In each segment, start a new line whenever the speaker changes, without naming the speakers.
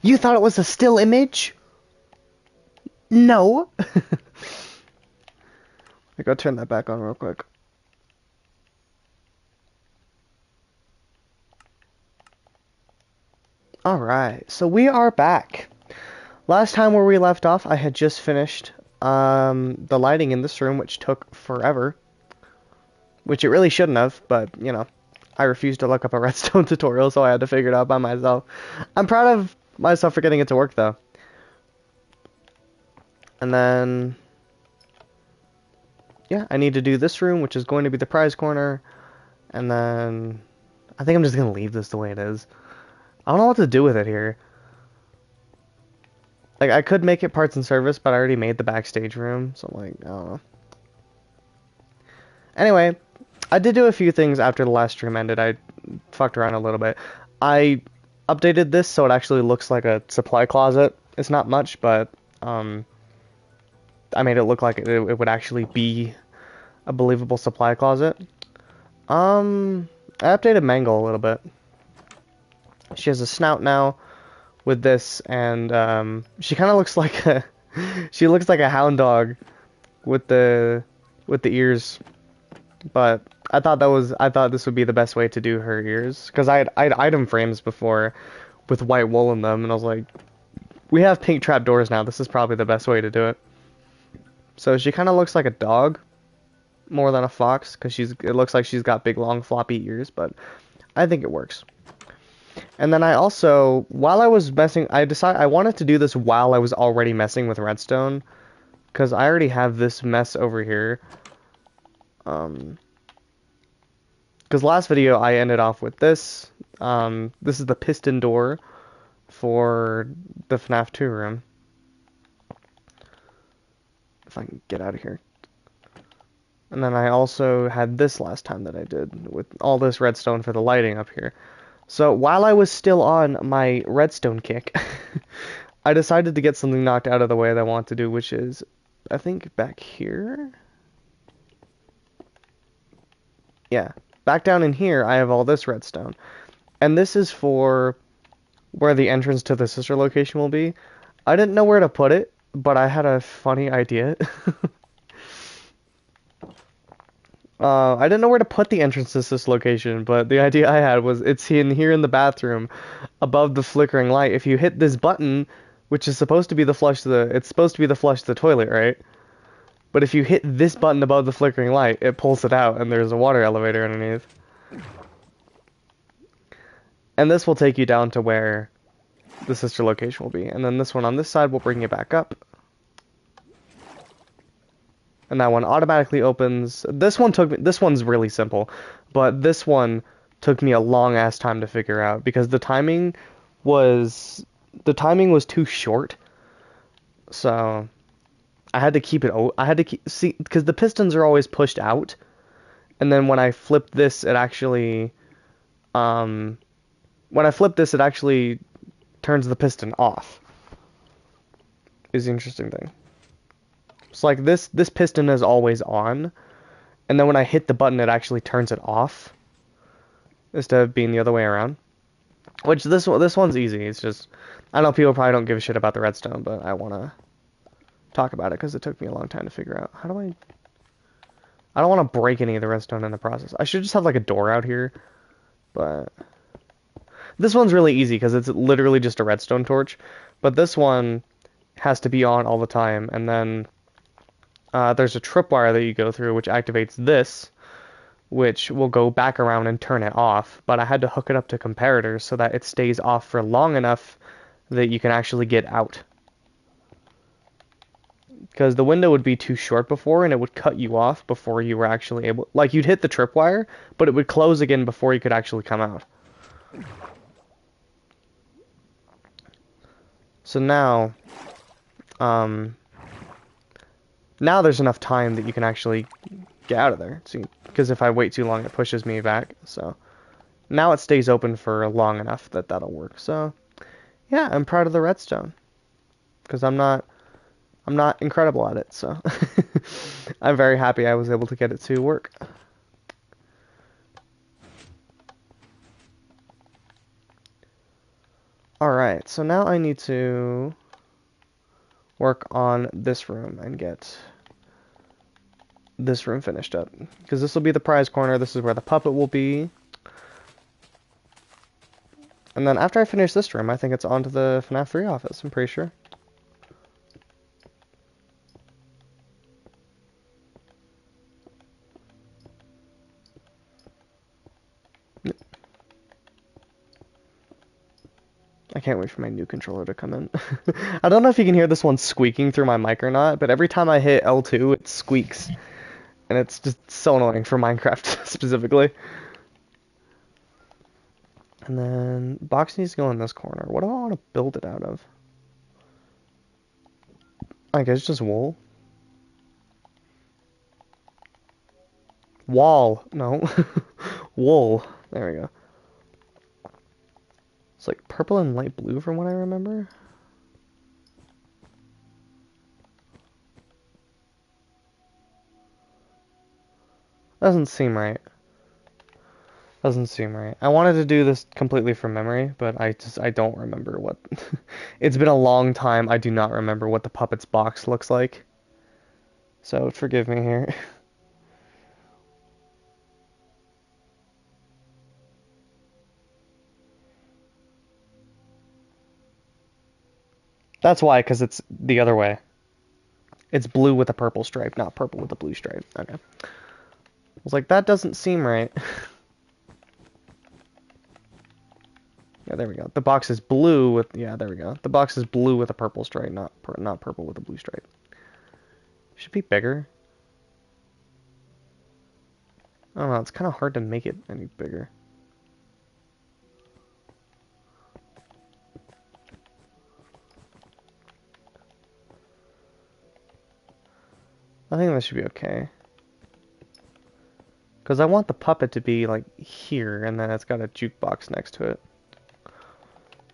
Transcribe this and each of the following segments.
You thought it was a still image? No. I gotta turn that back on real quick. Alright, so we are back. Last time where we left off, I had just finished the lighting in this room, which took forever. Which it really shouldn't have, but, you know, I refused to look up a redstone tutorial, so I had to figure it out by myself. I'm proud of myself for getting it to work, though. And then, yeah, I need to do this room, which is going to be the prize corner. And then, I think I'm just going to leave this the way it is. I don't know what to do with it here. Like, I could make it parts and service, but I already made the backstage room, so I'm like, I don't know. Anyway, I did do a few things after the last stream ended. I fucked around a little bit. I updated this so it actually looks like a supply closet. It's not much, but I made it look like it would actually be a believable supply closet. I updated Mangle a little bit. She has a snout now with this, and she kind of looks like a she looks like a hound dog with the ears. But I thought this would be the best way to do her ears, because I had item frames before with white wool in them, and I was like, we have pink trapdoors now. This is probably the best way to do it. So she kind of looks like a dog more than a fox, because it looks like she's got big long floppy ears, but I think it works. And then I also, while I was messing, I wanted to do this while I was already messing with redstone, because I already have this mess over here. Because last video I ended off with this. This is the piston door for the FNaF 2 room. If I can get out of here. And then I also had this last time that I did with all this redstone for the lighting up here. So while I was still on my redstone kick, I decided to get something knocked out of the way that I want to do, which is, I think, back here? Yeah. Back down in here, I have all this redstone. And this is for where the entrance to the sister location will be. I didn't know where to put it, but I had a funny idea. I didn't know where to put the entrance to this location, but the idea I had was it's in here in the bathroom, above the flickering light. If you hit this button, which is supposed to be the flush to it's supposed to be the flush to the toilet, right? But if you hit this button above the flickering light, it pulls it out, and there's a water elevator underneath. And this will take you down to where the sister location will be. And then this one on this side will bring you back up. And that one automatically opens. This one's really simple, but this one took me a long ass time to figure out because the timing was too short. So I had to keep it. I had to see, because the pistons are always pushed out, and then when I flip this, it actually turns the piston off. Is the interesting thing. So like this piston is always on, and then when I hit the button, it actually turns it off, instead of being the other way around. Which this one's easy. It's just, I know people probably don't give a shit about the redstone, but I want to talk about it because it took me a long time to figure out. How do I don't want to break any of the redstone in the process. I should just have like a door out here, but this one's really easy because it's literally just a redstone torch. But this one has to be on all the time, and then there's a tripwire that you go through which activates this, which will go back around and turn it off. But I had to hook it up to comparators so that it stays off for long enough that you can actually get out. Because the window would be too short before, and it would cut you off before you were actually able... Like, you'd hit the tripwire, but it would close again before you could actually come out. So now... now there's enough time that you can actually get out of there. Because if I wait too long, it pushes me back. So now it stays open for long enough that that'll work. So yeah, I'm proud of the redstone. Because I'm not incredible at it, so I'm very happy I was able to get it to work. Alright, so now I need to work on this room and get this room finished up. Because this will be the prize corner, this is where the puppet will be. And then after I finish this room, I think it's on to the FNaF 3 office, I'm pretty sure. I can't wait for my new controller to come in. I don't know if you can hear this one squeaking through my mic or not, but every time I hit L2, it squeaks. And it's just so annoying for Minecraft specifically. And then box needs to go in this corner. What do I want to build it out of? I guess just wool. Wall. No. Wool. There we go. It's like purple and light blue from what I remember. Doesn't seem right. Doesn't seem right. I wanted to do this completely from memory, but I don't remember what. It's been a long time. I do not remember what the puppet's box looks like. So forgive me here. That's why, because it's the other way. It's blue with a purple stripe, not purple with a blue stripe. Okay. I was like, that doesn't seem right. Yeah, there we go. The box is blue with, yeah, there we go. The box is blue with a purple stripe, not purple with a blue stripe. Should be bigger. I don't know, it's kind of hard to make it any bigger. I think this should be okay. Because I want the puppet to be, like, here, and then it's got a jukebox next to it.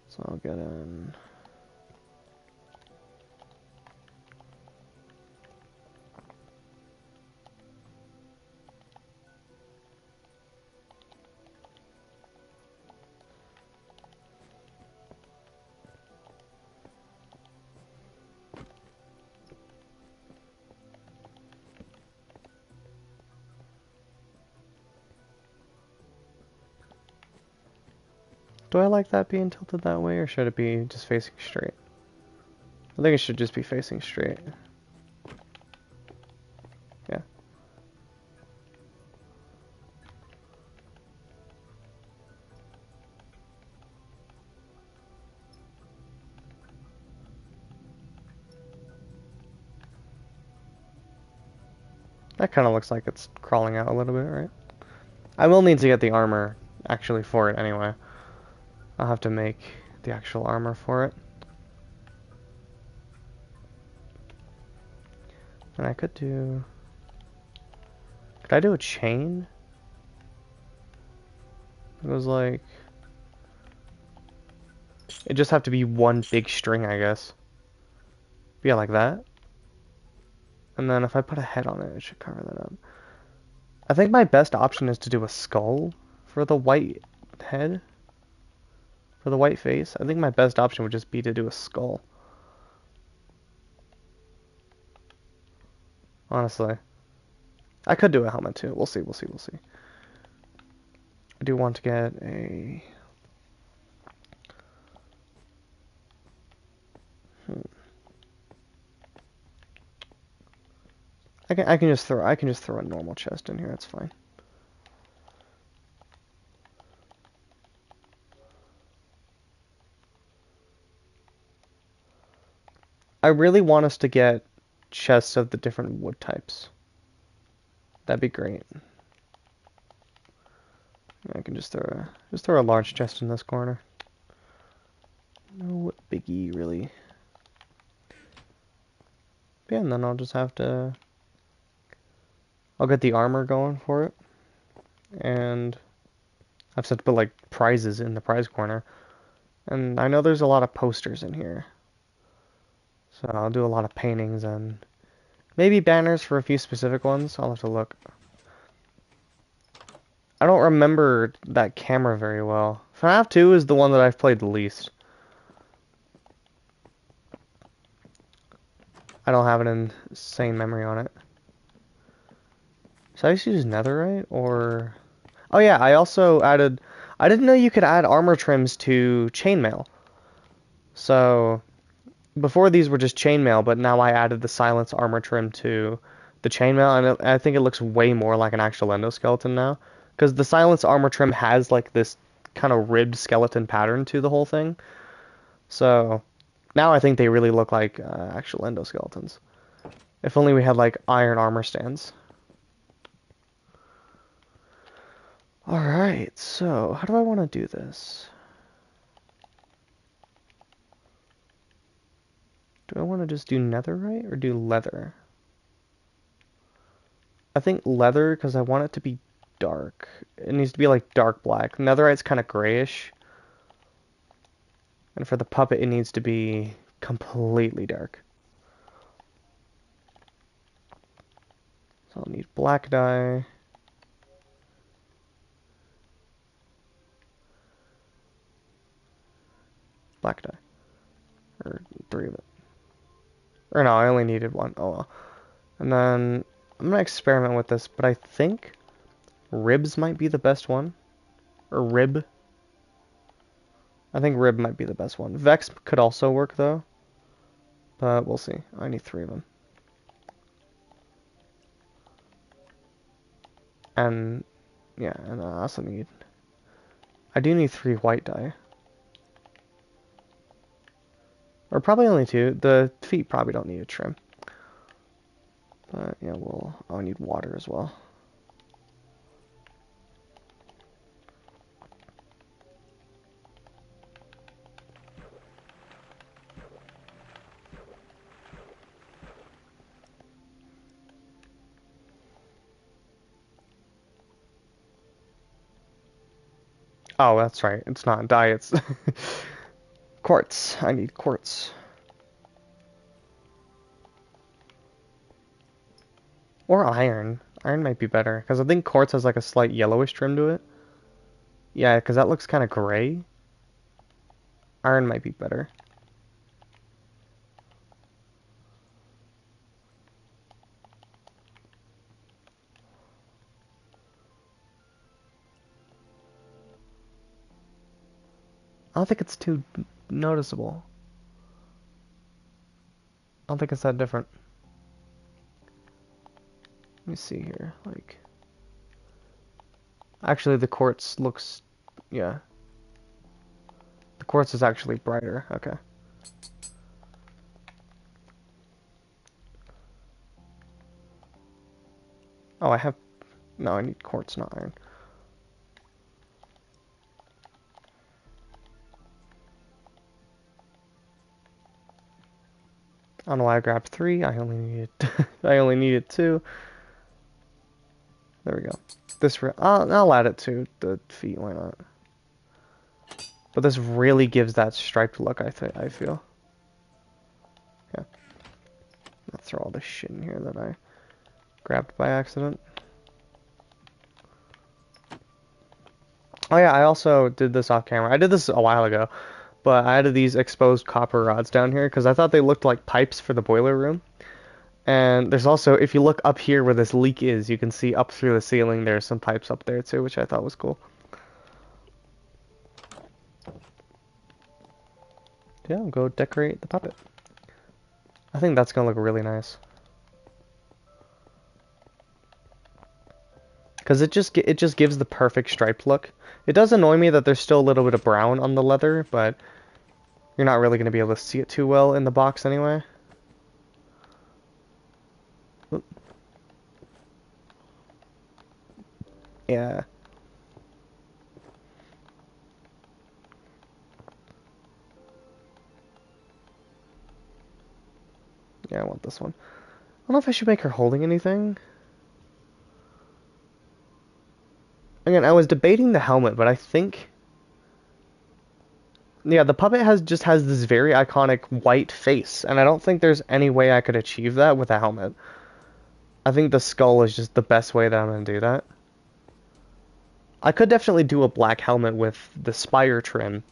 So I'll get in... Do I like that being tilted that way, or should it be just facing straight? I think it should just be facing straight. Yeah. That kind of looks like it's crawling out a little bit, right? I will need to get the armor, actually, for it anyway. I'll have to make the actual armor for it. And I could do... Could I do a chain? It was like... It just have to be one big string, I guess. Yeah, like that. And then if I put a head on it, it should cover that up. I think my best option is to do a skull for the white head. For the white face. I think my best option would just be to do a skull. Honestly. I could do a helmet too. We'll see, we'll see, we'll see. I do want to get a... I can just throw a normal chest in here, that's fine. I really want us to get chests of the different wood types. That'd be great. I can just throw a large chest in this corner. No biggie really. Yeah, and then I'll just have to... I'll get the armor going for it. And I've set to put like prizes in the prize corner. And I know there's a lot of posters in here. So I'll do a lot of paintings and maybe banners for a few specific ones. I'll have to look. I don't remember that camera very well. FNaF 2 is the one that I've played the least. I don't have an insane memory on it. Should I just use netherite or... Oh yeah, I also added... I didn't know you could add armor trims to chainmail. So, before these were just chainmail, but now I added the silence armor trim to the chainmail, and I think it looks way more like an actual endoskeleton now. Because the silence armor trim has like this kind of ribbed skeleton pattern to the whole thing. So, now I think they really look like actual endoskeletons. If only we had like iron armor stands. Alright, so how do I want to do this? Do I want to just do netherite or do leather? I think leather because I want it to be dark. It needs to be like dark black. Netherite's kind of grayish. And for the puppet, it needs to be completely dark. So I'll need black dye. Black dye. Or 3 of it. Or no, I only needed 1. Oh well. And then I'm gonna experiment with this, but I think ribs might be the best one. Or rib. I think rib might be the best one. Vex could also work though. But we'll see. I need 3 of them. And yeah, and I also need... I do need 3 white dye. Or probably only 2. The feet probably don't need a trim. But yeah, I'll need water as well. Oh, that's right. It's not dye, it's quartz. I need quartz. Or iron. Iron might be better, because I think quartz has like a slight yellowish trim to it. Yeah, because that looks kind of gray. Iron might be better. I don't think it's too noticeable. I don't think it's that different. Let me see here. Like, actually, the quartz looks, yeah. The quartz is actually brighter. Okay. Oh, I have... No, I need quartz, not iron. I don't know why I grabbed 3. I only needed... I only needed 2. There we go. This... I'll add it to the feet. Why not? But this really gives that striped look, I feel. Yeah. I'll throw all this shit in here that I grabbed by accident. Oh yeah, I also did this off camera. I did this a while ago, but I added these exposed copper rods down here because I thought they looked like pipes for the boiler room. And there's also, if you look up here where this leak is, you can see up through the ceiling there's some pipes up there too, which I thought was cool. Yeah, I'll go decorate the puppet. I think that's gonna look really nice. Because it just gives the perfect striped look. It does annoy me that there's still a little bit of brown on the leather, but you're not really going to be able to see it too well in the box anyway. Yeah. Yeah, I want this one. I don't know if I should make her holding anything. Again, I was debating the helmet, but I think... Yeah, the puppet just has this very iconic white face, and I don't think there's any way I could achieve that with a helmet. I think the skull is just the best way that I'm going to do that. I could definitely do a black helmet with the spire trim,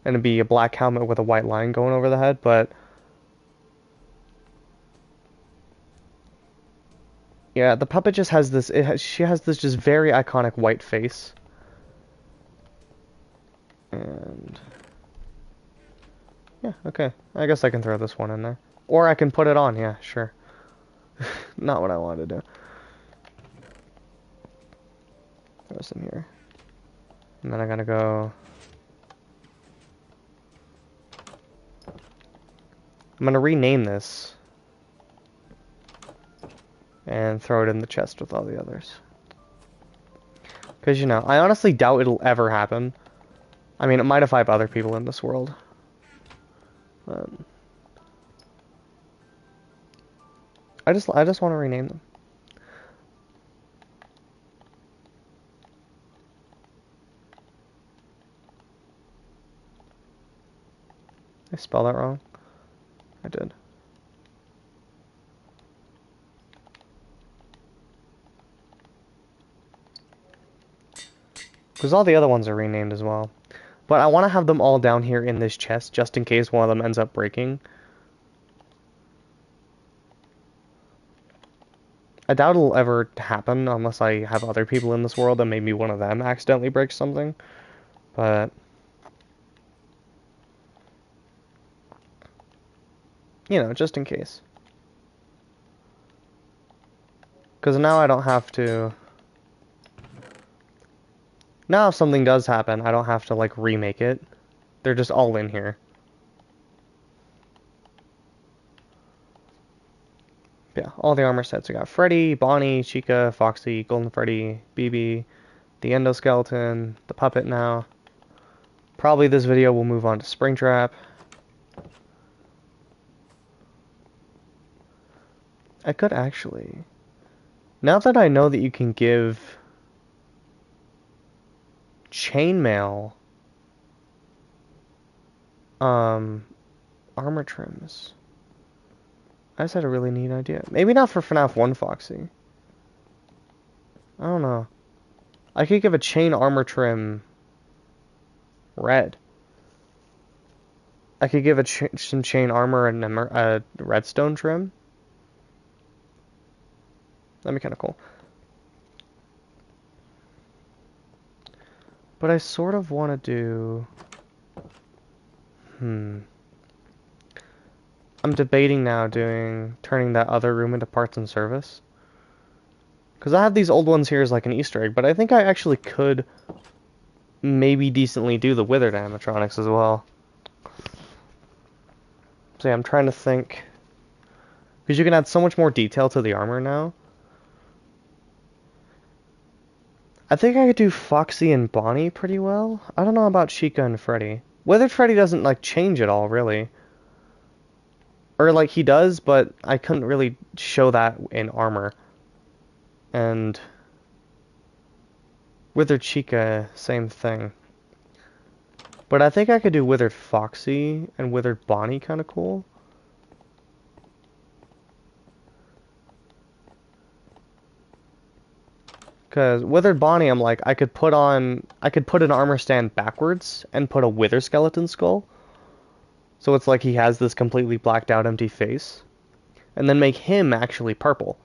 and it'd be a black helmet with a white line going over the head, but Yeah, the puppet just has this. She has this just very iconic white face, and yeah, okay. I guess I can throw this one in there, or I can put it on. Yeah, sure. Not what I wanted to do. Throw this in here, and then I'm gonna go. I'm gonna rename this and throw it in the chest with all the others. Because, you know, I honestly doubt it'll ever happen. I mean, it might if I have other people in this world. I just want to rename them. Did I spell that wrong? I did. Because all the other ones are renamed as well. But I want to have them all down here in this chest, just in case one of them ends up breaking. I doubt it'll ever happen unless I have other people in this world and maybe one of them accidentally breaks something. But, you know, just in case. Because now I don't have to... Now if something does happen, I don't have to, like, remake it. They're just all in here. Yeah, all the armor sets. We got Freddy, Bonnie, Chica, Foxy, Golden Freddy, BB, the endoskeleton, the puppet now. Probably this video will move on to Springtrap. I could actually... Now that I know that you can give chainmail armor trims. I just had a really neat idea. Maybe not for FNaF 1 Foxy. I don't know. I could give a chain armor trim red. I could give some chain armor and a redstone trim. That'd be kind of cool. But I sort of want to do... I'm debating now turning that other room into parts and service. Because I have these old ones here as like an Easter egg, but I think I actually could maybe decently do the withered animatronics as well. So yeah, I'm trying to think. Because you can add so much more detail to the armor now. I think I could do Foxy and Bonnie pretty well. I don't know about Chica and Freddy. Withered Freddy doesn't like change at all, really. Or like he does, but I couldn't really show that in armor. And Withered Chica, same thing. But I think I could do Withered Foxy and Withered Bonnie kind of cool. Because Withered Bonnie, I'm like, I could put an armor stand backwards and put a Wither skeleton skull. So it's like he has this completely blacked out empty face. And then make him actually purple.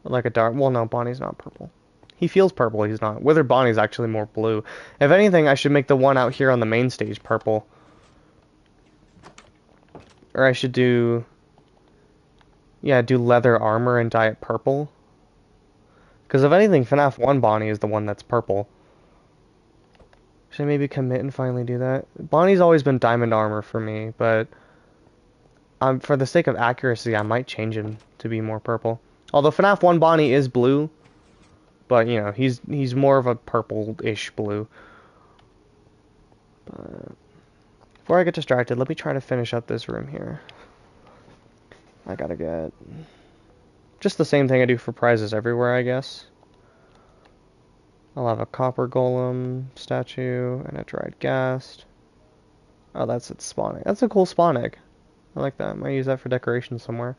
Like a dark, well no, Bonnie's not purple. He feels purple, he's not. Withered Bonnie's actually more blue. If anything, I should make the one out here on the main stage purple. Or I should do... Yeah, do leather armor and dye it purple. Because if anything, FNaF 1 Bonnie is the one that's purple. Should I maybe commit and finally do that? Bonnie's always been diamond armor for me, but... for the sake of accuracy, I might change him to be more purple. Although FNaF 1 Bonnie is blue. But, you know, he's more of a purple-ish blue. But before I get distracted, let me try to finish up this room here. I gotta get... just the same thing I do for prizes everywhere, I guess. I'll have a copper golem statue and a dried ghast. Oh, that's its spawn egg. That's a cool spawn egg. I like that. I might use that for decoration somewhere.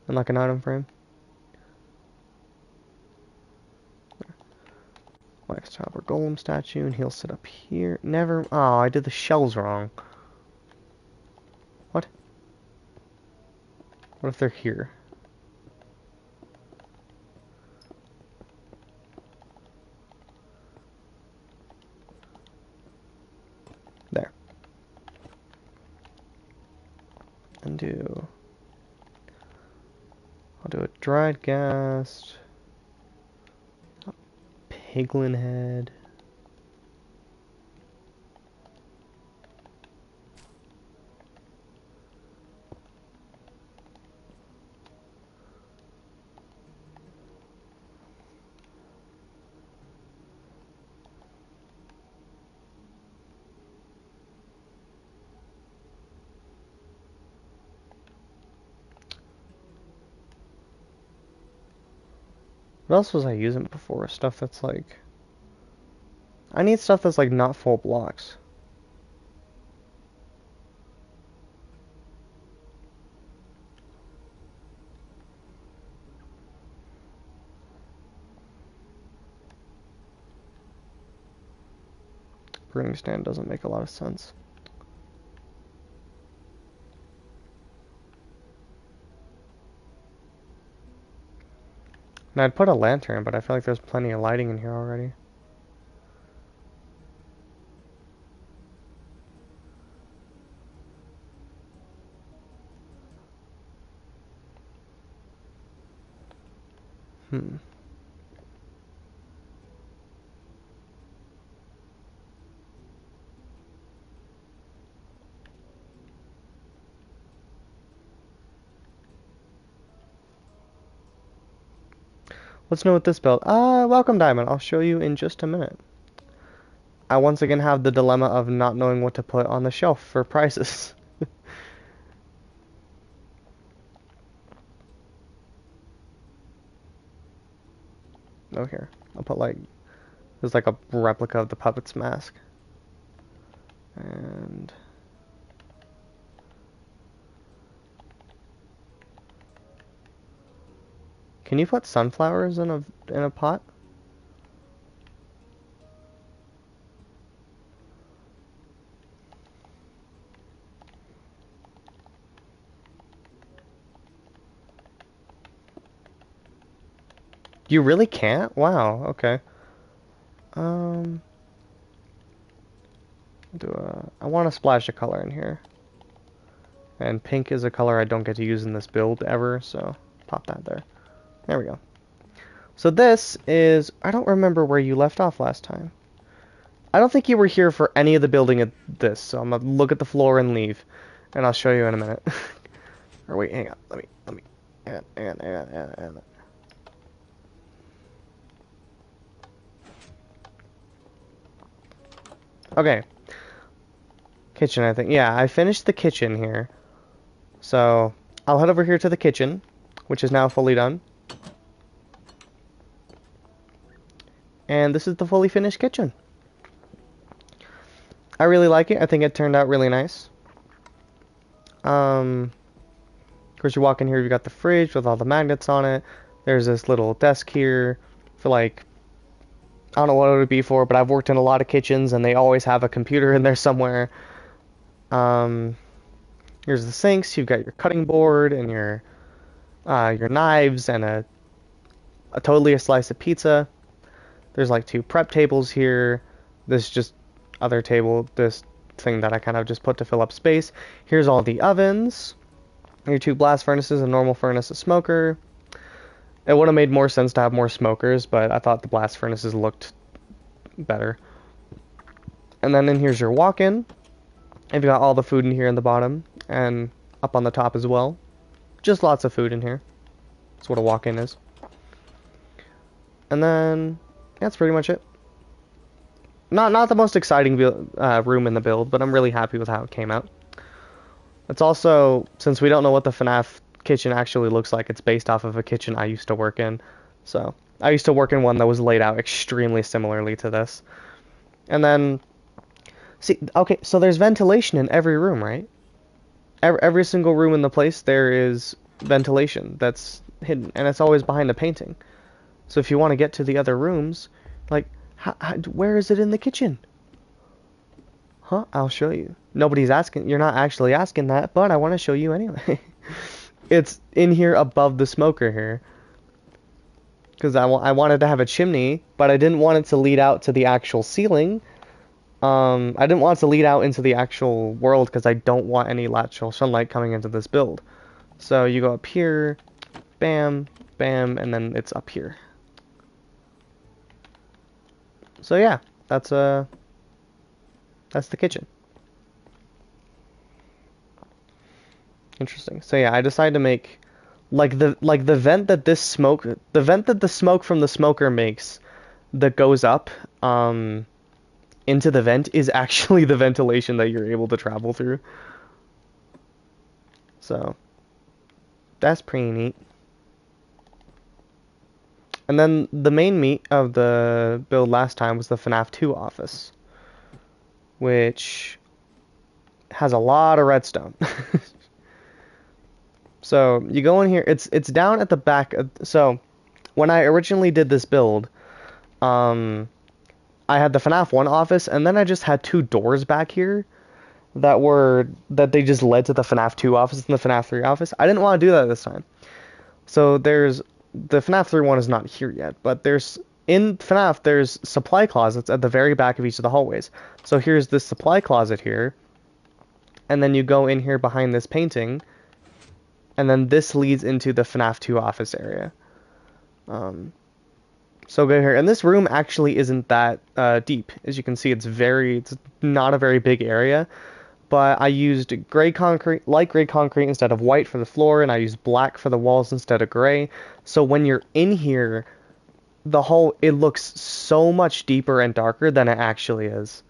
In like an item frame. Wax copper golem statue, and he'll sit up here. Never... Oh, I did the shells wrong. What? What if they're here? There. And I'll do a dried ghast, a piglin head. What else was I using before? Stuff that's like... I need stuff that's like not full blocks. Pruning stand doesn't make a lot of sense. And I'd put a lantern, but I feel like there's plenty of lighting in here already. Let's know what this build. Welcome, Diamond. I'll show you in just a minute. I once again have the dilemma of not knowing what to put on the shelf for prices. Oh, here. I'll put like... There's like a replica of the puppet's mask. And... Can you put sunflowers in a pot? You really can't? Wow, okay. I want to splash a color in here. And pink is a color I don't get to use in this build ever, so pop that there. There we go. So this is... I don't remember where you left off last time. I don't think you were here for any of the building of this, so I'm gonna look at the floor and leave. And I'll show you in a minute. Or wait, hang on. Let me... Hang on. Okay. Kitchen, I think. Yeah, I finished the kitchen here. So, I'll head over here to the kitchen, which is now fully done. And this is the fully finished kitchen. I really like it. I think it turned out really nice. Of course, you walk in here, you've got the fridge with all the magnets on it. There's this little desk here for like... I don't know what it would be for, but I've worked in a lot of kitchens and they always have a computer in there somewhere. Here's the sinks. You've got your cutting board and your knives and a totally a slice of pizza. There's like 2 prep tables here. This just other table, this thing that I kind of just put to fill up space. Here's all the ovens. Your 2 blast furnaces, a normal furnace, a smoker. It would have made more sense to have more smokers, but I thought the blast furnaces looked better. And then in here's your walk-in. You've got all the food in here in the bottom and up on the top as well. Just lots of food in here. That's what a walk-in is. And then that's pretty much it. Not the most exciting room in the build, but I'm really happy with how it came out. It's also, since we don't know what the FNaF kitchen actually looks like, it's based off of a kitchen I used to work in. So, I used to work in one that was laid out extremely similarly to this. And then, see, okay, so there's ventilation in every room, right? Every single room in the place, there is ventilation that's hidden, and it's always behind a painting. So if you want to get to the other rooms, like, where is it in the kitchen? Huh? I'll show you. Nobody's asking. You're not actually asking that, but I want to show you anyway. It's in here above the smoker here. Because I wanted to have a chimney, but I didn't want it to lead out to the actual ceiling. I didn't want it to lead out into the actual world because I don't want any natural sunlight coming into this build. So you go up here, bam, bam, and then it's up here. So yeah, that's the kitchen. Interesting. So yeah, I decided to make the vent that the smoke from the smoker makes that goes up into the vent is actually the ventilation that you're able to travel through. So that's pretty neat. And then the main meat of the build last time was the FNaF 2 office, which has a lot of redstone. So you go in here, it's down at the back. So when I originally did this build, I had the FNaF 1 office, and then I just had two doors back here that they just led to the FNaF 2 office and the FNaF 3 office. I didn't want to do that this time. So there's the FNaF 3 one is not here yet, but in FNaF there's supply closets at the very back of each of the hallways. So here's this supply closet here, and then you go in here behind this painting, and then this leads into the FNaF 2 office area. So go here, and this room actually isn't that deep. As you can see, it's not a very big area, but I used light gray concrete instead of white for the floor, and I used black for the walls instead of gray. So when you're in here, it looks so much deeper and darker than it actually is.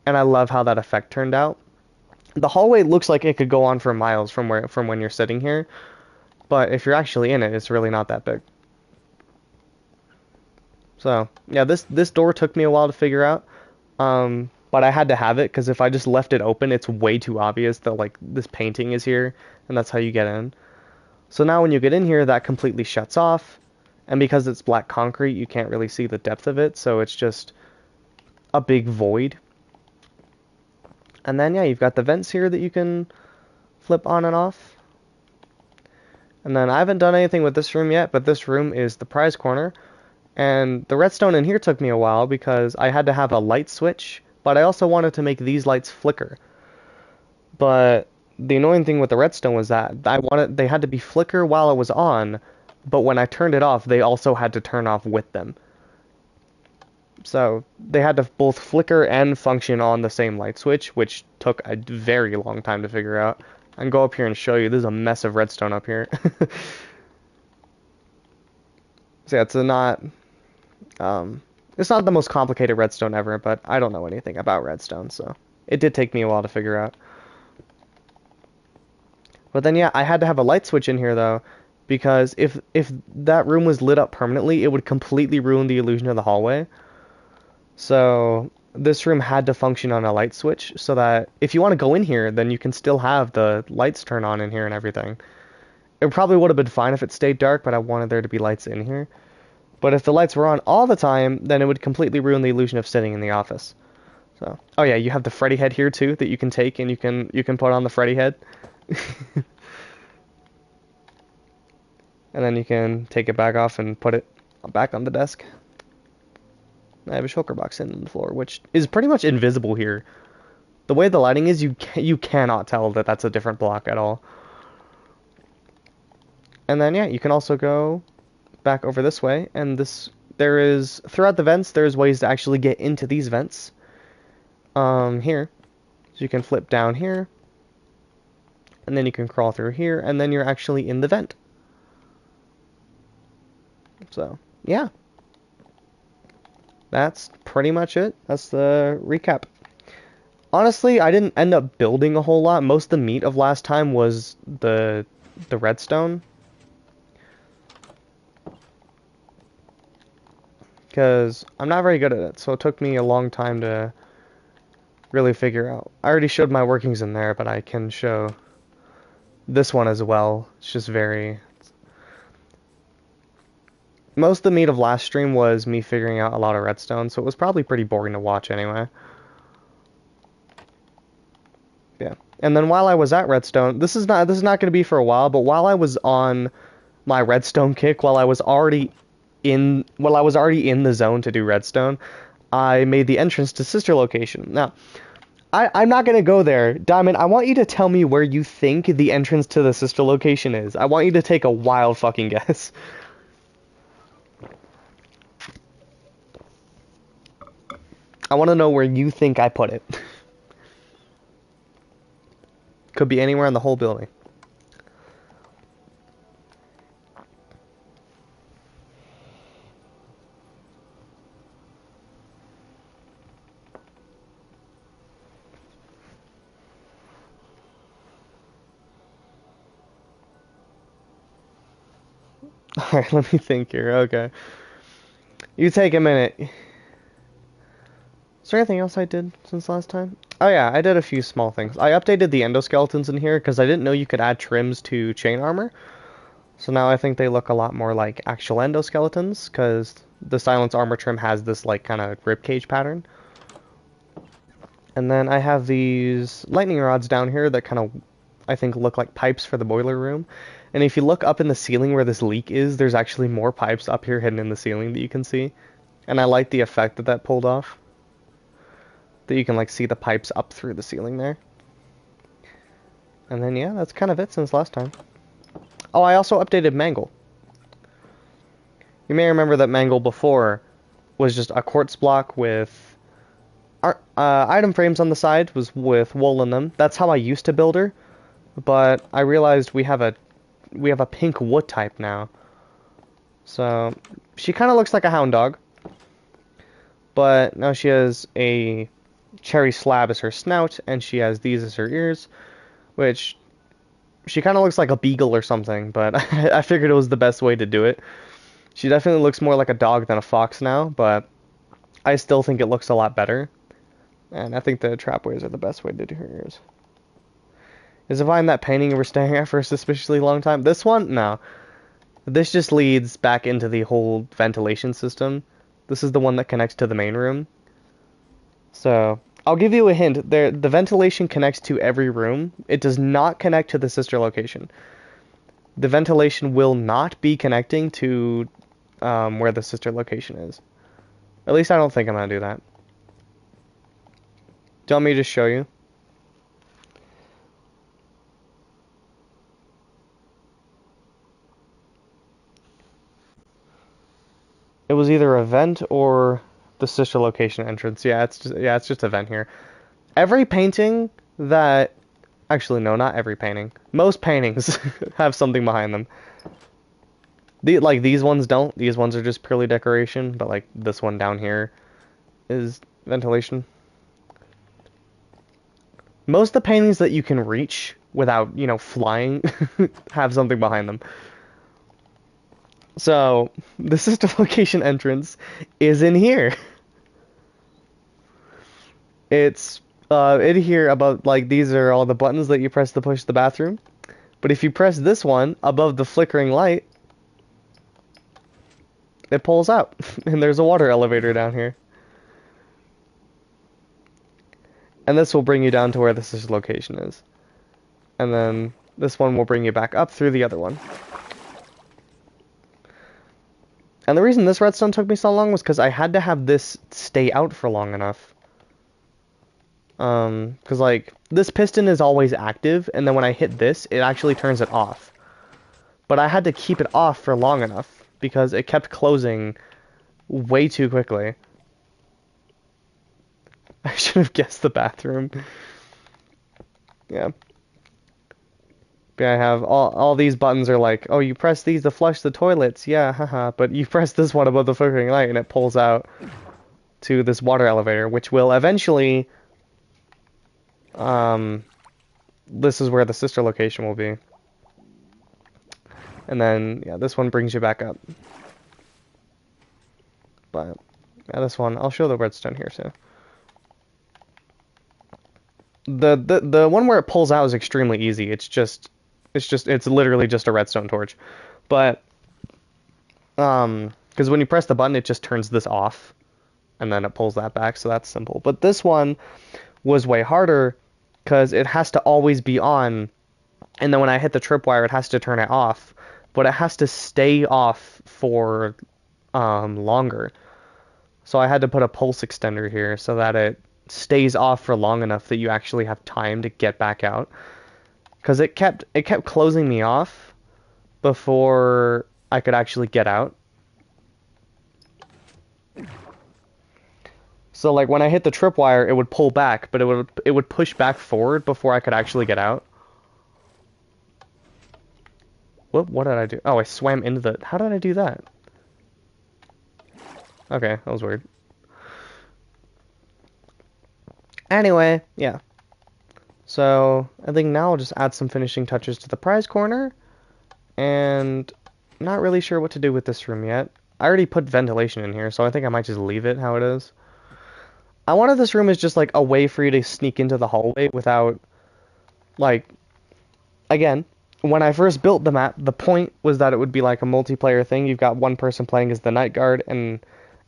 And I love how that effect turned out. The hallway looks like it could go on for miles from when you're sitting here, but if you're actually in it, it's really not that big. So yeah, this door took me a while to figure out, but I had to have it because if I just left it open, it's way too obvious that like this painting is here, and that's how you get in. So now when you get in here, that completely shuts off, and because it's black concrete, you can't really see the depth of it, so it's just a big void. And then yeah, you've got the vents here that you can flip on and off. And then I haven't done anything with this room yet, but this room is the prize corner. And the redstone in here took me a while because I had to have a light switch, but I also wanted to make these lights flicker. But the annoying thing with the redstone was that they had to be flicker while it was on, but when I turned it off, they also had to turn off with them. So they had to both flicker and function on the same light switch, which took a very long time to figure out. I can go up here and show you. There's a mess of redstone up here. So yeah, it's not the most complicated redstone ever, but I don't know anything about redstone, so it did take me a while to figure out. But then yeah, I had to have a light switch in here though, because if that room was lit up permanently, it would completely ruin the illusion of the hallway. So this room had to function on a light switch so that if you want to go in here, then you can still have the lights turn on in here and everything. It probably would have been fine if it stayed dark, but I wanted there to be lights in here. But if the lights were on all the time, then it would completely ruin the illusion of sitting in the office. So, oh yeah, you have the Freddy head here too that you can take and you can put on the Freddy head. And then you can take it back off and put it back on the desk. I have a shulker box in the floor, which is pretty much invisible here. The way the lighting is, you cannot tell that that's a different block at all. And then yeah, you can also go back over this way, and throughout the vents, there's ways to actually get into these vents. Here, so you can flip down here, and then you can crawl through here, and then you're actually in the vent. So yeah. That's pretty much it. That's the recap. Honestly, I didn't end up building a whole lot. Most of the meat of last time was the redstone. Because I'm not very good at it, so it took me a long time to really figure out. I already showed my workings in there, but I can show this one as well. It's just most of the meat of last stream was me figuring out a lot of redstone, so it was probably pretty boring to watch anyway. Yeah. And then while I was at Redstone, this is not going to be for a while, but while I was on my Redstone kick, while I was already in the zone to do Redstone, I made the entrance to Sister Location. Now, I'm not gonna go there. Diamond, I want you to tell me where you think the entrance to the Sister Location is. I want you to take a wild fucking guess. I want to know where you think I put it. Could be anywhere in the whole building. Alright, let me think here. Okay. You take a minute. Is there anything else I did since last time? Oh yeah, I did a few small things. I updated the endoskeletons in here because I didn't know you could add trims to chain armor. So now I think they look a lot more like actual endoskeletons because the silence armor trim has this like kind of ribcage pattern. And then I have these lightning rods down here that kind of, I think, look like pipes for the boiler room. And if you look up in the ceiling where this leak is, there's actually more pipes up here hidden in the ceiling that you can see. And I like the effect that that pulled off. That you can like see the pipes up through the ceiling there. And then yeah, that's kind of it since last time. Oh, I also updated Mangle. You may remember that Mangle before was just a quartz block with item frames on the side was with wool in them. That's how I used to build her, but I realized we have a pink wood type now. So she kind of looks like a hound dog, but now she has a cherry slab as her snout, and she has these as her ears, which she kind of looks like a beagle or something, but I figured it was the best way to do it. She definitely looks more like a dog than a fox now, but I still think it looks a lot better. And I think the trapways are the best way to do her ears. Is if I'm that painting you were staring at for a suspiciously long time? This one? No. This just leads back into the whole ventilation system. This is the one that connects to the main room. So, I'll give you a hint. The ventilation connects to every room. It does not connect to the sister location. The ventilation will not be connecting to where the sister location is. At least I don't think I'm going to do that. Do you want me to show you? It was either a vent or the sister location entrance. Yeah, it's just a vent here. Every painting that actually no, not every painting. Most paintings have something behind them. Like these ones don't. These ones are just purely decoration, but like this one down here is ventilation. Most of the paintings that you can reach without, flying have something behind them. So, the sister location entrance is in here. It's in here about, like, these are all the buttons that you press to push the bathroom. But if you press this one above the flickering light, it pulls out. And there's a water elevator down here. And this will bring you down to where the sister location is. And then this one will bring you back up through the other one. And the reason this redstone took me so long was because I had to have this stay out for long enough. Because, like, this piston is always active, and then when I hit this, it actually turns it off. But I had to keep it off for long enough, because it kept closing way too quickly. I should have guessed the bathroom. Yeah. I have all these buttons are like, oh, you press these to flush the toilets. Yeah, haha. But you press this one above the flickering light, and it pulls out to this water elevator, which will eventually... this is where the sister location will be. And then, yeah, this one brings you back up. But, yeah, this one, I'll show the redstone here, too. The one where it pulls out is extremely easy. It's literally just a redstone torch. But, because when you press the button, it just turns this off. And then it pulls that back, so that's simple. But this one was way harder, because it has to always be on, and then when I hit the tripwire, it has to turn it off, but it has to stay off for longer. So I had to put a pulse extender here so that it stays off for long enough that you actually have time to get back out. Because it kept closing me off before I could actually get out. So like when I hit the tripwire, it would pull back, but it would push back forward before I could actually get out. What did I do? Oh, I swam into the... How did I do that? Okay, that was weird. Anyway, yeah. So, I think now I'll just add some finishing touches to the prize corner. And I'm not really sure what to do with this room yet. I already put ventilation in here, so I think I might just leave it how it is. I wanted this room as just like a way for you to sneak into the hallway without, like, again, when I first built the map, the point was that it would be like a multiplayer thing. You've got one person playing as the night guard, and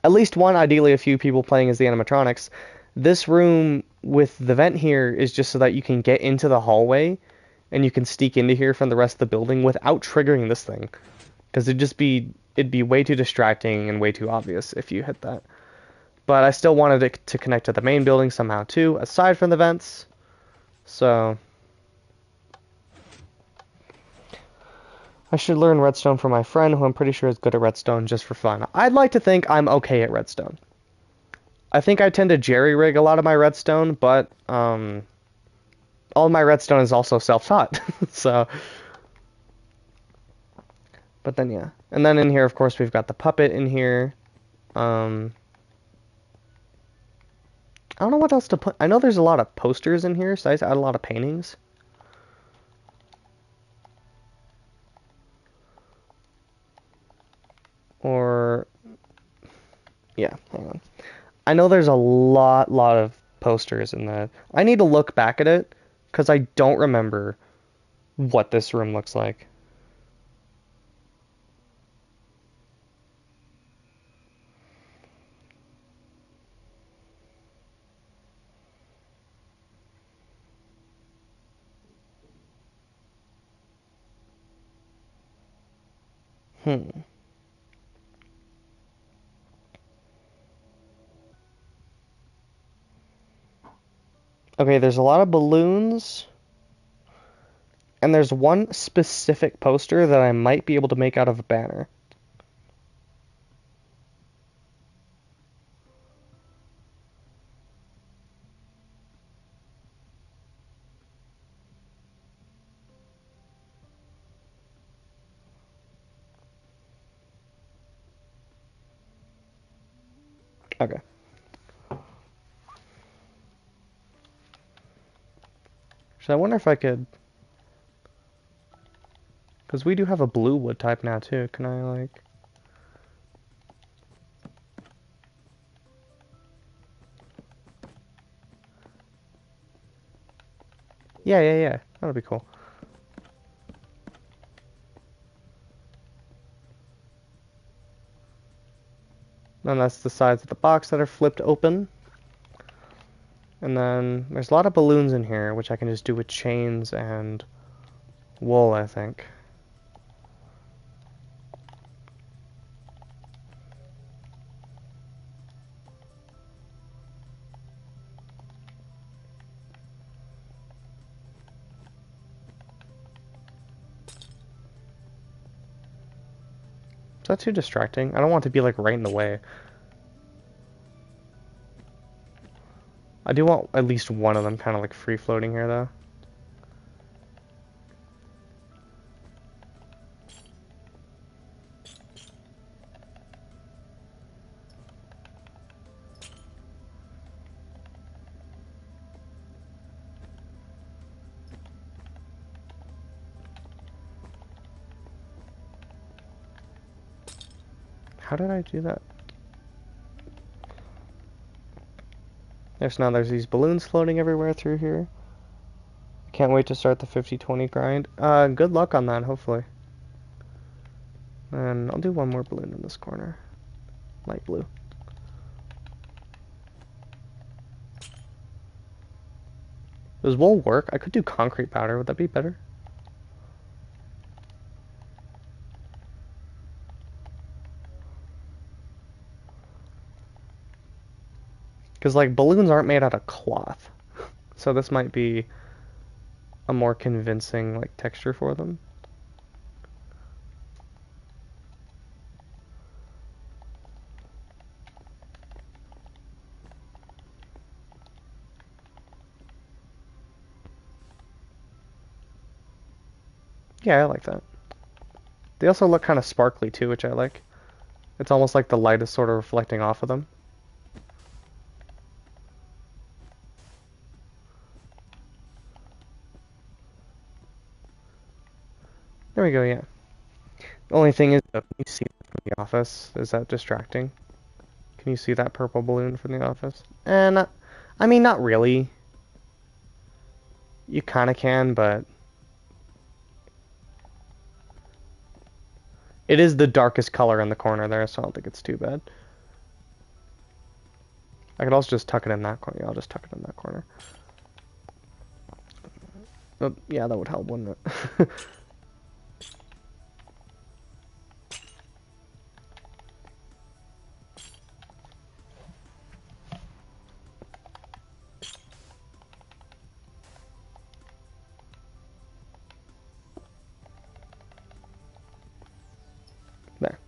at least one, ideally a few people playing as the animatronics. This room with the vent here is just so that you can get into the hallway, and you can sneak into here from the rest of the building without triggering this thing. Because it'd be way too distracting and way too obvious if you hit that. But I still wanted it to connect to the main building somehow too, aside from the vents. So I should learn redstone from my friend, who I'm pretty sure is good at redstone, just for fun. I'd like to think I'm okay at redstone. I think I tend to jerry-rig a lot of my redstone, but all of my redstone is also self-taught. So, but then yeah. And then in here, of course, we've got the puppet in here. I don't know what else to put. I know there's a lot of posters in here, so I just add a lot of paintings. Or, yeah, hang on. I know there's a lot of posters in the... I need to look back at it, because I don't remember what this room looks like. Okay, there's a lot of balloons, and there's one specific poster that I might be able to make out of a banner. Okay. So I wonder if I could... Because we do have a blue wood type now, too. Can I, like... Yeah. That'll be cool. And that's the sides of the box that are flipped open. And then there's a lot of balloons in here, which I can just do with chains and wool, I think. Is that too distracting? I don't want it to be like right in the way. I do want at least one of them kind of like free floating here though. How did I do that? There's these balloons floating everywhere through here. Can't wait to start the 50-20 grind. Good luck on that, hopefully. And I'll do one more balloon in this corner. Light blue. Does wool work? I could do concrete powder. Would that be better? Because, like, balloons aren't made out of cloth. So this might be a more convincing, like, texture for them. Yeah, I like that. They also look kind of sparkly, too, which I like. It's almost like the light is sort of reflecting off of them. There we go, yeah. The only thing is, can you see it from the office? Is that distracting? Can you see that purple balloon from the office? And, I mean, not really. You kind of can, but it is the darkest color in the corner there, so I don't think it's too bad. I could also just tuck it in that corner. Yeah, I'll just tuck it in that corner. Oh, yeah, that would help, wouldn't it? There.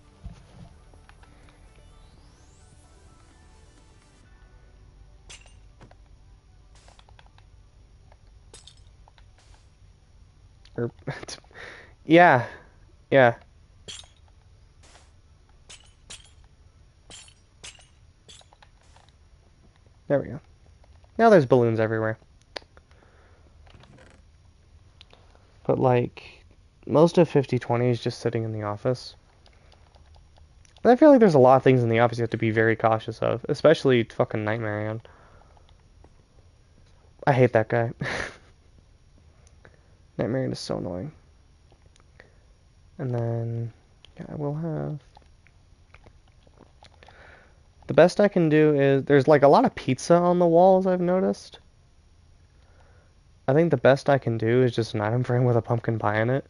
Or, yeah, yeah. There we go. Now there's balloons everywhere. But, like, most of 5020 is just sitting in the office. And I feel like there's a lot of things in the office you have to be very cautious of, especially fucking Nightmare. I hate that guy. Nightmare is so annoying. And then, yeah, I will have... The best I can do is... There's, like, a lot of pizza on the walls, I've noticed. I think the best I can do is just an item frame with a pumpkin pie in it.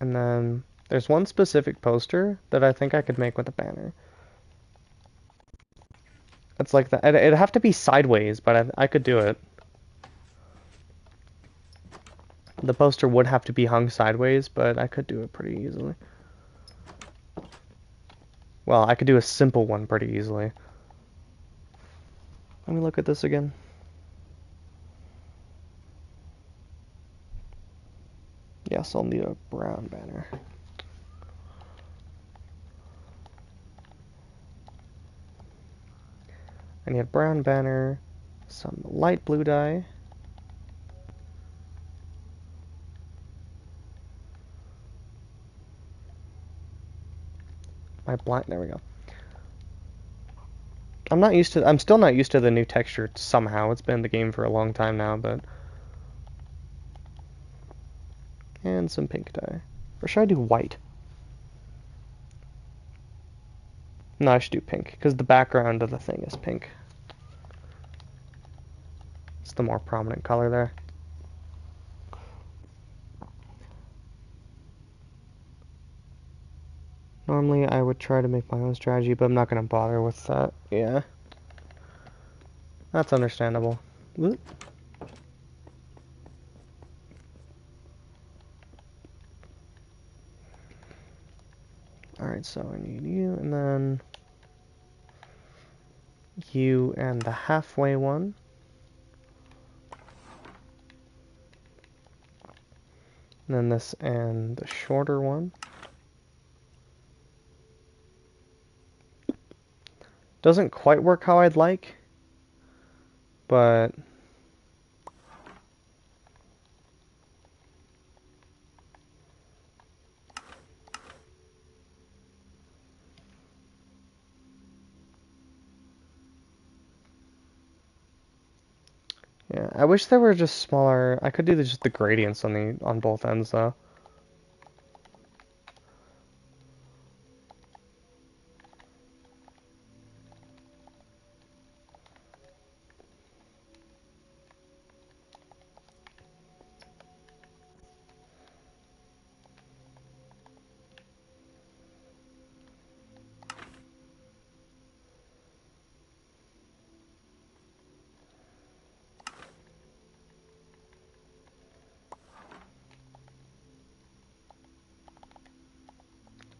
And then there's one specific poster that I think I could make with a banner. It's like that. It'd have to be sideways, but I could do it. The poster would have to be hung sideways, but I could do it pretty easily. Well, I could do a simple one pretty easily. Let me look at this again. Yes, I'll need a brown banner. I need a brown banner, some light blue dye. My blind, there we go. I'm still not used to the new texture somehow. It's been in the game for a long time now, but. And some pink dye. Or should I do white? No, I should do pink, because the background of the thing is pink. It's the more prominent color there. Normally I would try to make my own strategy, but I'm not going to bother with that. Yeah. That's understandable. Whoop. Alright, so I need you, and then you and the halfway one. And then this and the shorter one. Doesn't quite work how I'd like, but yeah, I wish there were just smaller. I could do just the gradients on both ends though.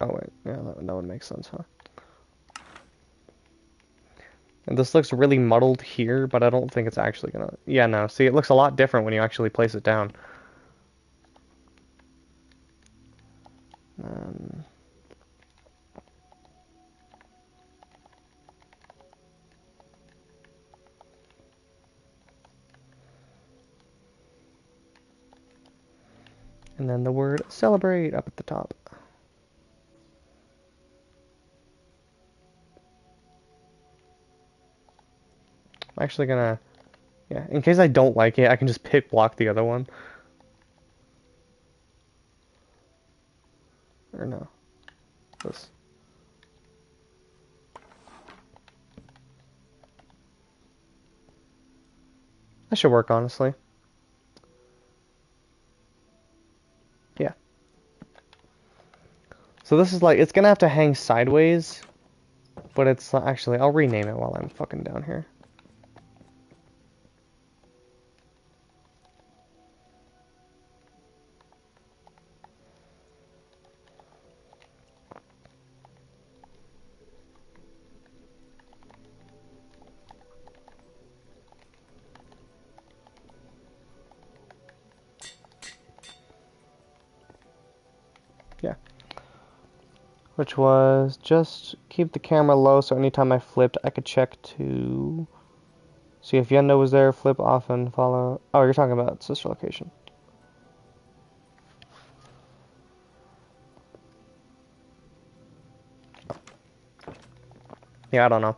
Oh wait, yeah, that would make sense, huh? And this looks really muddled here, but I don't think it's actually gonna... Yeah, no, see, it looks a lot different when you actually place it down. Um, and then the word celebrate up at the top. I'm actually gonna... Yeah, in case I don't like it, I can just pick block the other one. Or no. This. That should work, honestly. Yeah. So this is like, it's gonna have to hang sideways, but it's actually, I'll rename it while I'm fucking down here. Yeah. Which was just keep the camera low so anytime I flipped, I could check to see if Yendo was there, flip off and follow. Oh, you're talking about sister location. Yeah, I don't know.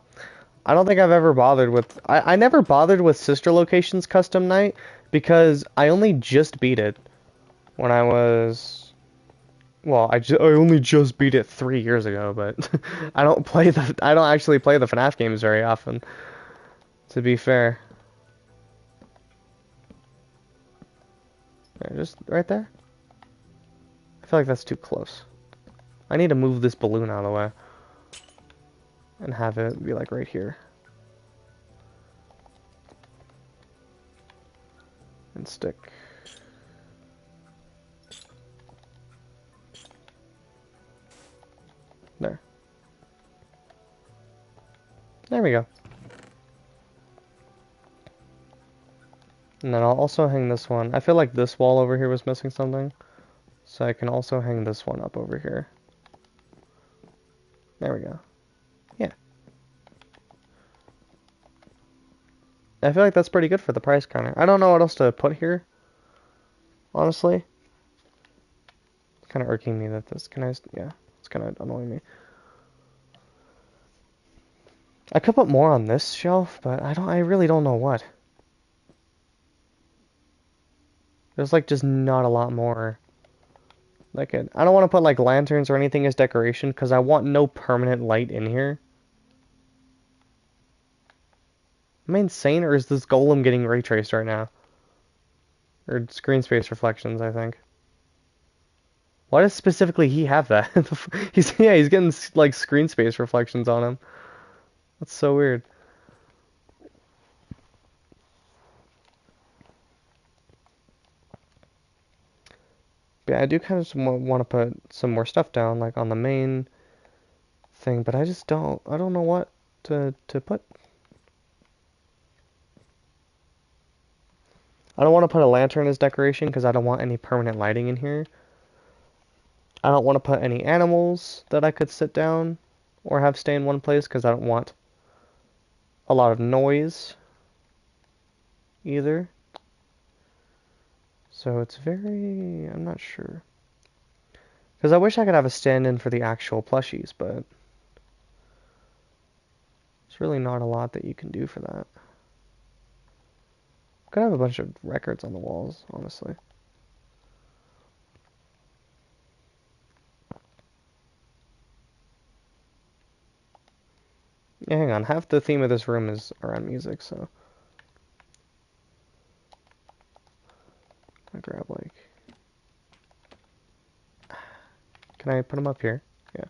I don't think I've ever bothered with... I never bothered with sister locations custom night because I only just beat it when I was... Well, I only just beat it 3 years ago, but I don't actually play the FNaF games very often, to be fair. There, just right there. I feel like that's too close. I need to move this balloon out of the way and have it be like right here. And stick. There. There we go. And then I'll also hang this one. I feel like this wall over here was missing something. So I can also hang this one up over here. There we go. Yeah. I feel like that's pretty good for the price counter. I don't know what else to put here, honestly. It's kind of irking me that this, yeah, it's kind of annoying me. I could put more on this shelf, but I really don't know what. There's like just not a lot more. Like I don't want to put like lanterns or anything as decoration because I want no permanent light in here. Am I insane or is this golem getting ray traced right now? Or screen space reflections, I think. Why does specifically he have that? he's getting like screen space reflections on him. That's so weird. But yeah, I do kind of want to put some more stuff down, like on the main thing, but I don't know what to put. I don't want to put a lantern as decoration because I don't want any permanent lighting in here. I don't want to put any animals that I could sit down or have stay in one place because I don't want a lot of noise either. So it's very... I'm not sure. Because I wish I could have a stand-in for the actual plushies, but there's really not a lot that you can do for that. Could have a bunch of records on the walls, honestly. Yeah, hang on. Half the theme of this room is around music, so... I grab, like... Can I put them up here? Yeah.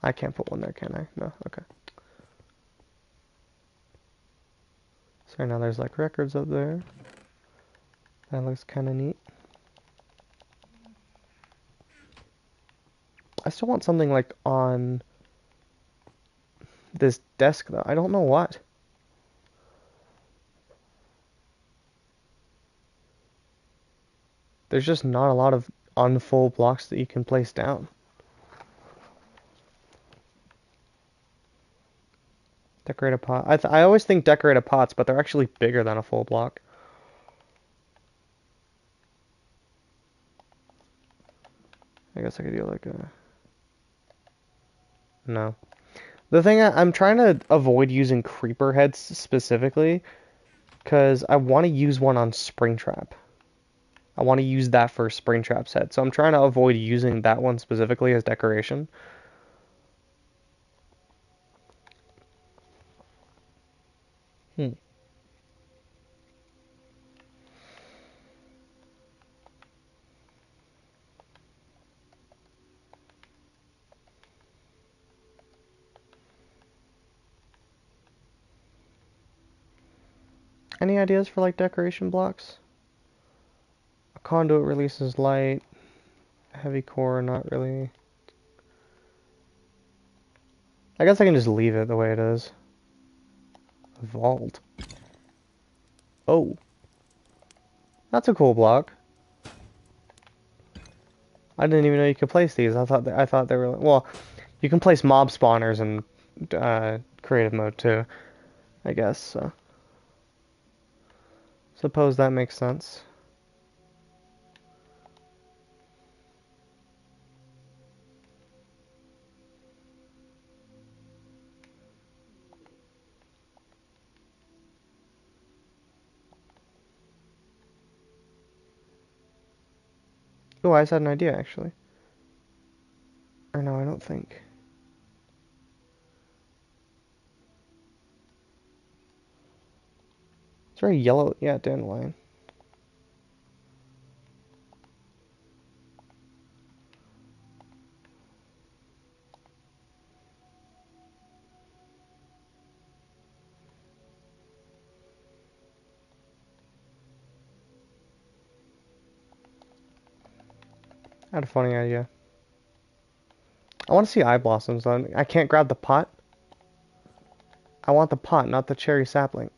I can't put one there, can I? No, okay. So now there's like records up there. That looks kind of neat. I still want something like on this desk though. I don't know what. There's just not a lot of unfull blocks that you can place down. Decorated pot. I always think decorated pots, but they're actually bigger than a full block. I guess I could do like a... No. The thing I'm trying to avoid using creeper heads specifically, because I want to use one on Springtrap. I want to use that for Springtrap's head, so I'm trying to avoid using that one specifically as decoration. Any ideas for like decoration blocks? A conduit releases light. Heavy core, not really. I guess I can just leave it the way it is. Vault. Oh. That's a cool block. I didn't even know you could place these. I thought they were, well, you can place mob spawners in creative mode too, I guess. So suppose that makes sense. Oh, I just had an idea actually. Or no, I don't think. It's very yellow. Yeah, dandelion. I had a funny idea. I want to see eye blossoms on. I can't grab the pot. I want the pot, not the cherry sapling.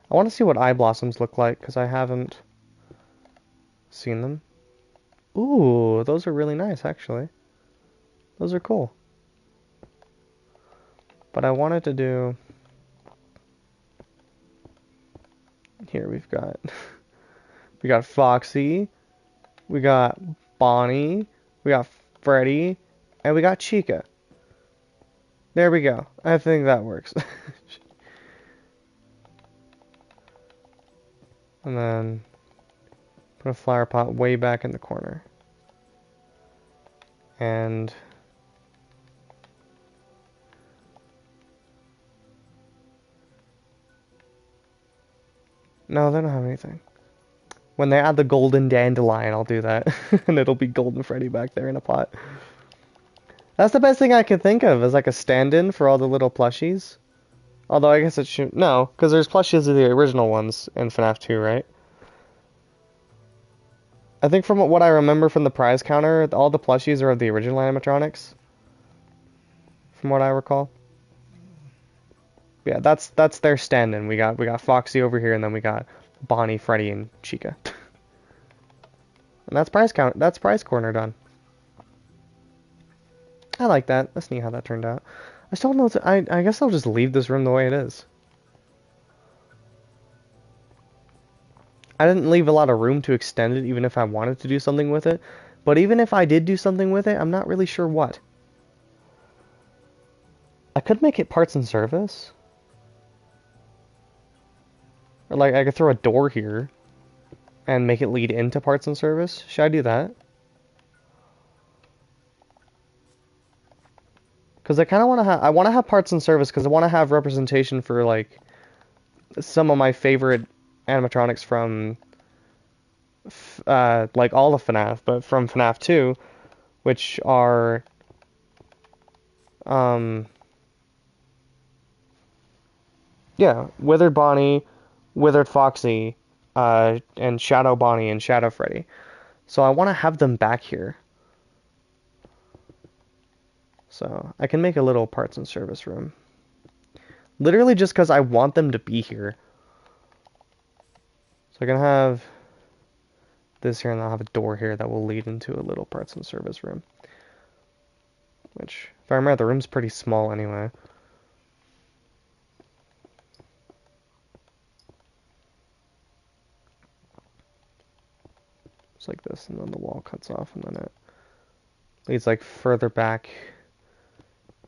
I want to see what eye blossoms look like, because I haven't seen them. Ooh, those are really nice, actually. Those are cool. But I wanted to do... Here we've got... we got Foxy, we got Bonnie, we got Freddy, and we got Chica. There we go. I think that works. And then put a flower pot way back in the corner. And no, they don't have anything. When they add the golden dandelion, I'll do that. And it'll be Golden Freddy back there in a pot. That's the best thing I could think of, is like a stand-in for all the little plushies. Although I guess it should... No, because there's plushies of the original ones in FNaF 2, right? I think from what I remember from the prize counter, all the plushies are of the original animatronics. From what I recall. Yeah, that's their stand-in. We got Foxy over here, and then we got Bonnie, Freddy, and Chica. And that's prize corner done. I like that. Let's see how that turned out. I still don't know. I guess I'll just leave this room the way it is. I didn't leave a lot of room to extend it, even if I wanted to do something with it. But even if I did do something with it, I'm not really sure what. I could make it parts and service. Or like, I could throw a door here and make it lead into parts and service. Should I do that? Because I kind of want to have... I want to have parts and service because I want to have representation for, like, some of my favorite animatronics from like all of FNaF, but from FNaF 2, which are um yeah, Withered Bonnie, Withered Foxy, and Shadow Bonnie and Shadow Freddy. So I want to have them back here. So I can make a little parts and service room. Literally just because I want them to be here. So I can have this here, and I'll have a door here that will lead into a little parts and service room. Which, if I remember, the room's pretty small anyway. It's like this, and then the wall cuts off, and then it leads like further back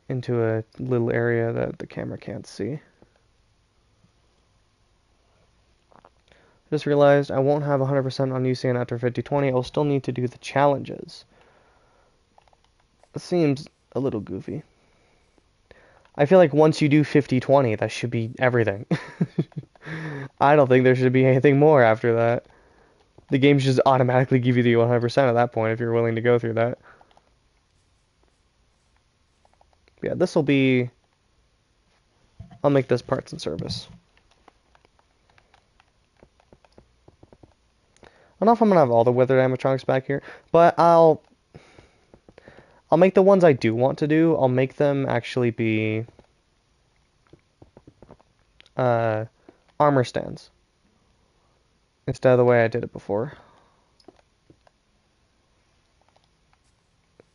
into a little area that the camera can't see. Just realized I won't have 100% on UCN after 5020. I'll still need to do the challenges. It seems a little goofy. I feel like once you do 5020, that should be everything. I don't think there should be anything more after that. The game should just automatically give you the 100% at that point if you're willing to go through that. Yeah, this will be... I'll make this parts and service. I don't know if I'm gonna have all the withered animatronics back here, but I'll make the ones I do want to do. I'll make them actually be armor stands instead of the way I did it before.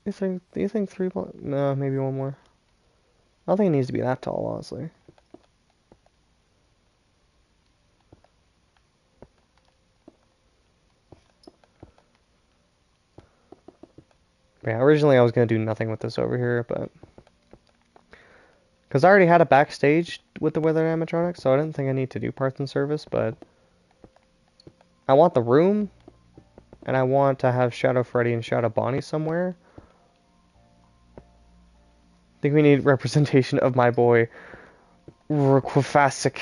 Do you think 3 blocks? No, maybe one more. I don't think it needs to be that tall, honestly. But yeah, originally I was going to do nothing with this over here, but... Because I already had a backstage with the withered animatronics, so I didn't think I need to do parts and service, but... I want the room, and I want to have Shadow Freddy and Shadow Bonnie somewhere. I think we need representation of my boy, Requifasic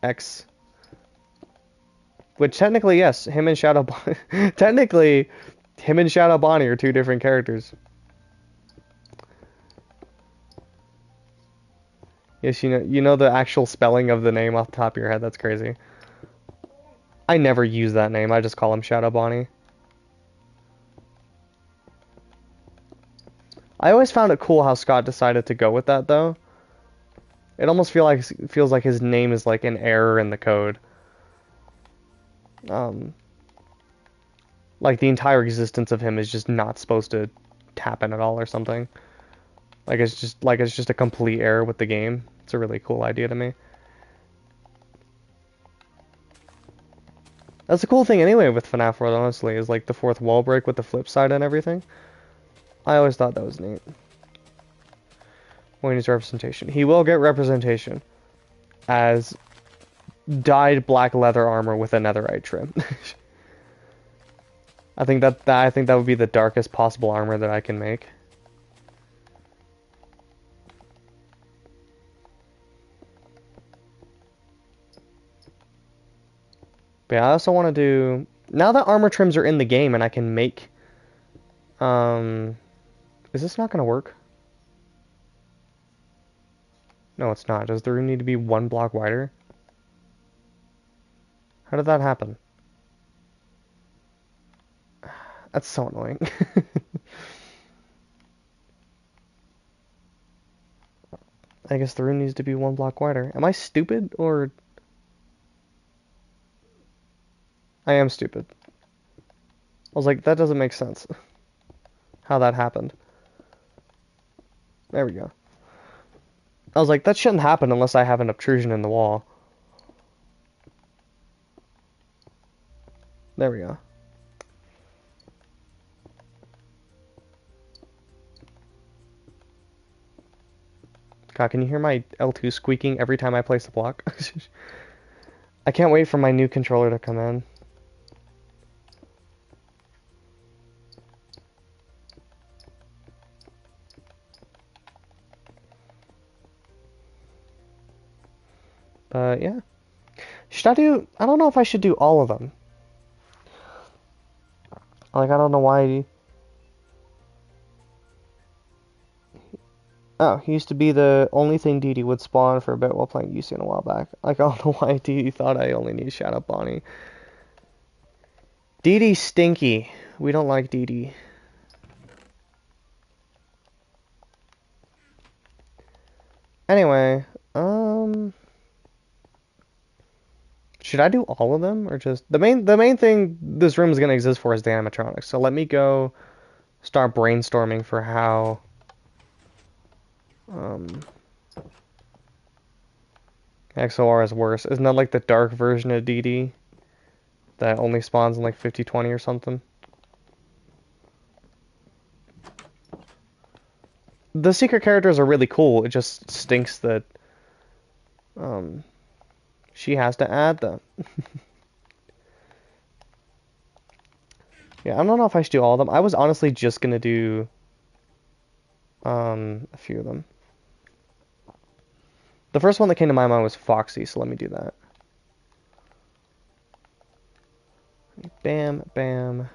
X. Which technically, yes, him and Shadow Bonnie... technically, him and Shadow Bonnie are two different characters. Yes, you know the actual spelling of the name off the top of your head. That's crazy. I never use that name. I just call him Shadow Bonnie. I always found it cool how Scott decided to go with that, though. It almost feels like his name is like an error in the code. Like the entire existence of him is just not supposed to happen at all or something. Like it's just a complete error with the game. It's a really cool idea to me. That's the cool thing anyway with FNaF World, honestly, is like the fourth wall break with the flip side and everything. I always thought that was neat. When he's representation. He will get representation as dyed black leather armor with a netherite trim. I think that would be the darkest possible armor that I can make. But yeah, I also want to do... Now that armor trims are in the game and I can make... Is this not going to work? No, it's not. Does the room need to be 1 block wider? How did that happen? That's so annoying. I guess the room needs to be 1 block wider. Am I stupid, or... I am stupid. I was like, that doesn't make sense. How that happened. There we go. I was like, that shouldn't happen unless I have an obtrusion in the wall. There we go. God, can you hear my L2 squeaking every time I place a block? I can't wait for my new controller to come in. But yeah. Should I do... I don't know if I should do all of them. Like, I don't know why... Oh, he used to be the only thing Dee Dee would spawn for a bit while playing UC a while back. Like, I don't know why Dee Dee thought I only need shout out Bonnie. Dee Dee's stinky. We don't like Dee Dee. Anyway, should I do all of them or just the main thing this room is gonna exist for is the animatronics. So let me go start brainstorming for how XOR is worse. Isn't that like the dark version of Dee Dee that only spawns in like 50/20 or something? The secret characters are really cool. It just stinks that she has to add them. Yeah, I don't know if I should do all of them. I was honestly just gonna do a few of them. The first one that came to my mind was Foxy, so let me do that. Bam, bam.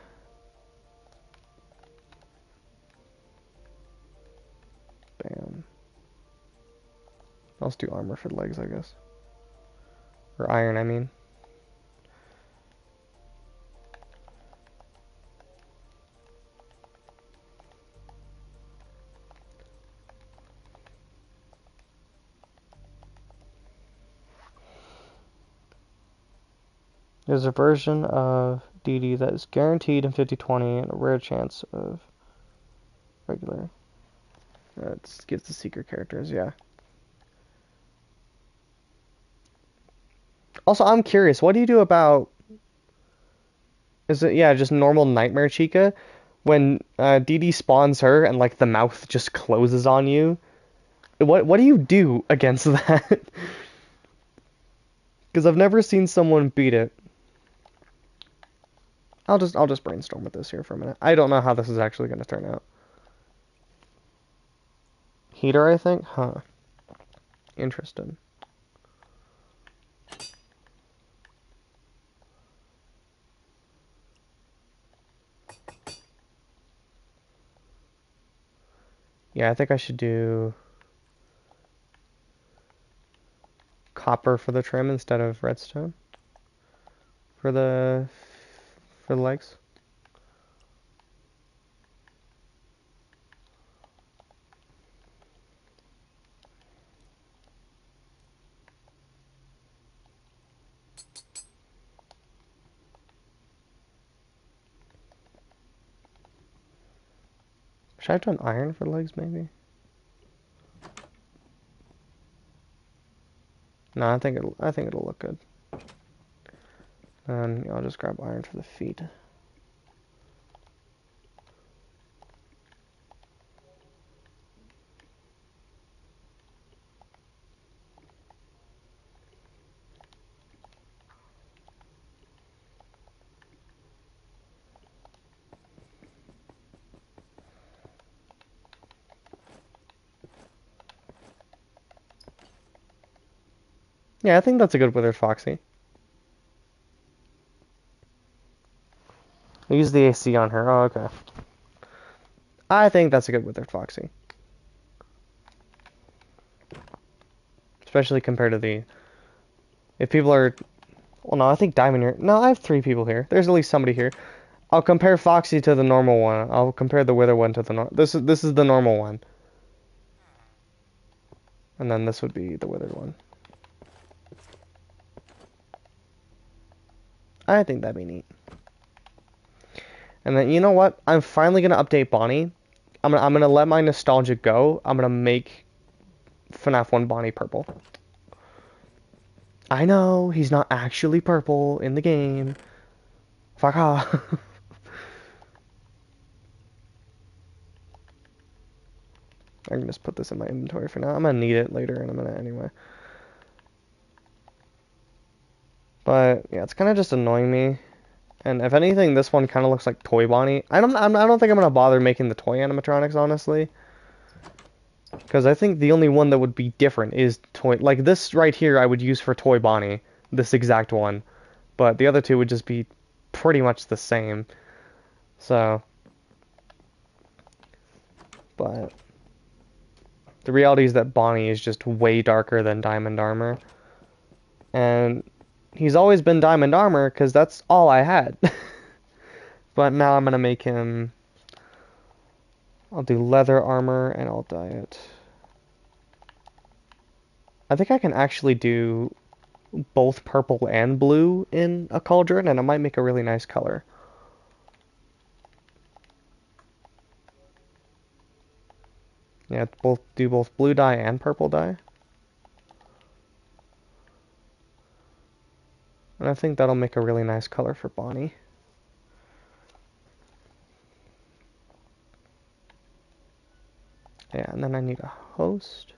Bam. Let's do armor for the legs, I guess. Or iron, I mean. There's a version of Dee Dee that is guaranteed in 50/20 and a rare chance of regular. That gives the secret characters, yeah. Also, I'm curious, what do you do about... Is it, yeah, just normal Nightmare Chica? When Dee Dee spawns her and, like, the mouth just closes on you? What do you do against that? Because I've never seen someone beat it. I'll just brainstorm with this here for a minute. I don't know how this is actually going to turn out. Heater, I think? Huh. Interesting. Yeah, I think I should do copper for the trim instead of redstone for the legs. Should I have done iron for the legs, maybe? No, I think it'll look good. And I'll just grab iron for the feet. Yeah, I think that's a good withered foxy. I use the AC on her. Oh, okay. I think that's a good withered foxy. Especially compared to the... If people are... Well, no, I think Diamond here... No, I have 3 people here. There's at least somebody here. I'll compare Foxy to the normal one. I'll compare the wither one to the... This is the normal one. And then this would be the withered one. I think that'd be neat. And then, you know what? I'm finally gonna update Bonnie. I'm gonna let my nostalgia go. I'm gonna make FNaF 1 Bonnie purple. I know, he's not actually purple in the game. Fuck off. I can just put this in my inventory for now. I'm gonna need it later in a minute anyway. But yeah, it's kind of just annoying me. And if anything, this one kind of looks like Toy Bonnie. I don't think I'm gonna bother making the toy animatronics, honestly. Because I think the only one that would be different is toy. Like this right here, I would use for Toy Bonnie. this exact one, but the other two would just be pretty much the same. So, but the reality is that Bonnie is just way darker than Diamond Armor. And he's always been Diamond Armor because that's all I had. But now I'm going to make him... I'll do Leather Armor and I'll dye it. I think I can actually do both purple and blue in a cauldron, and it might make a really nice color. Yeah, do both blue dye and purple dye. And I think that'll make a really nice color for Bonnie. Yeah, and then I need a host.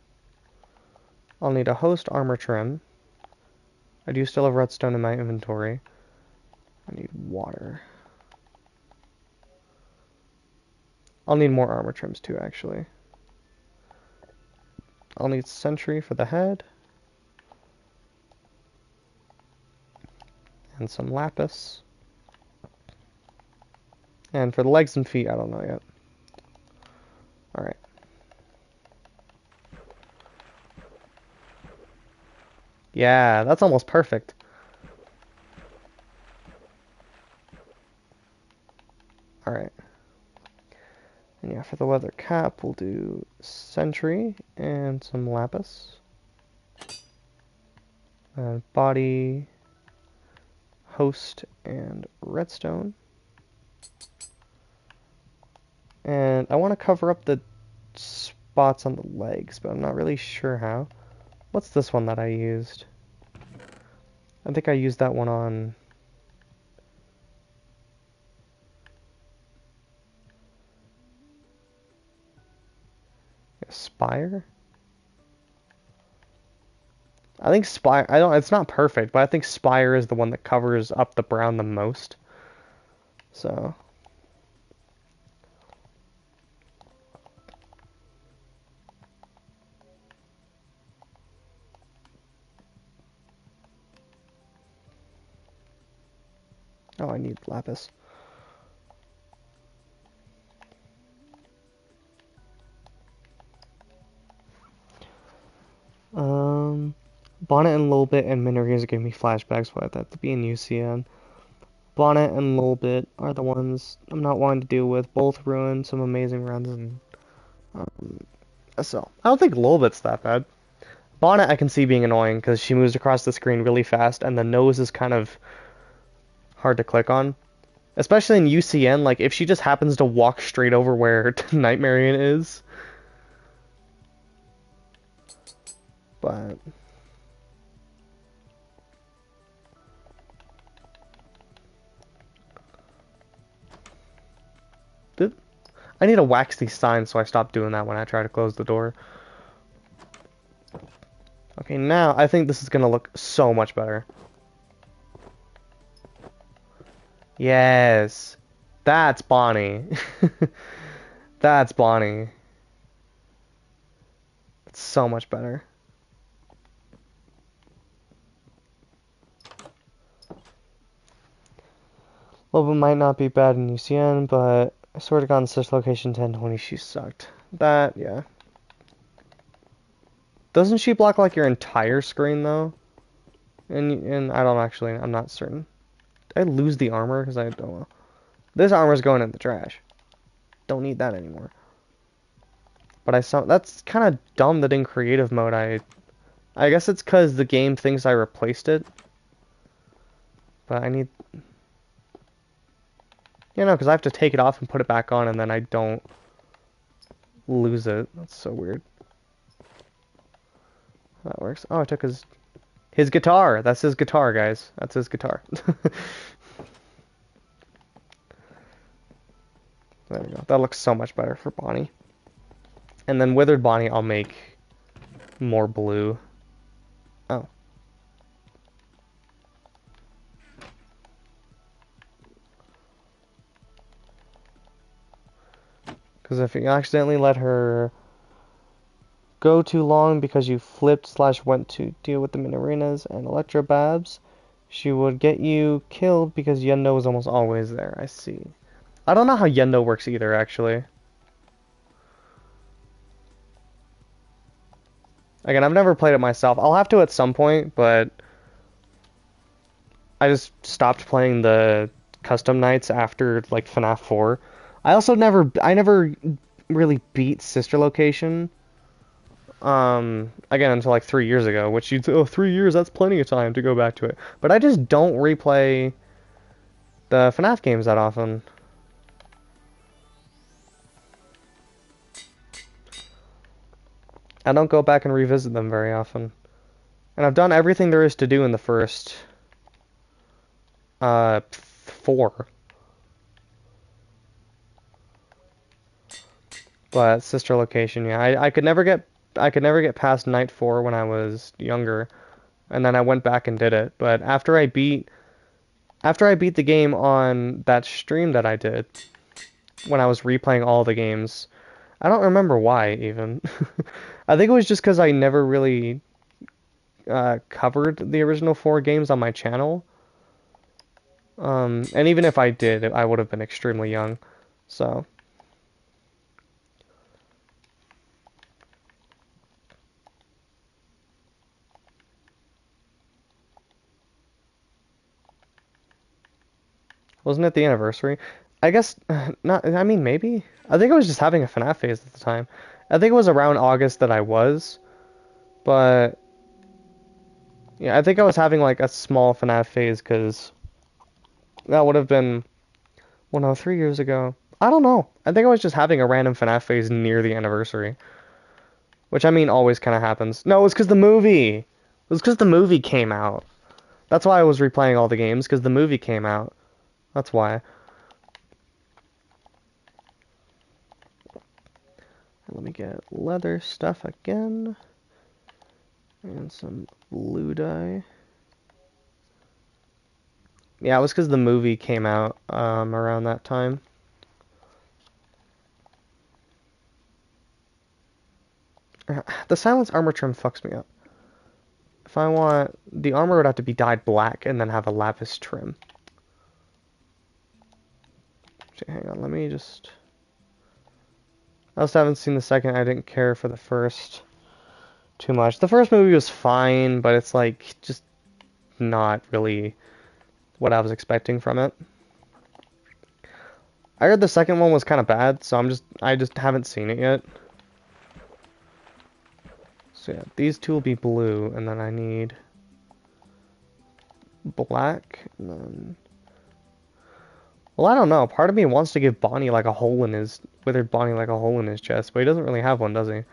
I'll need a host armor trim. I do still have redstone in my inventory. I need water. I'll need more armor trims too, actually. I'll need sentry for the head. And some lapis. And for the legs and feet, I don't know yet. Alright. Yeah, that's almost perfect. Alright. And yeah, for the leather cap, we'll do sentry and some lapis. And body, host, and redstone. And I want to cover up the spots on the legs, but I'm not really sure how. What's this one that I used? I think I used that one on... Spire? I think Spire... It's not perfect, but I think Spire is the one that covers up the brown the most. So... Oh, I need lapis. Bonnet and Lilbit and Minorias gave me flashbacks, but I thought to be in UCN. Bonnet and Lilbit are the ones I'm not wanting to deal with. Both ruined some amazing runs in SL. I don't think Lilbit's that bad. Bonnet I can see being annoying because she moves across the screen really fast and the nose is kind of hard to click on. Especially in UCN, like if she just happens to walk straight over where Nightmarian is. But... I need to wax these signs so I stop doing that when I try to close the door. Okay, now I think this is gonna look so much better. Yes. That's Bonnie. That's Bonnie. It's so much better. Loba might not be bad in UCN, but I swear to God, in such location 1020, she sucked. That, yeah. Doesn't she block like your entire screen though? And I don't actually, I'm not certain. Did I lose the armor? Because I don't know. This armor's going in the trash. Don't need that anymore. But I saw, that's kind of dumb that in creative mode I guess it's because the game thinks I replaced it. But I need... You know, because I have to take it off and put it back on and then I don't lose it. That's so weird. That works. Oh, I took his guitar. That's his guitar, guys. That's his guitar. There we go. That looks so much better for Bonnie. And then Withered Bonnie, I'll make more blue. Oh. Because if you accidentally let her go too long because you flipped/went to deal with them in arenas and Electro Babs. She would get you killed because Yendo was almost always there. I see. I don't know how Yendo works either, actually. Again, I've never played it myself. I'll have to at some point, but I just stopped playing the custom nights after like FNaF 4. I never really beat Sister Location. Again until like 3 years ago, which 3 years, that's plenty of time to go back to it. But I just don't replay the FNaF games that often. I don't go back and revisit them very often. And I've done everything there is to do in the first 4. But Sister Location, yeah, I could never get past Night 4 when I was younger, and then I went back and did it. But after I beat the game on that stream that I did, when I was replaying all the games, I don't remember why even. I think it was just because I never really covered the original 4 games on my channel. And even if I did, I would have been extremely young. So. Wasn't it the anniversary? I guess not. I mean, maybe. I think I was just having a FNAF phase at the time. I think it was around August that I was, but yeah, I think I was having like a small FNAF phase because that would have been, well, no, 3 years ago. I don't know. I think I was just having a random FNAF phase near the anniversary, which I mean always kind of happens. No, it was because the movie. It was because the movie came out. That's why I was replaying all the games because the movie came out. That's why. Let me get leather stuff again. And some blue dye. Yeah, it was because the movie came out around that time. The silence armor trim fucks me up. If I want... The armor would have to be dyed black and then have a lapis trim. Actually, hang on, let me just... I also haven't seen the second. I didn't care for the first too much. The first movie was fine, but it's like just not really what I was expecting from it. I heard the second one was kind of bad, so I just haven't seen it yet. So yeah, these two will be blue, and then I need black, and then... Well, I don't know. Part of me wants to give Bonnie like a hole in his... Withered Bonnie like a hole in his chest, but he doesn't really have one, does he?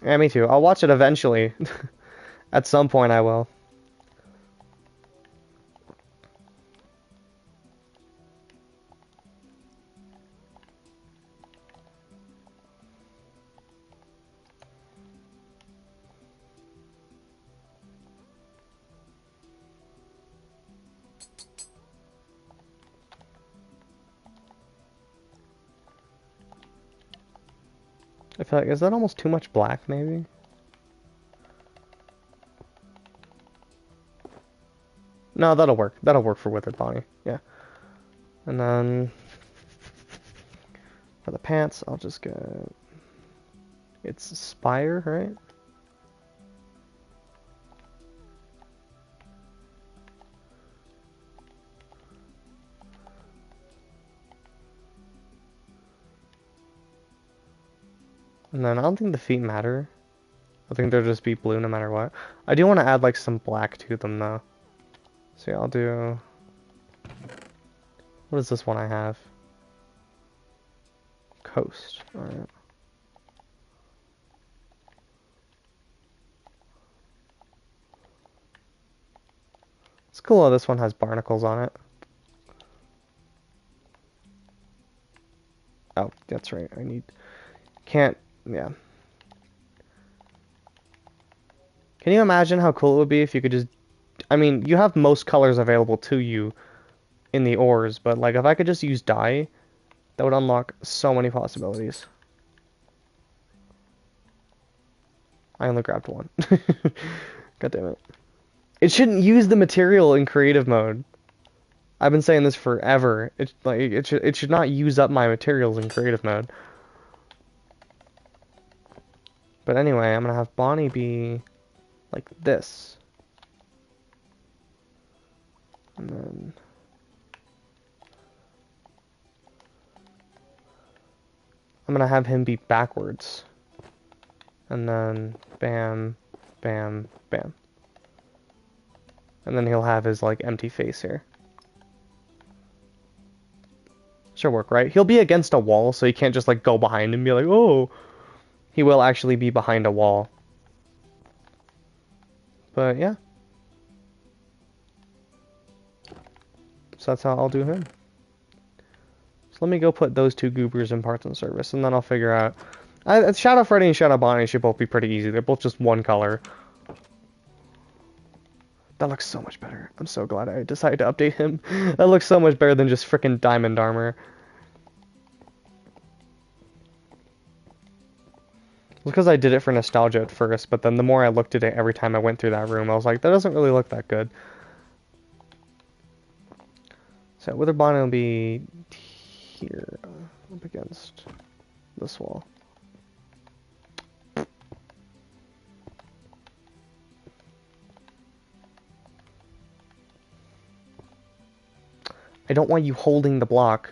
Yeah, me too. I'll watch it eventually. At some point I will. I feel like, is that almost too much black, maybe? No, that'll work. That'll work for Withered Bonnie. Yeah. And then... For the pants, I'll just get... It's Spire, right? And then I don't think the feet matter. I think they'll just be blue no matter what. I do want to add like some black to them though. So yeah, I'll do... What is this one I have? Coast. Alright. It's cool how this one has barnacles on it. Oh, that's right. I need... Can't... Yeah. Can you imagine how cool it would be if you could just... I mean, you have most colors available to you in the ores, but like if I could just use dye, that would unlock so many possibilities. I only grabbed one. God damn it. It shouldn't use the material in creative mode. I've been saying this forever. It should not use up my materials in creative mode. But anyway, I'm gonna have Bonnie be like this. And then I'm gonna have him be backwards. And then bam, bam, bam. And then he'll have his like empty face here. Should work, right? He'll be against a wall, so you can't just like go behind him and be like, oh. He will actually be behind a wall. But yeah. So that's how I'll do him. So let me go put those two goobers in parts and service, and then I'll figure out. Shadow Freddy and Shadow Bonnie should both be pretty easy. They're both just one color. That looks so much better. I'm so glad I decided to update him. That looks so much better than just freaking diamond armor. It's because I did it for nostalgia at first, but then the more I looked at it every time I went through that room, I was like, that doesn't really look that good. So Wither Bonnie will be here, up against this wall. I don't want you holding the block.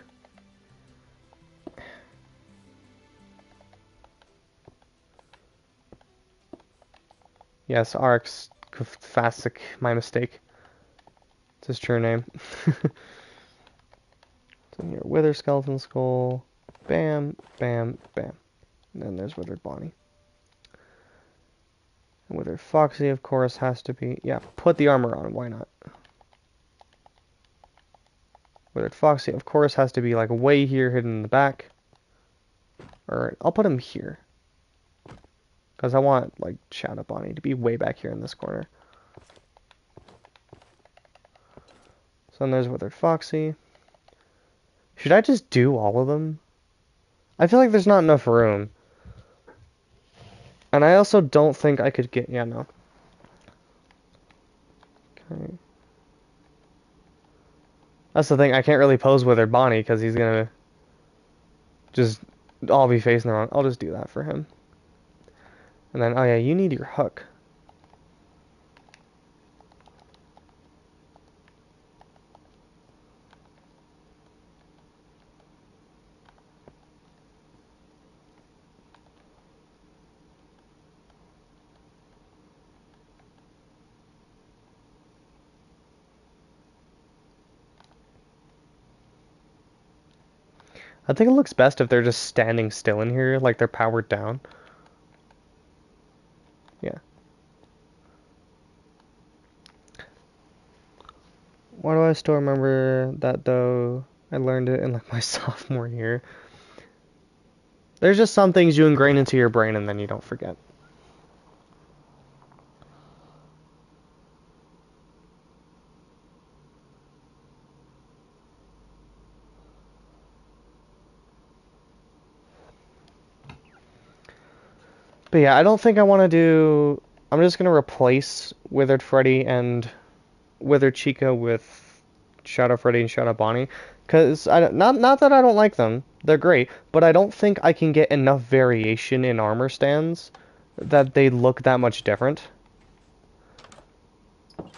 Yes, RX Fasic, my mistake. It's his true name. So here, Wither Skeleton Skull. Bam, bam, bam. And then there's Withered Bonnie. And Withered Foxy, of course, has to be... Yeah, put the armor on. Why not? Withered Foxy, of course, has to be like way here, hidden in the back. Or I'll put him here. Because I want, like, Shadow Bonnie to be way back here in this corner. So then there's Withered Foxy. Should I just do all of them? I feel like there's not enough room. And I also don't think I could get... Yeah, no. Okay. That's the thing, I can't really pose Withered Bonnie because he's gonna just all be facing the wrong. I'll just do that for him. And then, oh yeah, you need your hook. I think it looks best if they're just standing still in here, like they're powered down. Yeah. Why do I still remember that though? I learned it in like my sophomore year. There's just some things you ingrain into your brain and then you don't forget. But yeah, I don't think I want to do... I'm just going to replace Withered Freddy and Withered Chica with Shadow Freddy and Shadow Bonnie. Because, not that I don't like them. They're great. But I don't think I can get enough variation in armor stands that they look that much different.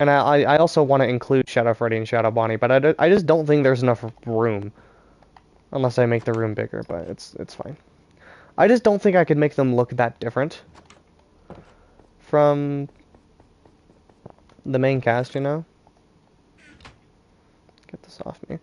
And I also want to include Shadow Freddy and Shadow Bonnie, but I just don't think there's enough room. Unless I make the room bigger, but it's fine. I just don't think I could make them look that different from the main cast, you know? Get this off me.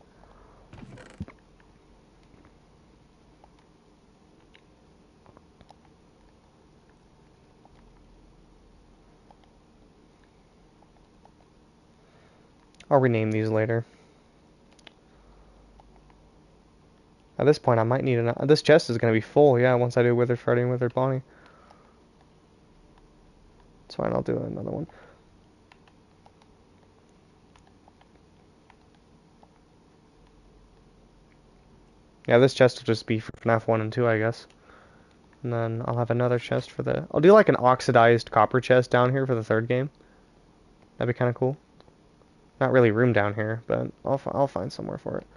I'll rename these later. At this point, I might need an... This chest is going to be full, yeah, once I do Withered Freddy and Withered Bonnie. It's fine, I'll do another one. Yeah, this chest will just be for FNaF 1 and 2, I guess. And then I'll have another chest for the... I'll do like an oxidized copper chest down here for the third game. That'd be kind of cool. Not really room down here, but I'll find somewhere for it.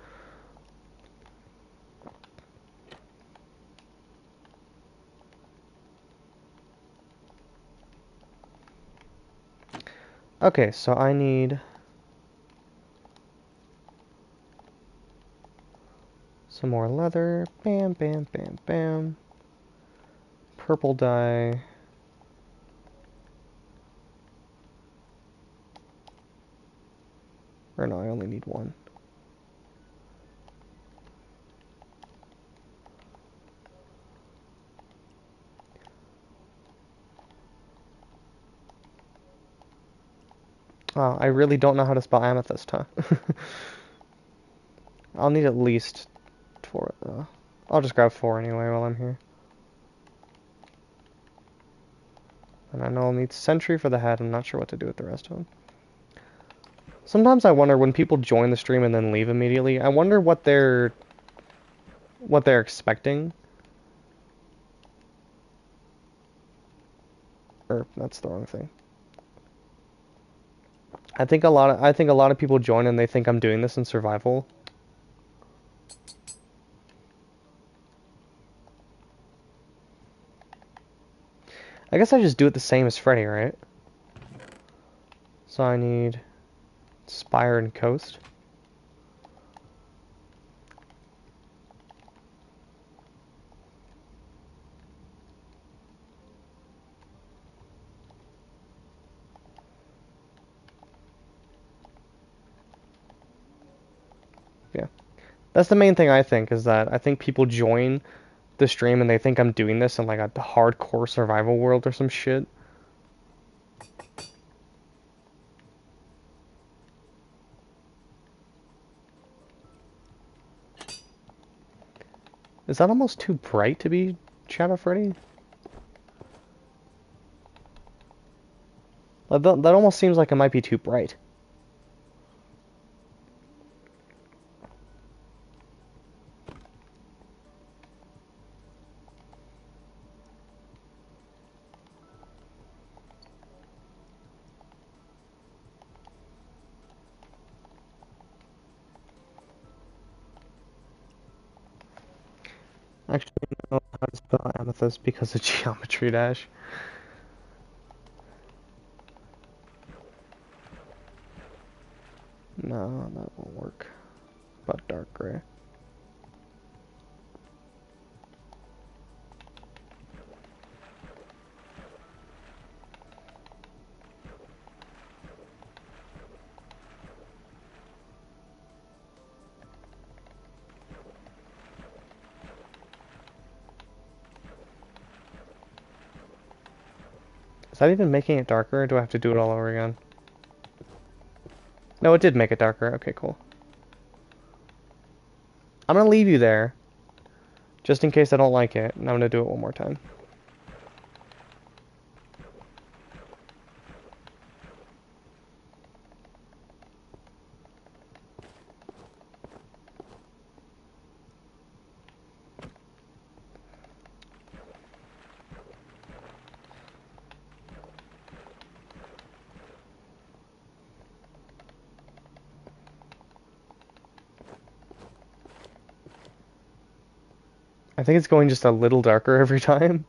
Okay, so I need some more leather. Bam, bam, bam, bam. Purple dye. Or no, I only need one. Oh, I really don't know how to spell amethyst, huh? I'll need at least 4. I'll just grab 4 anyway while I'm here. And I know I'll need sentry for the head. I'm not sure what to do with the rest of them. Sometimes I wonder when people join the stream and then leave immediately, I wonder what they're expecting. Or that's the wrong thing. I think a lot of people join and they think I'm doing this in survival. I guess I just do it the same as Freddy, right? So I need Spire and Coast. Yeah. That's the main thing I think, is that I think people join the stream and they think I'm doing this in like a hardcore survival world or some shit. Is that almost too bright to be Shadow Freddy? That almost seems like it might be too bright. Actually, I don't know how to spell amethyst because of Geometry Dash. No, that won't work. But dark gray. Is that even making it darker, or do I have to do it all over again? No, it did make it darker. Okay, cool. I'm gonna leave you there, just in case I don't like it, and I'm gonna do it one more time. I think it's going just a little darker every time.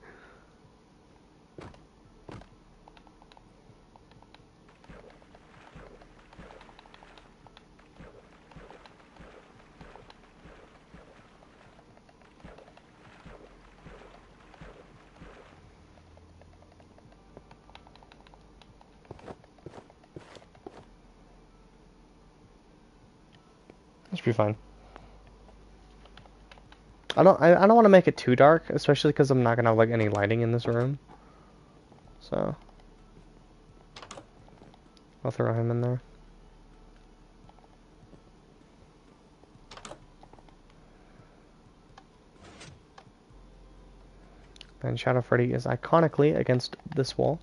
That should be fine. I don't want to make it too dark, especially because I'm not gonna have like any lighting in this room. So I'll throw him in there. And Shadow Freddy is iconically against this wall.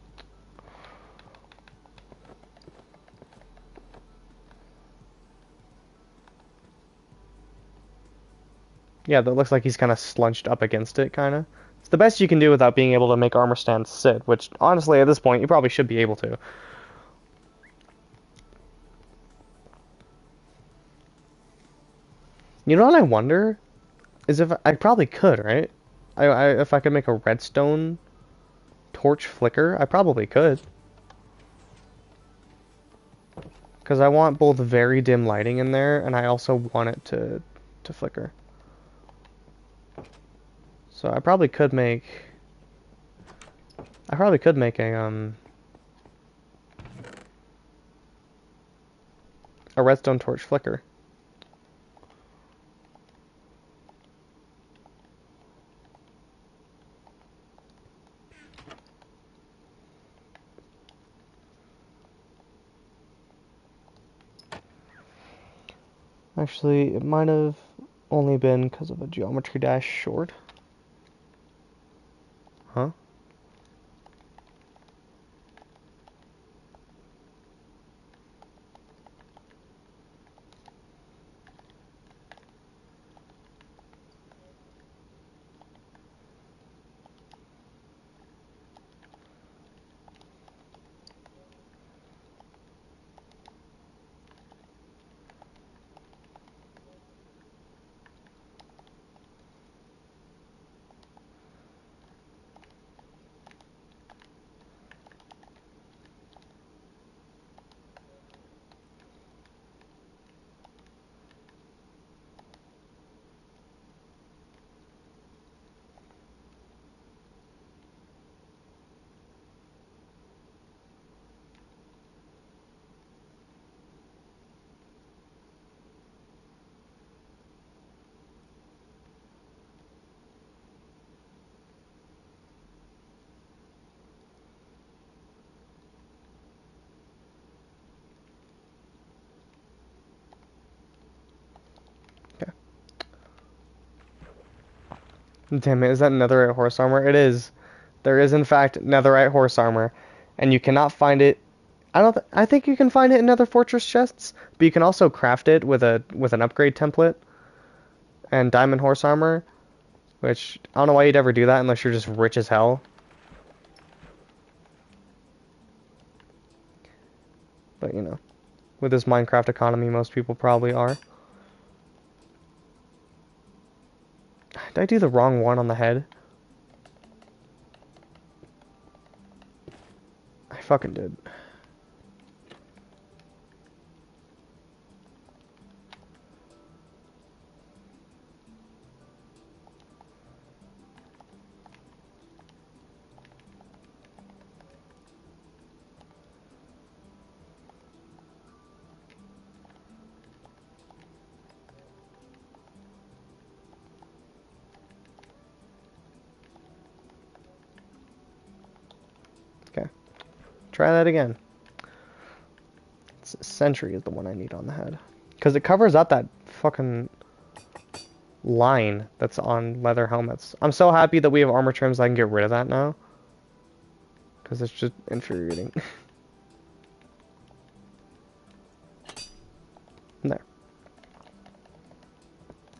Yeah, that looks like he's kind of slunched up against it, kind of. It's the best you can do without being able to make armor stands sit, which, honestly, at this point, you probably should be able to. You know what I wonder? Is if I probably could, right? If I could make a redstone torch flicker, I probably could. Because I want both very dim lighting in there, and I also want it to flicker. So I probably could make... I probably could make a redstone torch flicker. Actually, it might have only been because of a geometry dash short. Huh? Okay. Damn it, is that netherite horse armor? It is. There is, in fact, netherite horse armor. And you cannot find it... I think you can find it in nether fortress chests, but you can also craft it with an upgrade template and diamond horse armor, which I don't know why you'd ever do that unless you're just rich as hell. But, you know, with this Minecraft economy, most people probably are. Did I do the wrong one on the head? I fucking did. Okay. Try that again. Sentry is the one I need on the head. Because it covers up that fucking line that's on leather helmets. I'm so happy that we have armor trims I can get rid of that now. Because it's just infuriating. There.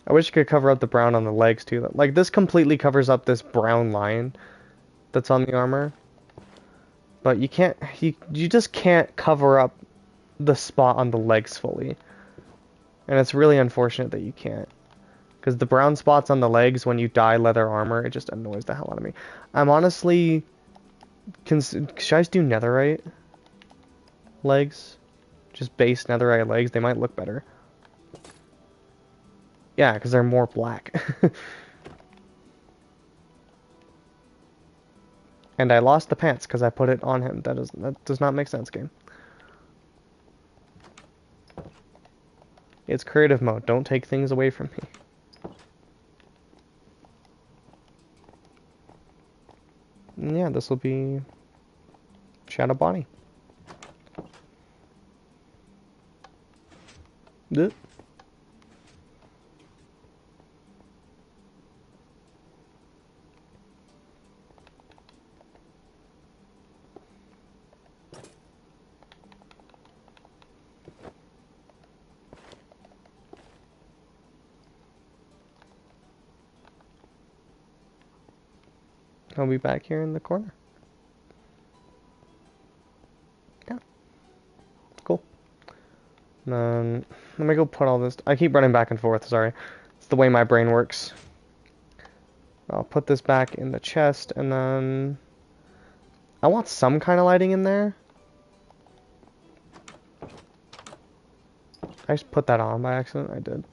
I wish you could cover up the brown on the legs too. Like, this completely covers up this brown line that's on the armor. But you can't, you just can't cover up the spot on the legs fully. And it's really unfortunate that you can't. Because the brown spots on the legs, when you dye leather armor, it just annoys the hell out of me. I'm honestly... should I just do netherite legs? Just base netherite legs? They might look better. Yeah, because they're more black. And I lost the pants because I put it on him. That does not make sense, game. It's creative mode. Don't take things away from me. Yeah, this will be Shadow Bonnie. Yep. I'll be back here in the corner. Yeah. Cool. And then, let me go put all this... I keep running back and forth, sorry. It's the way my brain works. I'll put this back in the chest, and then... I want some kind of lighting in there. I just put that on by accident? I did.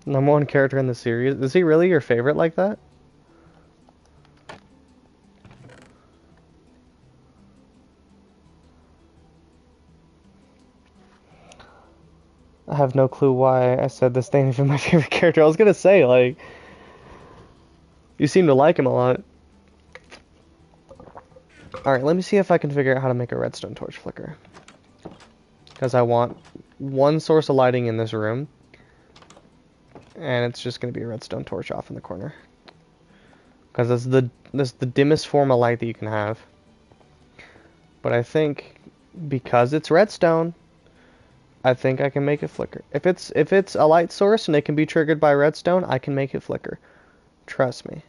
Number one character in the series. Is he really your favorite like that? I have no clue why I said this thing isn't my favorite character. I was gonna say, like, you seem to like him a lot. Alright, let me see if I can figure out how to make a redstone torch flicker. Because I want one source of lighting in this room. And it's just gonna be a redstone torch off in the corner. Because that's the dimmest form of light that you can have. But I think, because it's redstone, I think I can make it flicker. If it's a light source and it can be triggered by redstone, I can make it flicker. Trust me.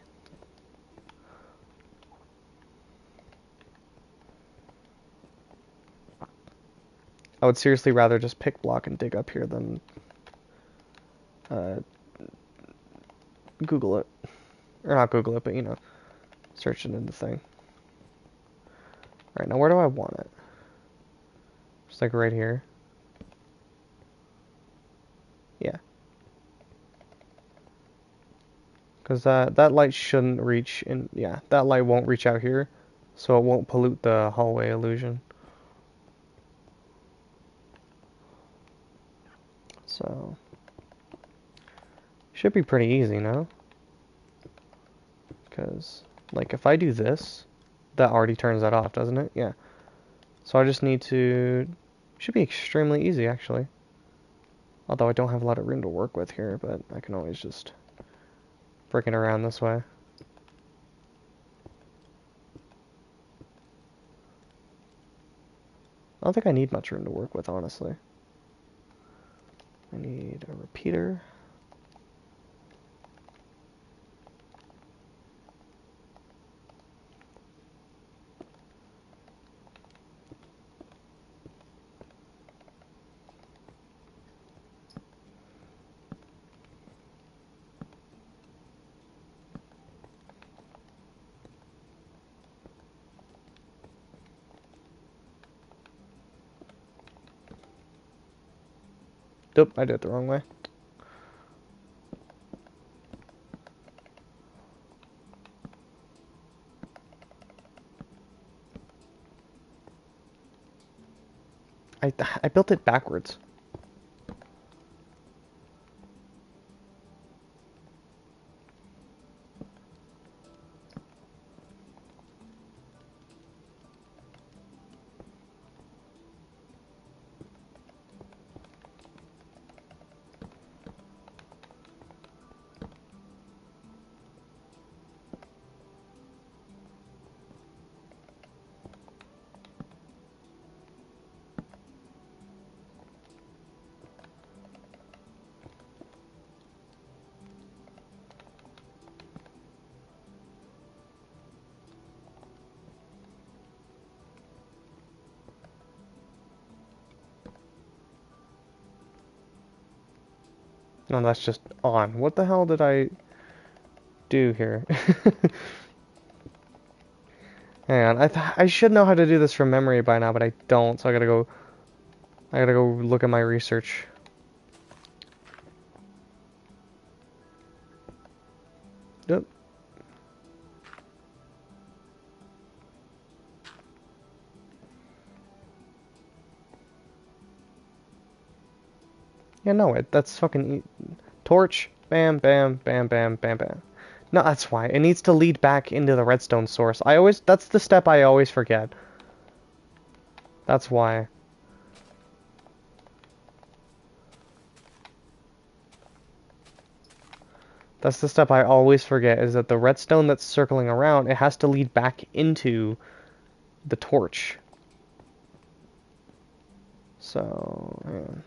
I would seriously rather just pick block and dig up here than Google it. Or not Google it, but you know, search it in the thing. Alright, now where do I want it? Just like right here. Yeah. Because that light shouldn't reach in, yeah, that light won't reach out here, so it won't pollute the hallway illusion. So, should be pretty easy, no? Because, like, if I do this, that already turns that off, doesn't it? Yeah. So I just need to, should be extremely easy, actually. Although I don't have a lot of room to work with here, but I can always just break it around this way. I don't think I need much room to work with, honestly. I need a repeater. Nope, I did it the wrong way. I built it backwards. No, that's just on. What the hell did I do here? Hang on, I should know how to do this from memory by now, but I don't, so I gotta go look at my research. Yep. Yeah, no, that's fucking torch. Bam, bam, bam, bam, bam, bam. No, that's why. It needs to lead back into the redstone source. That's the step I always forget. That's why. That's the step I always forget, is that the redstone that's circling around, it has to lead back into the torch. So, yeah.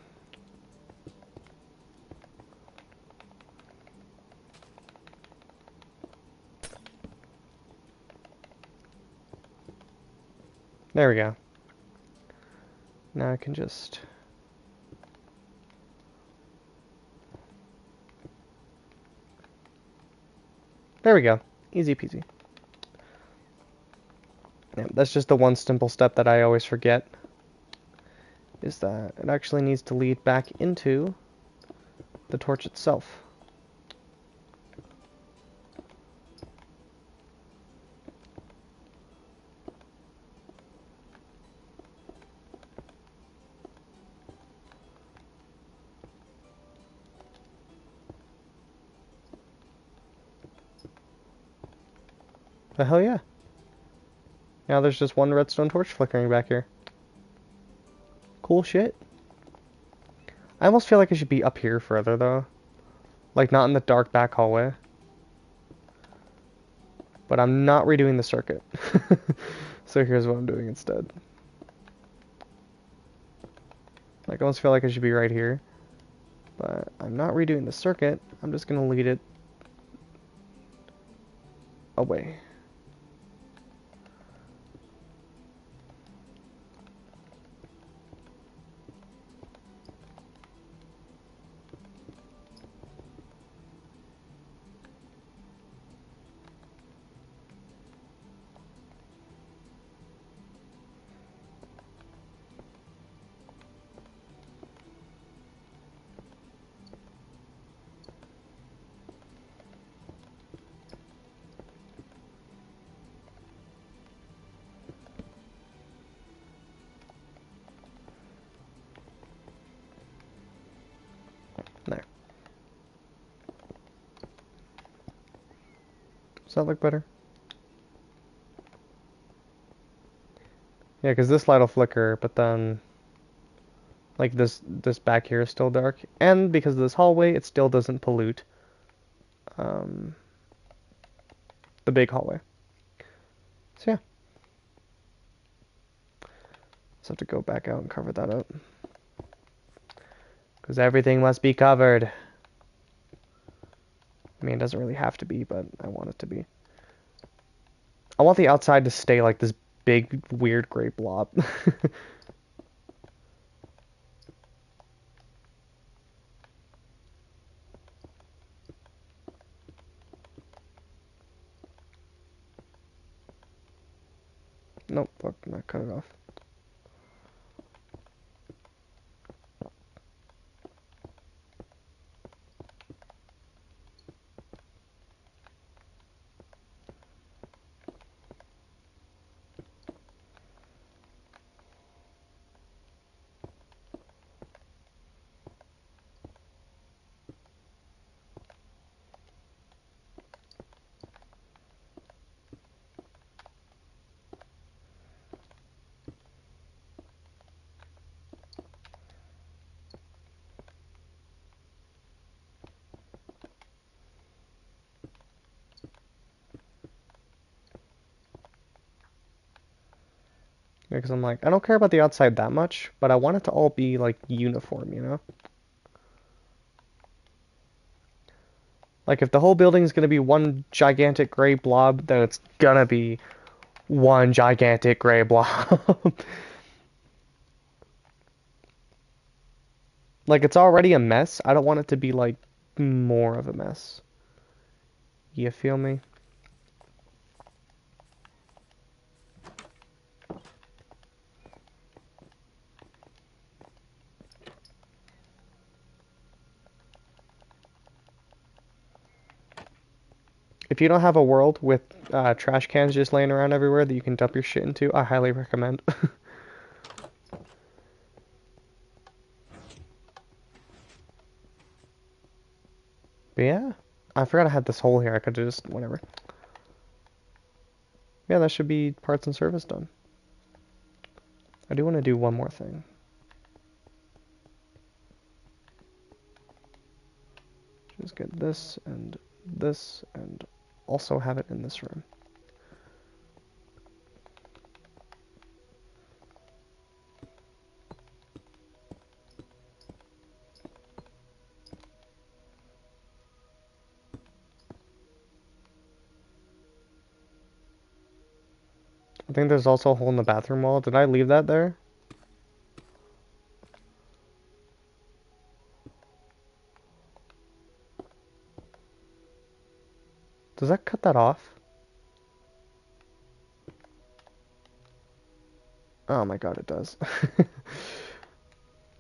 There we go. Now I can just... There we go. Easy peasy. Yeah, that's just the one simple step that I always forget, is that it actually needs to lead back into the torch itself. The hell yeah. Now there's just one redstone torch flickering back here. Cool shit. I almost feel like I should be up here further though. Like not in the dark back hallway. But I'm not redoing the circuit. So here's what I'm doing instead. Like I almost feel like I should be right here. But I'm not redoing the circuit. I'm just gonna lead it away. There. Does that look better? Yeah, because this light will flicker, but then like this back here is still dark, and because of this hallway, it still doesn't pollute um, the big hallway. So yeah, just have to go back out and cover that up, because everything must be covered. I mean, it doesn't really have to be, but I want it to be. I want the outside to stay like this big, weird gray blob. Nope, fuck, not cut it off. Because I'm like, I don't care about the outside that much, but I want it to all be like uniform, you know? Like if the whole building is gonna be one gigantic gray blob, then it's gonna be one gigantic gray blob. Like it's already a mess. I don't want it to be like more of a mess. You feel me? If you don't have a world with trash cans just laying around everywhere that you can dump your shit into, I highly recommend. But yeah, I forgot I had this hole here. I could just, whatever. Yeah, that should be parts and service done. I do want to do one more thing. Just get this and also have it in this room. I think there's also a hole in the bathroom wall. Did I leave that there? Does that cut that off? Oh my god, it does.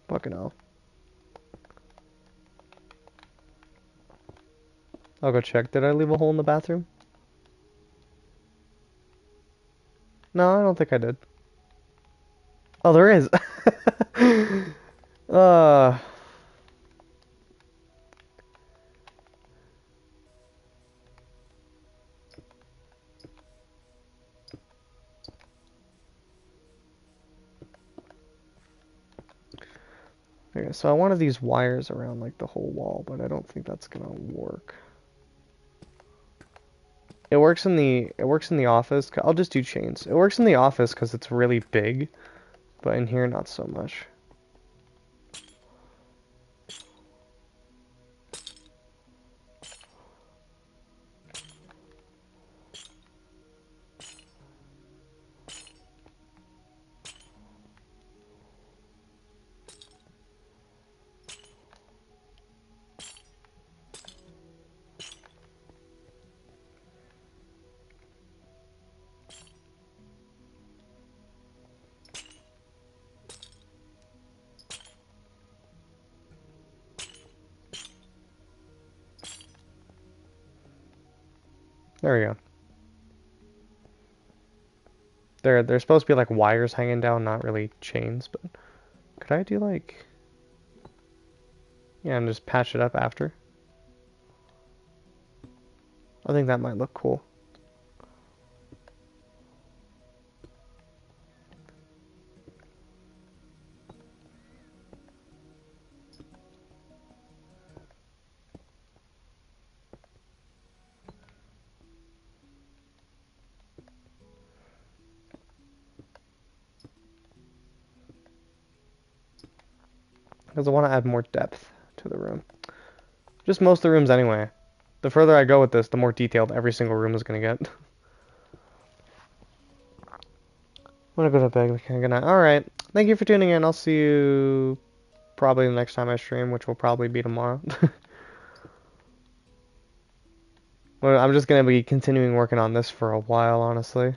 Fucking hell. I'll go check. Did I leave a hole in the bathroom? No, I don't think I did. Oh, there is. uh, okay, so I wanted these wires around like the whole wall, but I don't think that's gonna work. It works in the office. I'll just do chains. It works in the office because it's really big, but in here not so much. There we go. There's supposed to be like wires hanging down, not really chains, but could I do like, yeah, and just patch it up after? I think that might look cool. Because I want to add more depth to the room. Just most of the rooms anyway. The further I go with this, the more detailed every single room is going to get. I'm going to go to bed. Okay, good night. Alright. Thank you for tuning in. I'll see you probably the next time I stream, which will probably be tomorrow. Well, I'm just going to be continuing working on this for a while, honestly.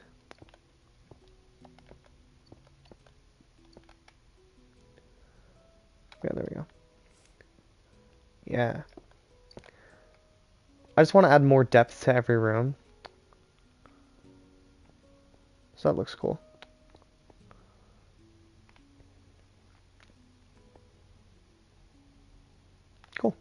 Yeah, there we go. Yeah. I just want to add more depth to every room. So that looks cool. Cool.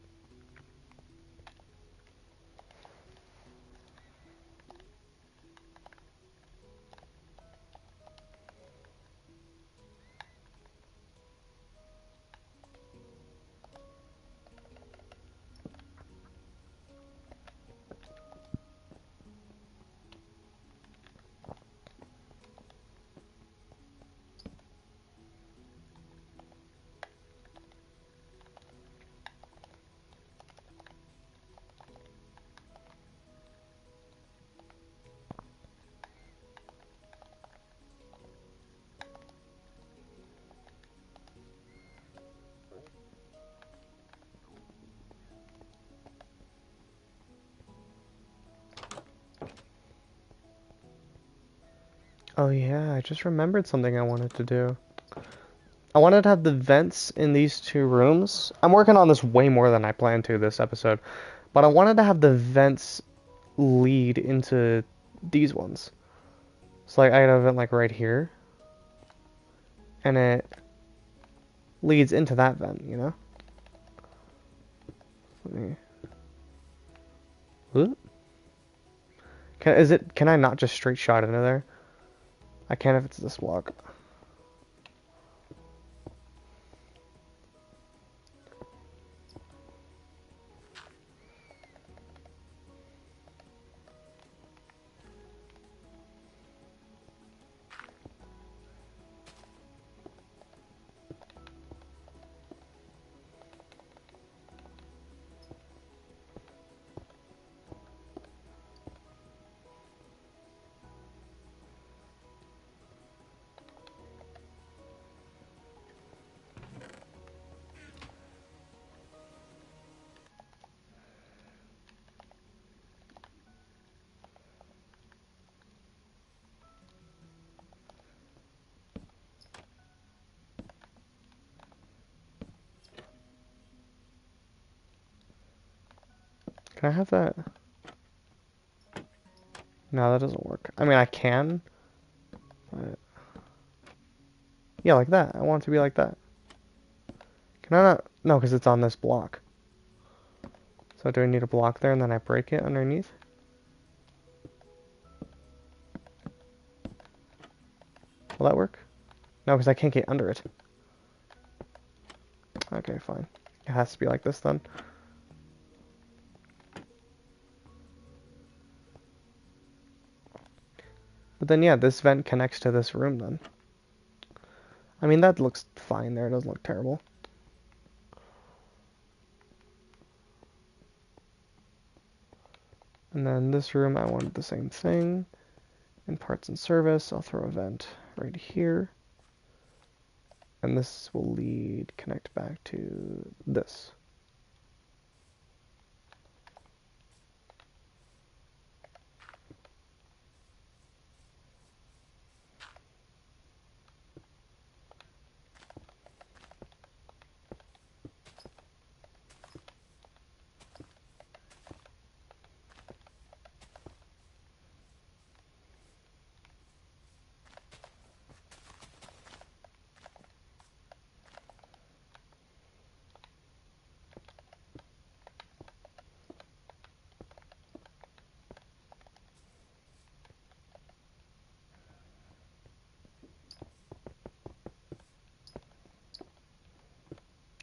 Oh yeah, I just remembered something I wanted to do. I wanted to have the vents in these two rooms. I'm working on this way more than I planned to this episode. But I wanted to have the vents lead into these ones. So like I had a vent like right here. And it leads into that vent, you know? Let me... Ooh. Can I not just straight shot into there? I can if it's this block. Can I have that? No, that doesn't work. I mean, I can. But... yeah, like that. I want it to be like that. Can I not? No, because it's on this block. So do I need a block there and then I break it underneath? Will that work? No, because I can't get under it. Okay, fine. It has to be like this then. But then, yeah, this vent connects to this room then. I mean, that looks fine there. It doesn't look terrible. And then this room, I wanted the same thing. In parts and service, I'll throw a vent right here. And this will connect back to this.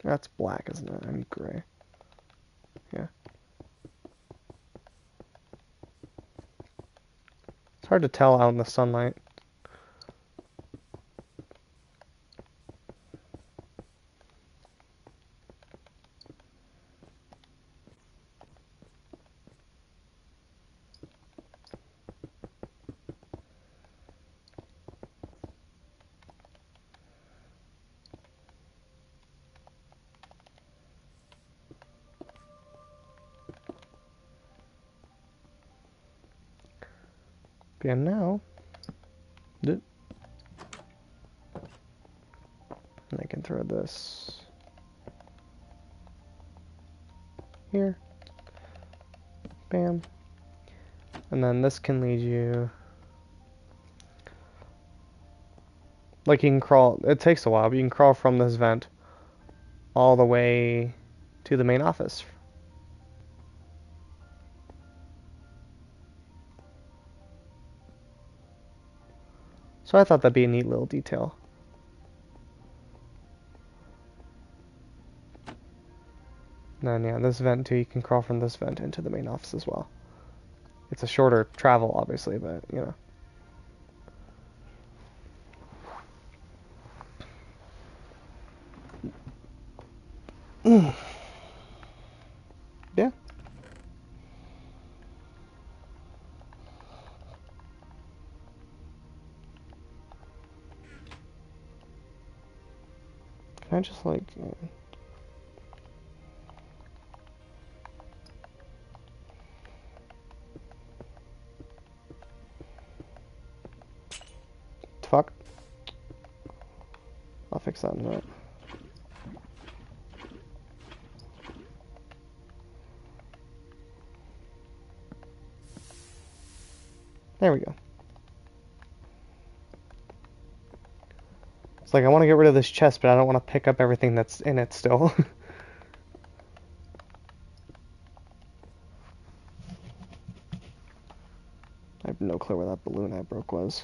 That's black, isn't it? I mean gray. Yeah. It's hard to tell out in the sunlight. But yeah, now... and I can throw this... here. Bam. And then this can lead you... like, you can crawl... it takes a while, but you can crawl from this vent all the way to the main office. So I thought that'd be a neat little detail. And then, yeah, this vent too, you can crawl from this vent into the main office as well. It's a shorter travel, obviously, but, you know. Yeah. Can I just, like... fuck? I'll fix that in a minute. There we go. It's like, I want to get rid of this chest, but I don't want to pick up everything that's in it still. I have no clue where that balloon I broke was.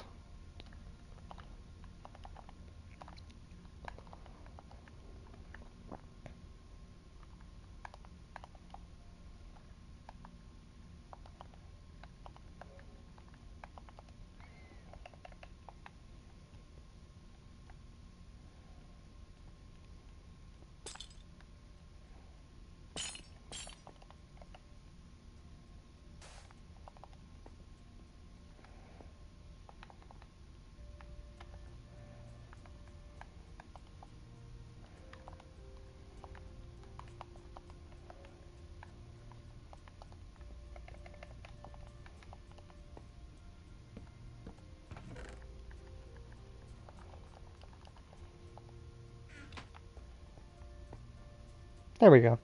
There we go.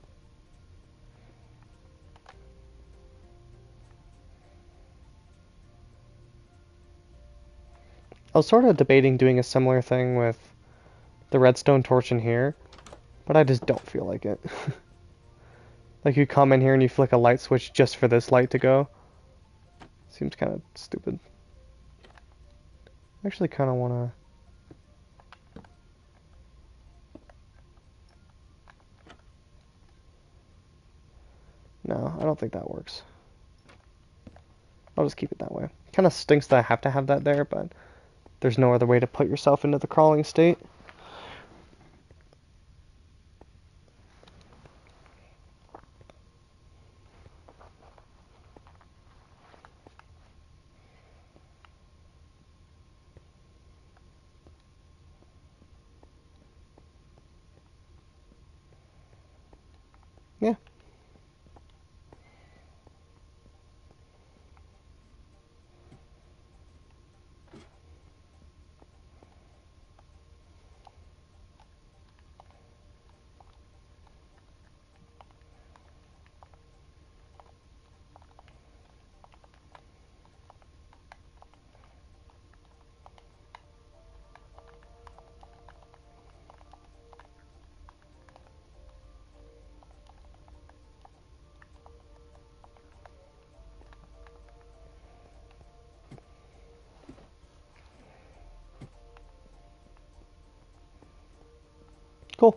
I was sort of debating doing a similar thing with the redstone torch in here, but I just don't feel like it. Like you come in here and you flick a light switch just for this light to go. Seems kind of stupid. I actually kind of want to... No, I don't think that works. I'll just keep it that way. Kind of stinks that I have to have that there, but there's no other way to put yourself into the crawling state. Yeah. Cool.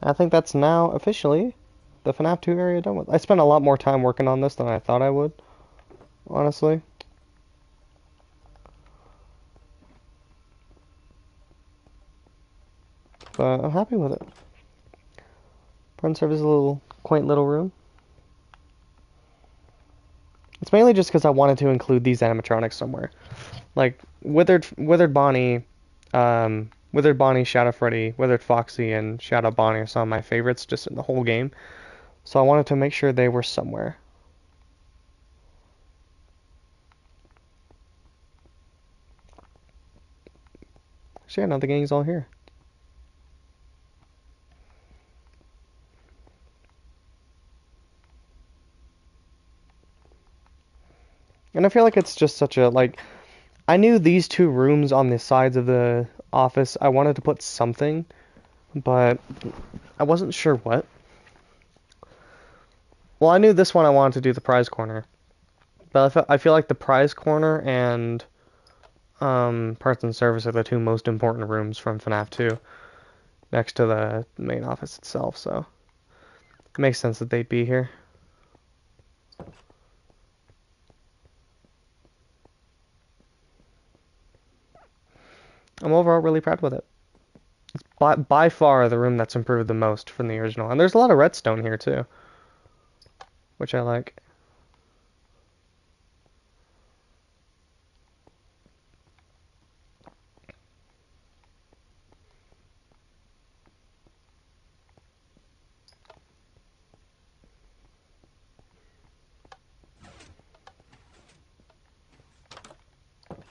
I think that's now officially the FNaF 2 area done with. I spent a lot more time working on this than I thought I would, honestly. But I'm happy with it. Front service is a little quaint little room. It's mainly just because I wanted to include these animatronics somewhere. Like Withered Bonnie, Withered Bonnie, Shadow Freddy, Withered Foxy, and Shadow Bonnie are some of my favorites just in the whole game. So I wanted to make sure they were somewhere. So yeah, now the gang's all here. And I feel like it's just such a, like, I knew these two rooms on the sides of the office, I wanted to put something, but I wasn't sure what. Well, I knew this one I wanted to do the prize corner. But I feel like the prize corner and parts and service are the two most important rooms from FNaF 2, next to the main office itself, so it makes sense that they'd be here. I'm overall really proud with it. It's by far the room that's improved the most from the original. And there's a lot of redstone here too, which I like.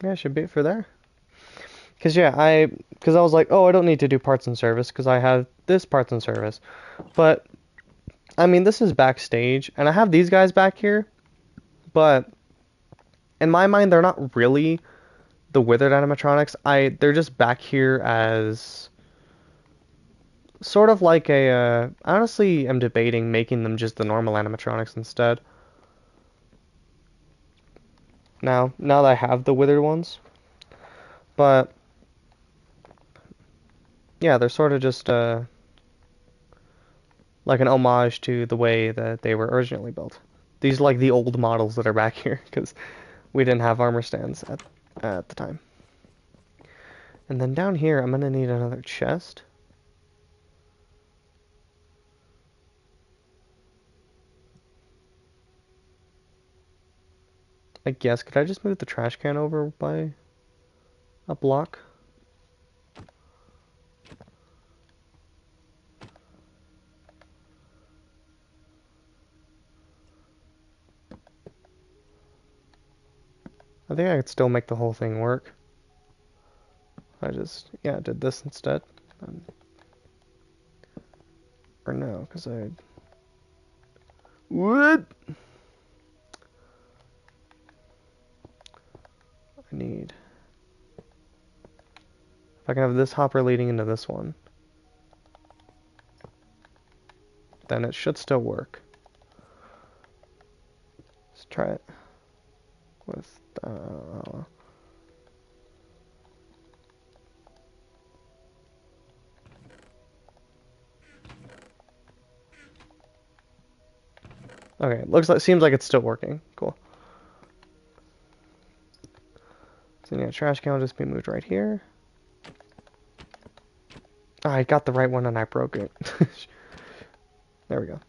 Yeah, should be it for there. Because yeah, because I was like, oh, I don't need to do parts and service because I have this parts and service. But I mean, this is backstage, and I have these guys back here, but in my mind, they're not really the withered animatronics. They're just back here as sort of like a. I honestly am debating making them just the normal animatronics instead. Now that I have the withered ones, but yeah, they're sort of just like an homage to the way that they were originally built. These are like the old models that are back here because we didn't have armor stands at the time. And then down here, I'm gonna need another chest. I guess, could I just move the trash can over by a block? I think I could still make the whole thing work. I just, yeah, did this instead. Or no, because I... What? I need If I can have this hopper leading into this one, then it should still work. Let's try it with, okay, seems like it's still working. Cool. So yeah, trash can will just be moved right here. Oh, I got the right one and I broke it. There we go.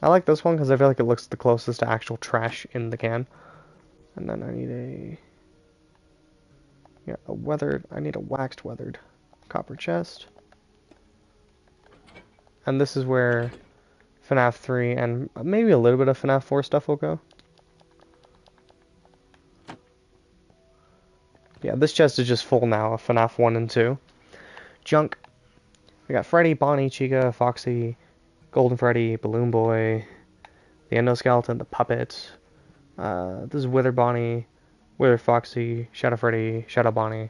I like this one because I feel like it looks the closest to actual trash in the can. And then I need I need a waxed weathered copper chest. And this is where FNaF 3 and maybe a little bit of FNaF 4 stuff will go. Yeah, this chest is just full now of FNaF 1 and 2. Junk. We got Freddy, Bonnie, Chica, Foxy, Golden Freddy, Balloon Boy, the Endoskeleton, the Puppet. This is Wither Bonnie, Wither Foxy, Shadow Freddy, Shadow Bonnie.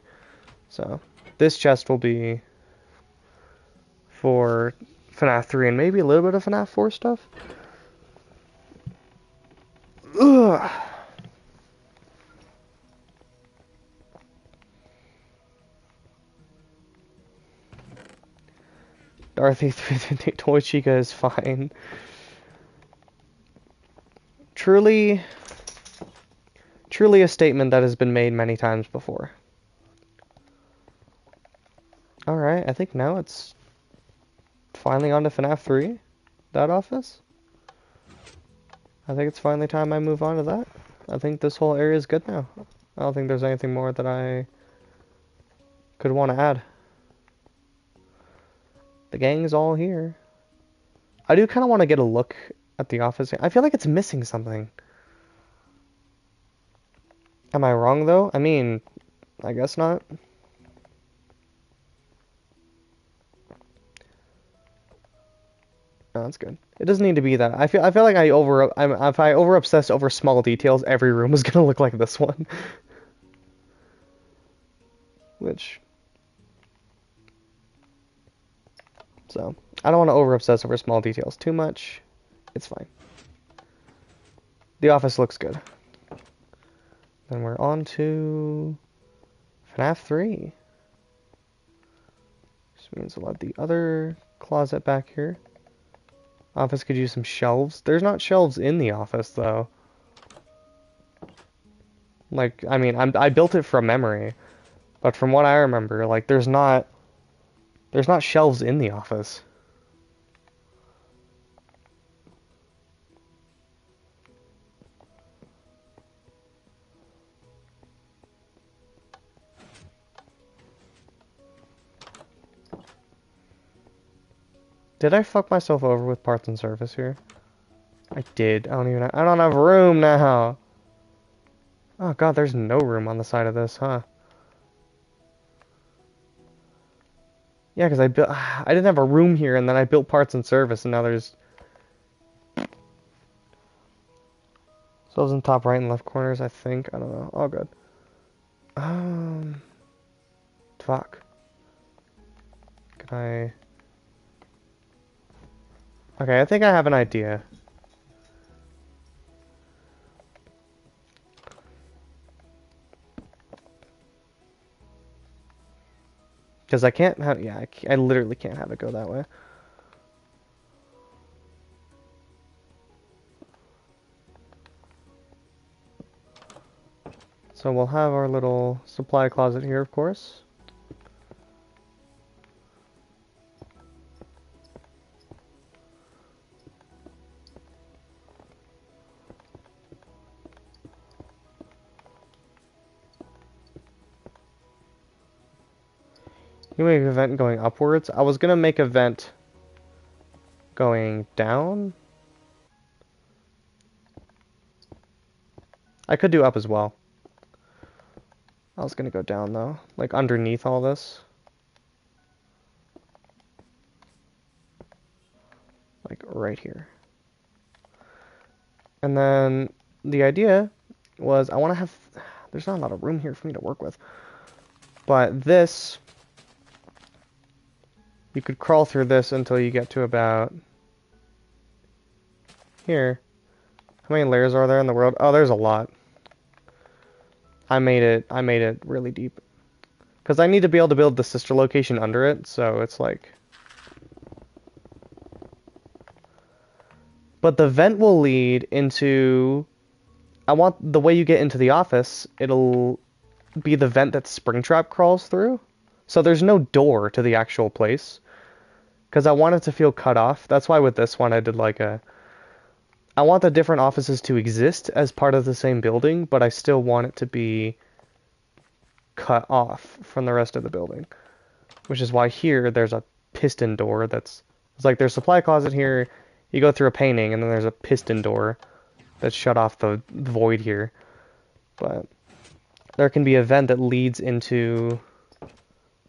So this chest will be for FNaF 3 and maybe a little bit of FNaF 4 stuff. Ugh. Dorothy through the toy Chica is fine. Truly a statement that has been made many times before. Alright, I think now it's finally on to FNaF 3. That office. I think it's finally time I move on to that. I think this whole area is good now. I don't think there's anything more that I could want to add. The gang's all here. I do kind of want to get a look at the office. I feel like it's missing something. Am I wrong, though? I mean, I guess not. No, that's good. It doesn't need to be that. I feel like if I over obsess over small details, every room is gonna look like this one. Which, so I don't want to over obsess over small details too much. It's fine. The office looks good. Then we're on to FNaF 3. Which means we'll have the other closet back here. Office could use some shelves. There's not shelves in the office, though. Like, I mean, I built it from memory, but from what I remember, like, there's not shelves in the office. Did I fuck myself over with parts and service here? I did. I don't have room now. Oh god, there's no room on the side of this, huh? Yeah, because I didn't have a room here, and then I built parts and service, and now there's... So it's in top right and left corners, I think. I don't know. All good. Fuck. Can I... Okay, I think I have an idea. Because I can't have... Yeah, I literally can't have it go that way. So we'll have our little supply closet here, of course. You make a vent going upwards. I was gonna make a vent going down. I could do up as well. I was gonna go down though, like underneath all this. Like right here. And then the idea was I want to have, there's not a lot of room here for me to work with. But this, you could crawl through this until you get to about here. How many layers are there in the world? Oh, there's a lot. I made it really deep. Because I need to be able to build the sister location under it, so it's like... But the vent will lead into... I want the way you get into the office, it'll be the vent that Springtrap crawls through. So there's no door to the actual place. Because I want it to feel cut off. That's why with this one I did like a... I want the different offices to exist as part of the same building, but I still want it to be cut off from the rest of the building. Which is why here there's a piston door that's... It's like there's a supply closet here, you go through a painting, and then there's a piston door that shut off the void here. But there can be a vent that leads into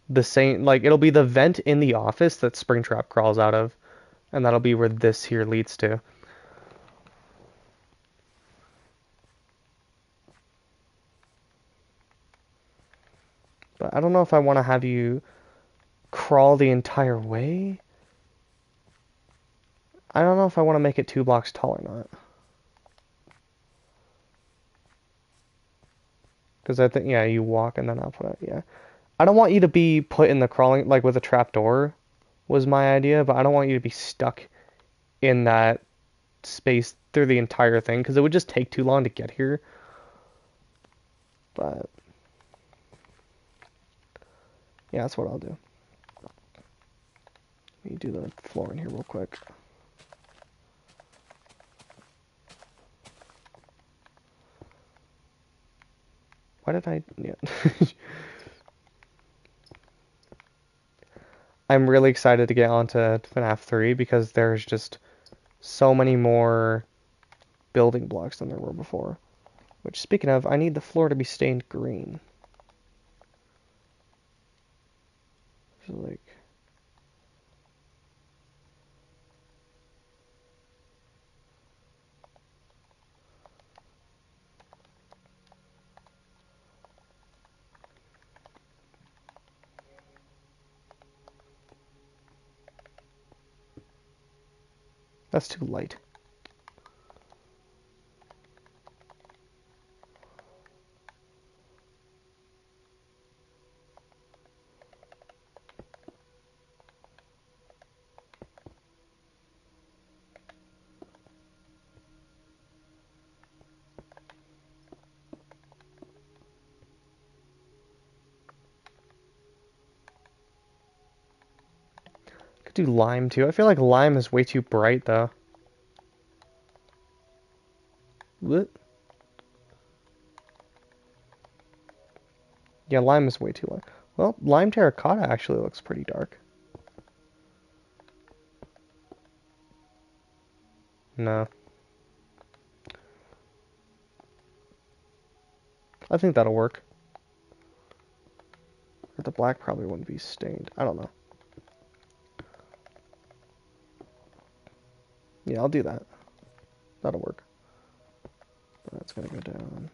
the same, like it'll be the vent in the office that Springtrap crawls out of, and that'll be where this here leads to. But I don't know if I want to have you crawl the entire way. I don't know if I want to make it 2 blocks tall or not. Because I think, yeah, you walk and then I'll put it, yeah. I don't want you to be put in the crawling, like with a trapdoor was my idea, but I don't want you to be stuck in that space through the entire thing, because it would just take too long to get here. But, yeah, that's what I'll do. Let me do the floor in here real quick. Why did I... Yeah. I'm really excited to get onto FNaF 3 because there's just so many more building blocks than there were before. Which, speaking of, I need the floor to be stained green. So, like... That's too light. Could do lime too. I feel like lime is way too bright though. What? Yeah, lime is way too light. Well, lime terracotta actually looks pretty dark. No. I think that'll work. But the black probably wouldn't be stained. I don't know. Yeah, I'll do that. That'll work. That's gonna go down.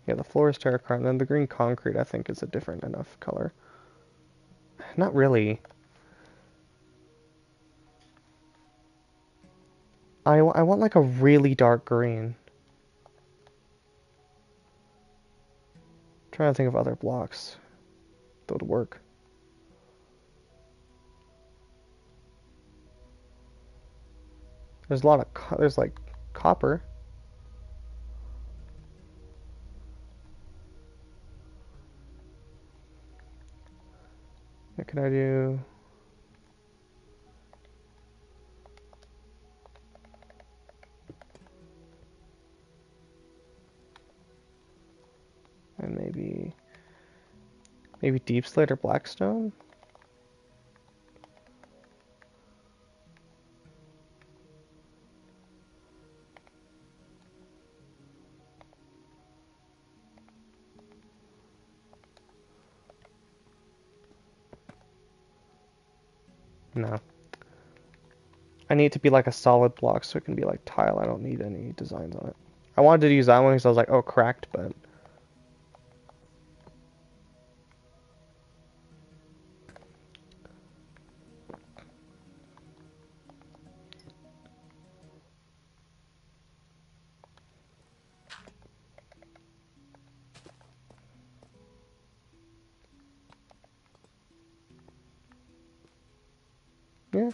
Yeah, the floor is terracotta, and then the green concrete, I think, is a different enough color. Not really. I want like a really dark green. I'm trying to think of other blocks that would work. There's a lot of, there's like copper. Can I do... And maybe deep slate or blackstone? No. I need it to be like a solid block so it can be like tile. I don't need any designs on it. I wanted to use that one because I was like, oh, cracked, but... Yeah.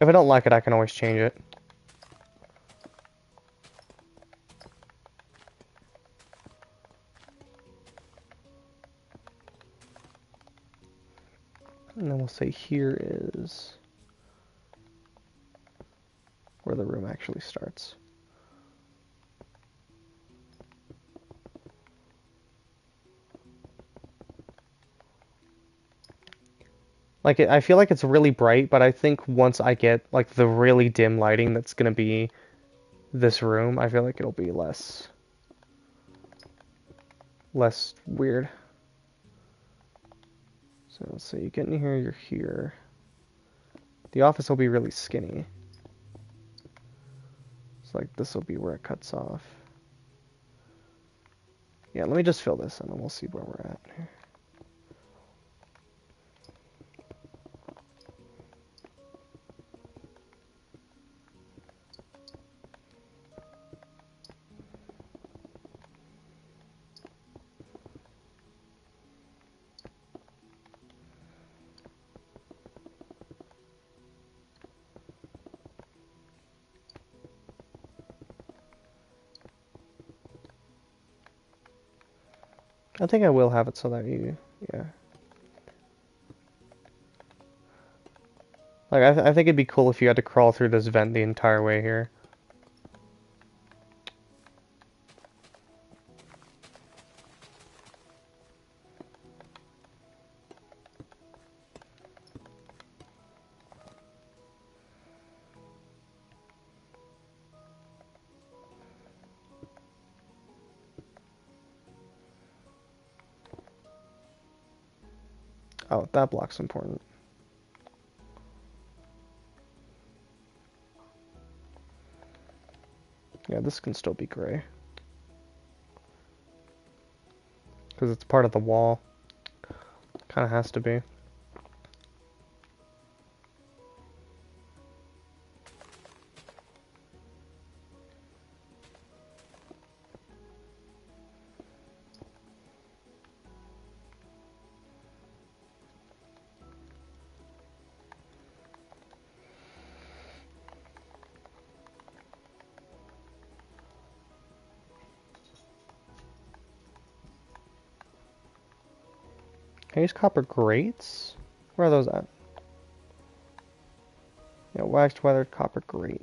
If I don't like it, I can always change it. And then we'll say here is where the room actually starts. Like, I feel like it's really bright, but I think once I get, like, the really dim lighting that's gonna be this room, I feel like it'll be less weird. So let's see, you get in here, you're here. The office will be really skinny. It's like, this will be where it cuts off. Yeah, let me just fill this and then we'll see where we're at here. I think I will have it so that yeah. Like, I think it'd be cool if you had to crawl through this vent the entire way here. Oh, that block's important. Yeah, this can still be gray. Because it's part of the wall. Kind of has to be. Can I use copper grates? Where are those at? Yeah, waxed weathered copper grate.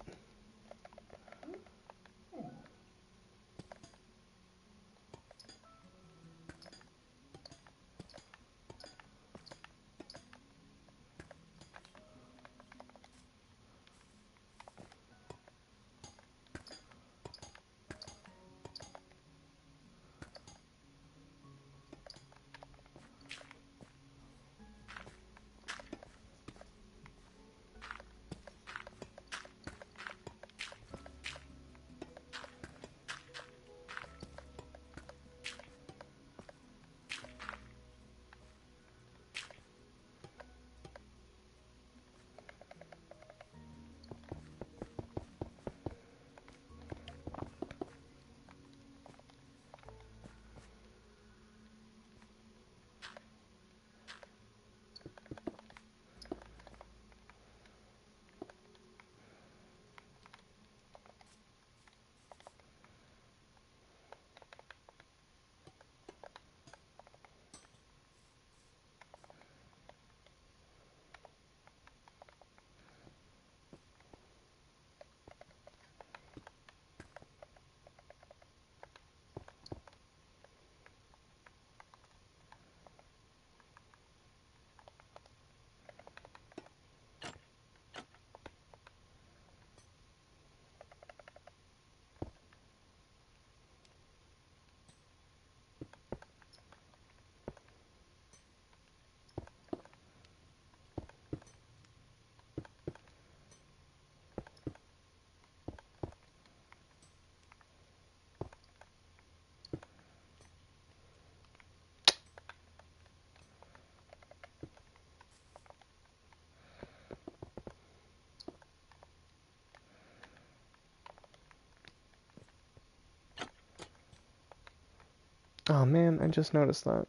Oh man, I just noticed that.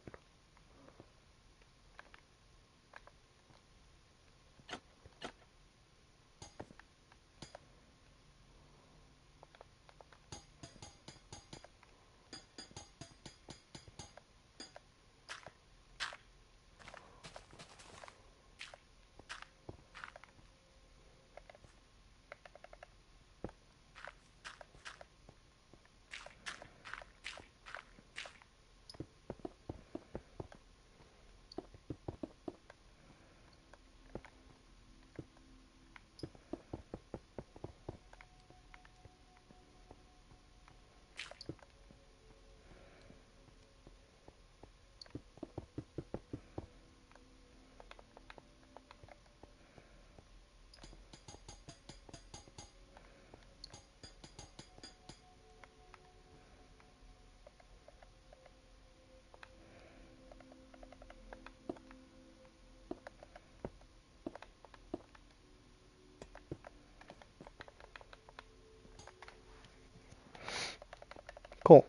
Cool.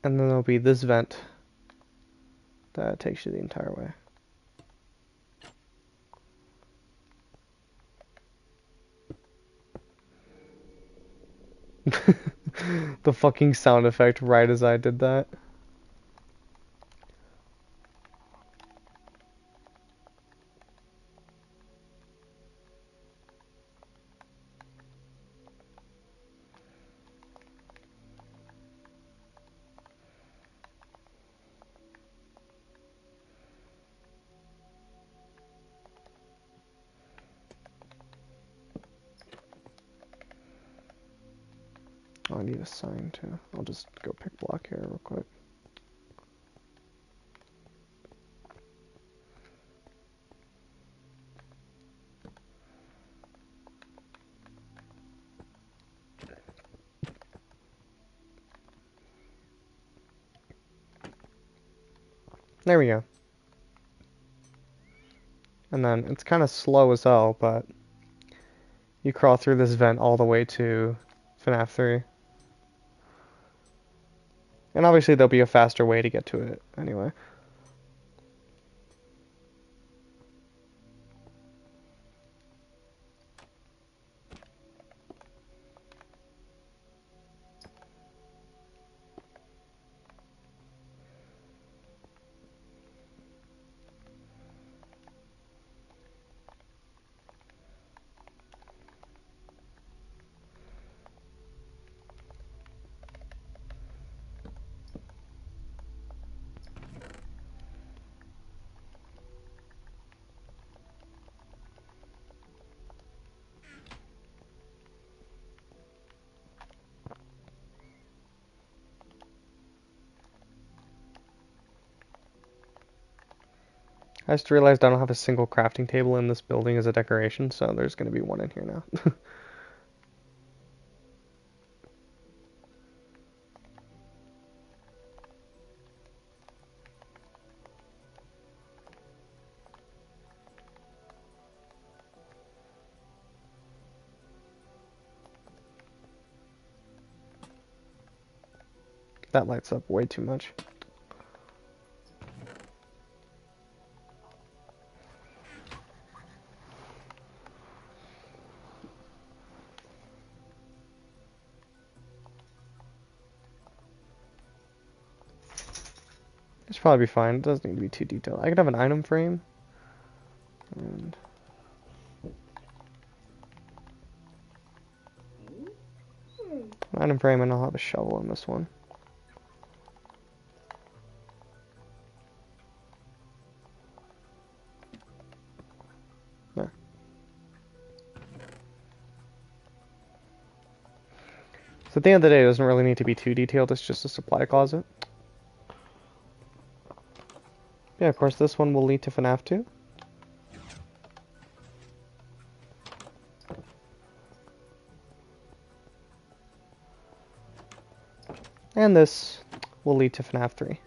And then there'll be this vent that takes you the entire way. The fucking sound effect right as I did that. Oh, I need a sign too. I'll just go pick block here real quick. There we go. And then it's kind of slow as hell, but you crawl through this vent all the way to FNaF 3. And obviously there'll be a faster way to get to it anyway. I just realized I don't have a single crafting table in this building as a decoration, so there's going to be one in here now. That lights up way too much. It's probably be fine. It doesn't need to be too detailed. I could have an item frame. And an item frame, and I'll have a shovel in this one. There. So at the end of the day, it doesn't really need to be too detailed. It's just a supply closet. Yeah, of course, this one will lead to FNaF 2. And this will lead to FNaF 3.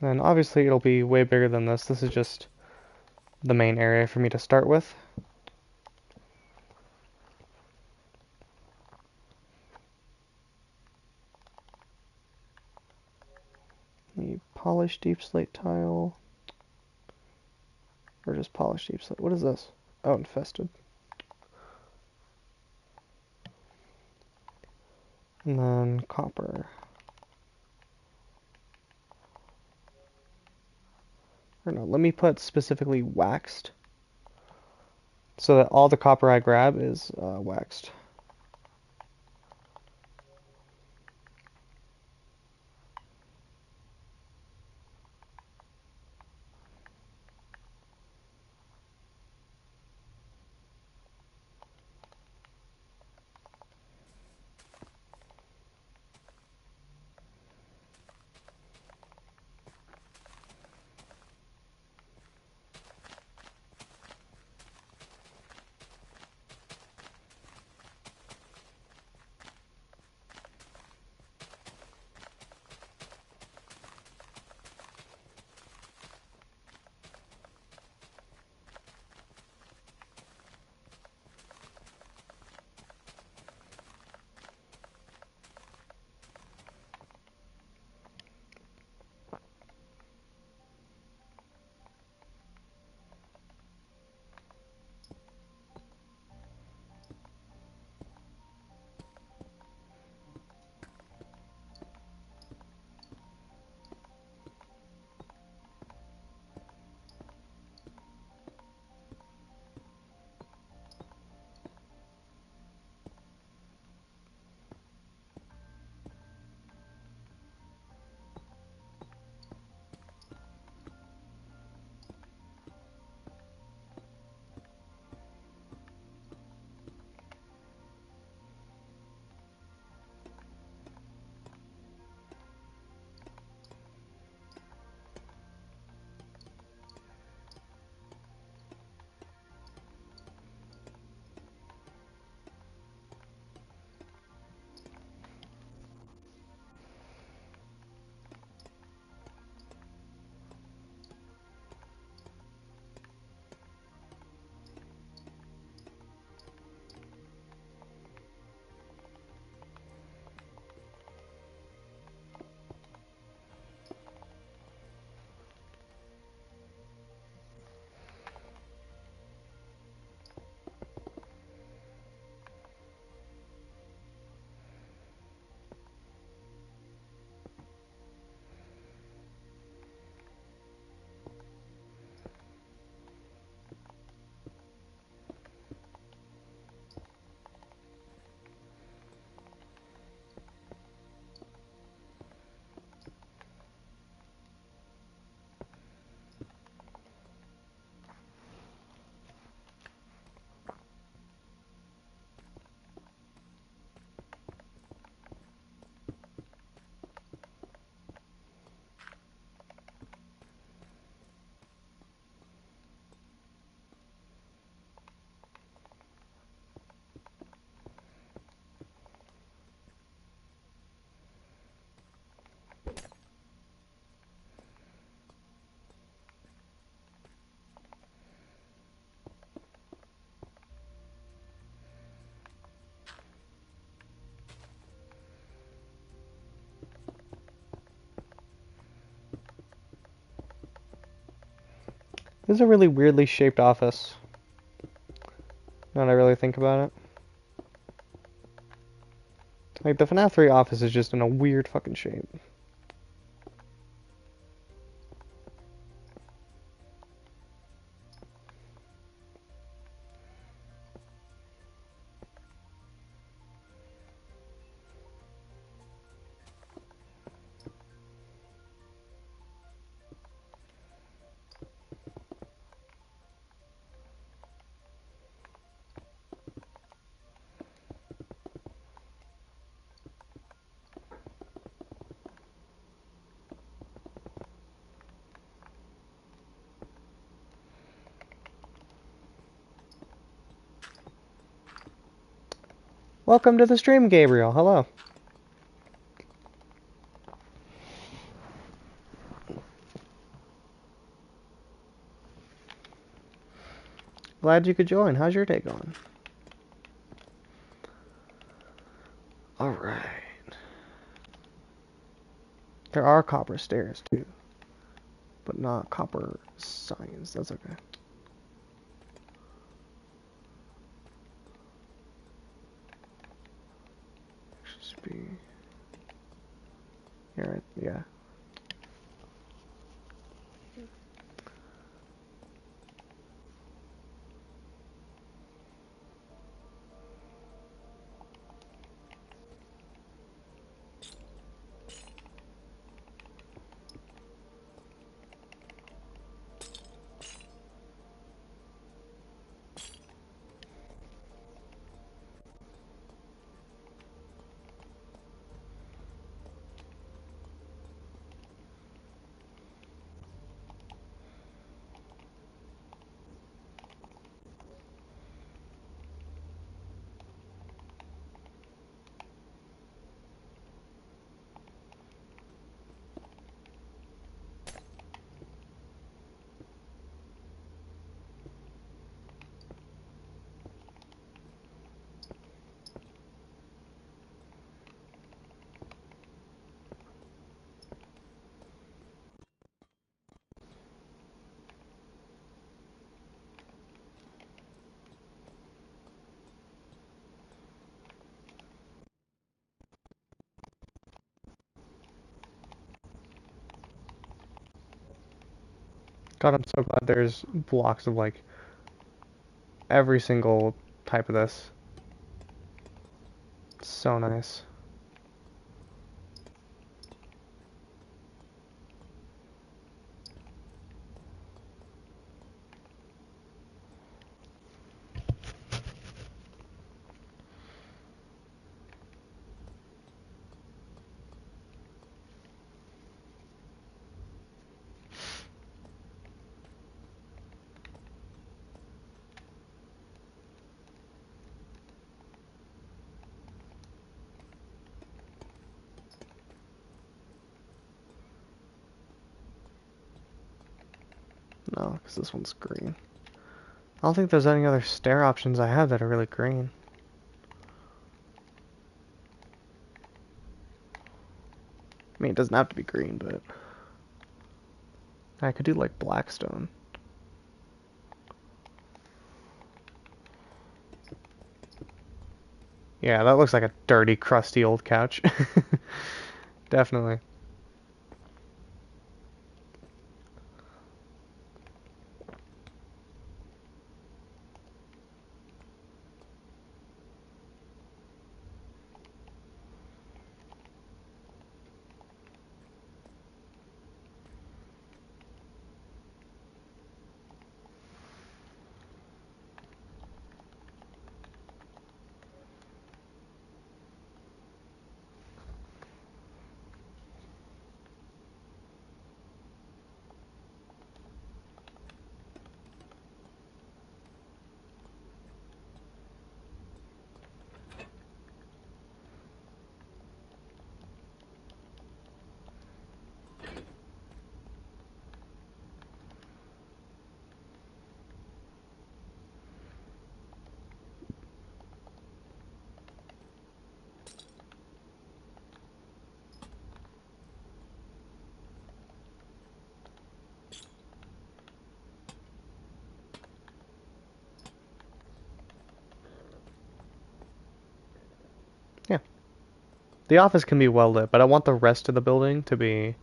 And obviously it'll be way bigger than this. This is just the main area for me to start with. The polished deep slate tile. Or just polished deep slate. What is this? Oh, infested. And then copper. Or no, let me put specifically waxed. So that all the copper I grab is waxed. This is a really weirdly shaped office. Now that I really think about it. Like, the FNaF 3 office is just in a weird fucking shape. Welcome to the stream, Gabriel. Hello. Glad you could join. How's your day going? Alright. There are copper stairs, too. But not copper signs. That's okay. Should be... Here, yeah. God, I'm so glad there's blocks of, like, every single type of this. It's so nice. No, because this one's green. I don't think there's any other stair options I have that are really green. I mean, it doesn't have to be green, but... I could do, like, blackstone. Yeah, that looks like a dirty, crusty old couch. Definitely. Yeah. The office can be well lit, but I want the rest of the building to be...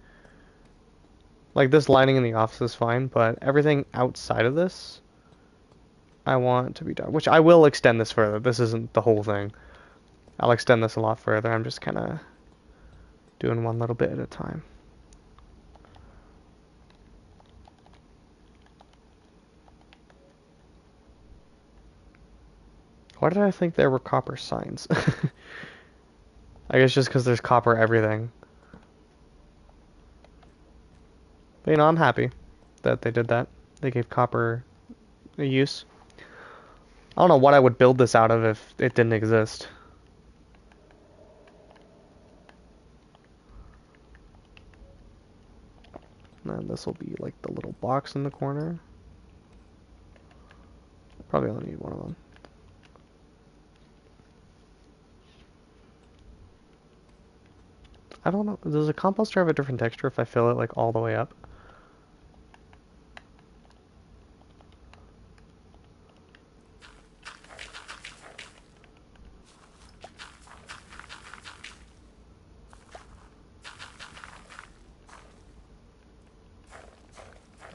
Like, this lighting in the office is fine, but everything outside of this, I want to be dark. Which I will extend this further. This isn't the whole thing. I'll extend this a lot further. I'm just kind of doing one little bit at a time. Why did I think there were copper signs? I guess just because there's copper everything. But, you know, I'm happy that they did that. They gave copper a use. I don't know what I would build this out of if it didn't exist. And then this will be like the little box in the corner. Probably only need one of them. I don't know. Does a composter have a different texture if I fill it like all the way up?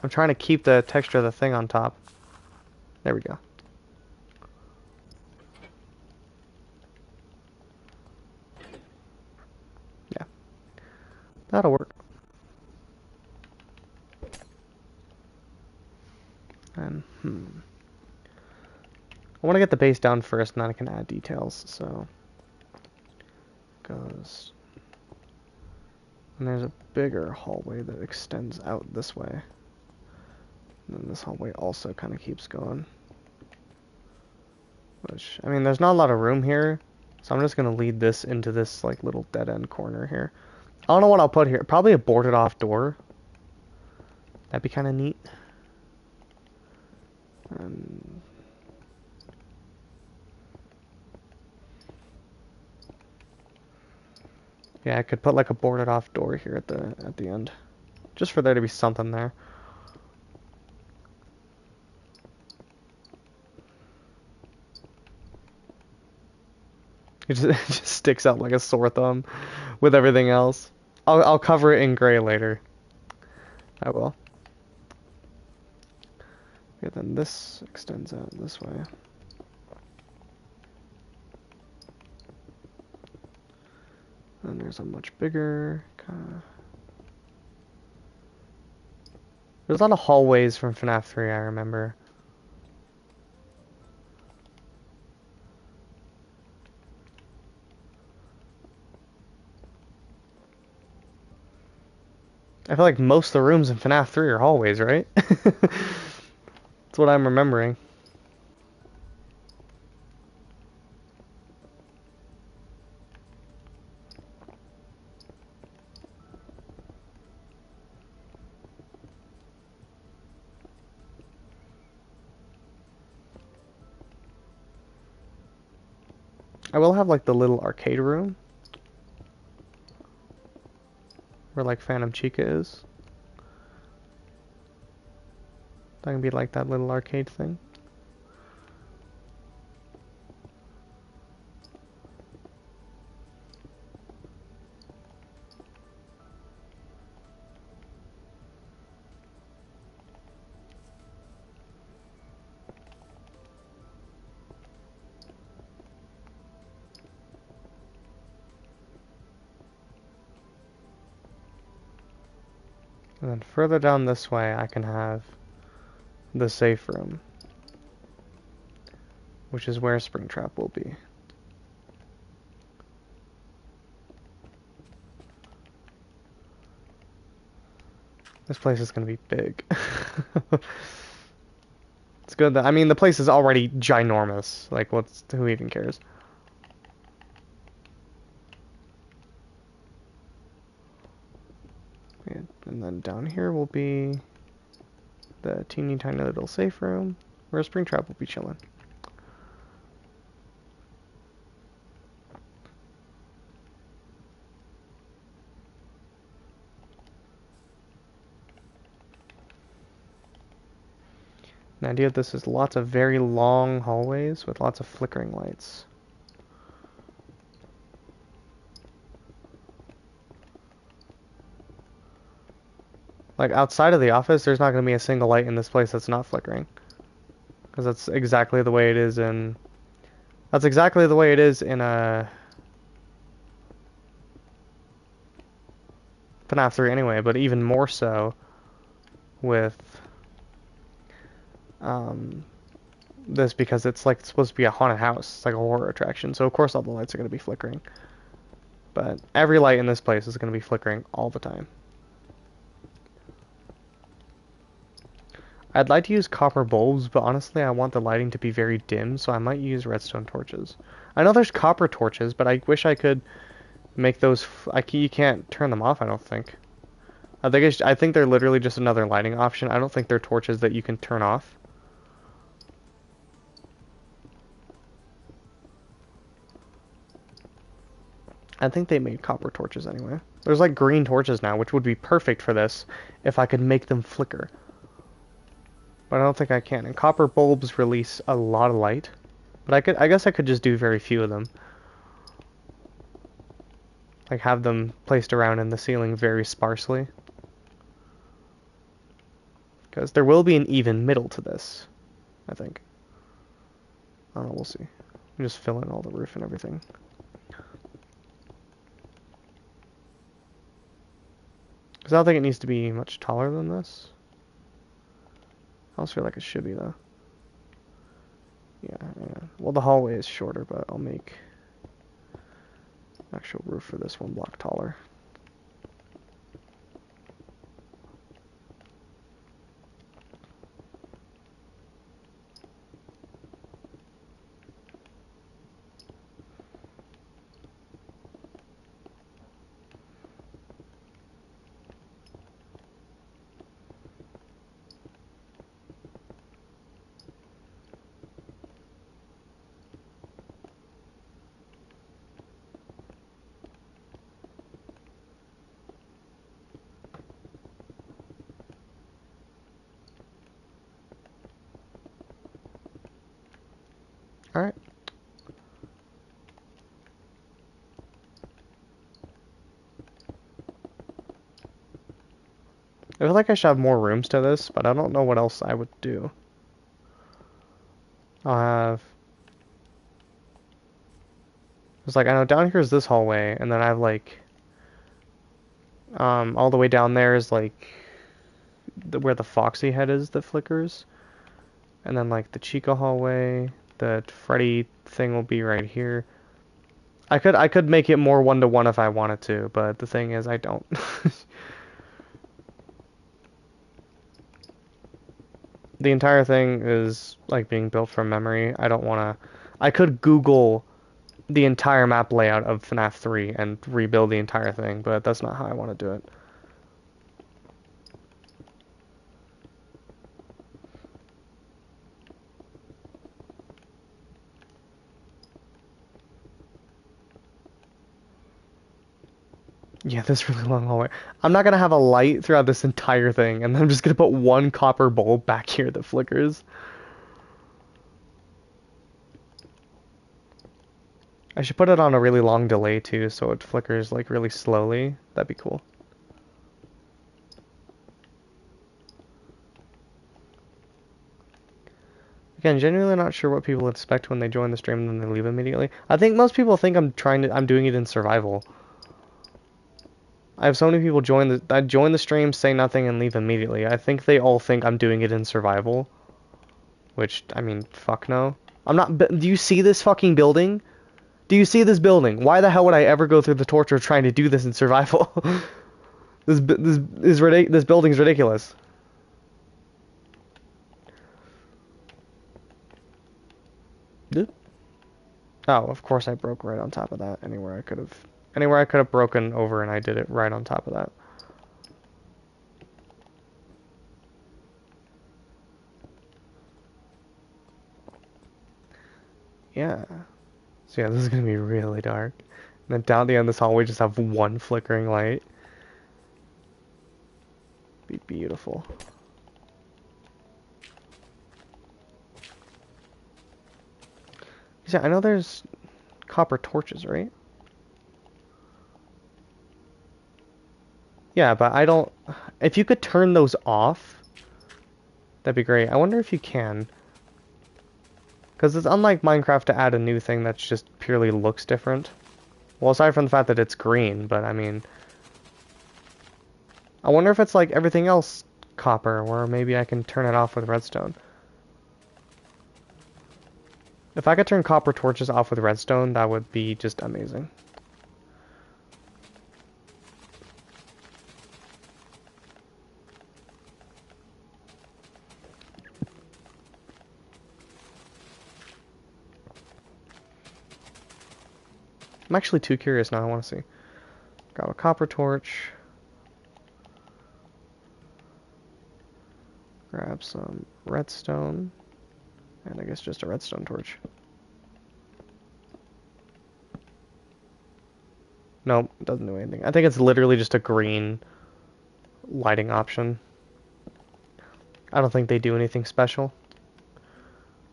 I'm trying to keep the texture of the thing on top. There we go. Yeah. That'll work. And, I want to get the base down first, and then I can add details, so... Goes... And there's a bigger hallway that extends out this way. And then this hallway also kind of keeps going. Which, I mean, there's not a lot of room here, so I'm just going to lead this into this, like, little dead-end corner here. I don't know what I'll put here. Probably a boarded-off door. That'd be kind of neat. Yeah, I could put, like, a boarded-off door here at the end. Just for there to be something there. It just sticks out like a sore thumb with everything else. I'll cover it in gray later. I will. Okay, then this extends out this way. And there's a much bigger kind of... There's a lot of hallways from FNaF 3, I remember. I feel like most of the rooms in FNaF 3 are hallways, right? That's what I'm remembering. I will have like the little arcade room where like Phantom Chica is. That can be like that little arcade thing. And then further down this way, I can have the safe room, which is where Springtrap will be. This place is going to be big. It's good that, I mean, the place is already ginormous. Like, who even cares? And then down here will be the teeny tiny little safe room where Springtrap will be chilling. The idea of this is lots of very long hallways with lots of flickering lights. Like, outside of the office, there's not going to be a single light in this place that's not flickering. Because that's exactly the way it is in... That's exactly the way it is in FNaF 3 anyway, but even more so with this, because it's like supposed to be a haunted house. It's like a horror attraction, so of course all the lights are going to be flickering. But every light in this place is going to be flickering all the time. I'd like to use copper bulbs, but honestly I want the lighting to be very dim, so I might use redstone torches. I know there's copper torches, but I wish I could make those... you can't turn them off, I don't think. I think they're literally just another lighting option. I don't think they're torches that you can turn off. I think they made copper torches anyway. There's like green torches now, which would be perfect for this if I could make them flicker. But I don't think I can. And copper bulbs release a lot of light. But I guess I could just do very few of them. Like have them placed around in the ceiling very sparsely. Because there will be an even middle to this, I think. I don't know, we'll see. Just fill in all the roof and everything. Because I don't think it needs to be much taller than this. I also feel like it should be, though. Yeah. Well, the hallway is shorter, but I'll make actual roof for this one block taller. Alright. I feel like I should have more rooms to this, but I don't know what else I would do. I'll have... It's like, I know down here is this hallway, and then I have like... all the way down there is like... where the Foxy head is that flickers. And then like the Chica hallway, the Freddy thing will be right here. I could make it more one-to-one if I wanted to, but the thing is I don't. The entire thing is like being built from memory. I don't want to... I could Google the entire map layout of FNaF 3 and rebuild the entire thing, but that's not how I want to do it. Yeah, this really long hallway. I'm not gonna have a light throughout this entire thing, and then I'm just gonna put one copper bulb back here that flickers. I should put it on a really long delay too, so it flickers like really slowly. That'd be cool. Again, genuinely not sure what people expect when they join the stream and then they leave immediately. I think most people think I'm doing it in survival. I have so many people join the stream, say nothing, and leave immediately. I think they all think I'm doing it in survival. Which, I mean, fuck no. I'm not... Do you see this fucking building? Do you see this building? Why the hell would I ever go through the torture of trying to do this in survival? This building's ridiculous. Oh, of course I broke right on top of that. Anywhere I could have broken over, and I did it right on top of that. Yeah. So yeah, this is gonna be really dark. And then down the end of this hallway, just have one flickering light. Be beautiful. Yeah, I know there's copper torches, right? Yeah, but I don't... If you could turn those off, that'd be great. I wonder if you can. Because it's unlike Minecraft to add a new thing that's just purely looks different. Well, aside from the fact that it's green, but I mean... I wonder if it's like everything else copper, where maybe I can turn it off with redstone. If I could turn copper torches off with redstone, that would be just amazing. I'm actually too curious now, I want to see. Grab a copper torch. Grab some redstone. And I guess just a redstone torch. Nope, it doesn't do anything. I think it's literally just a green lighting option. I don't think they do anything special,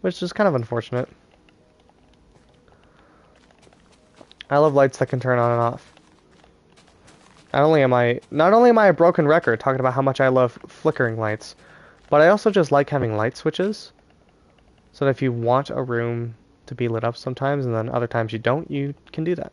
which is kind of unfortunate. I love lights that can turn on and off. Not only am I a broken record talking about how much I love flickering lights, but I also just like having light switches. So that if you want a room to be lit up sometimes and then other times you don't, you can do that.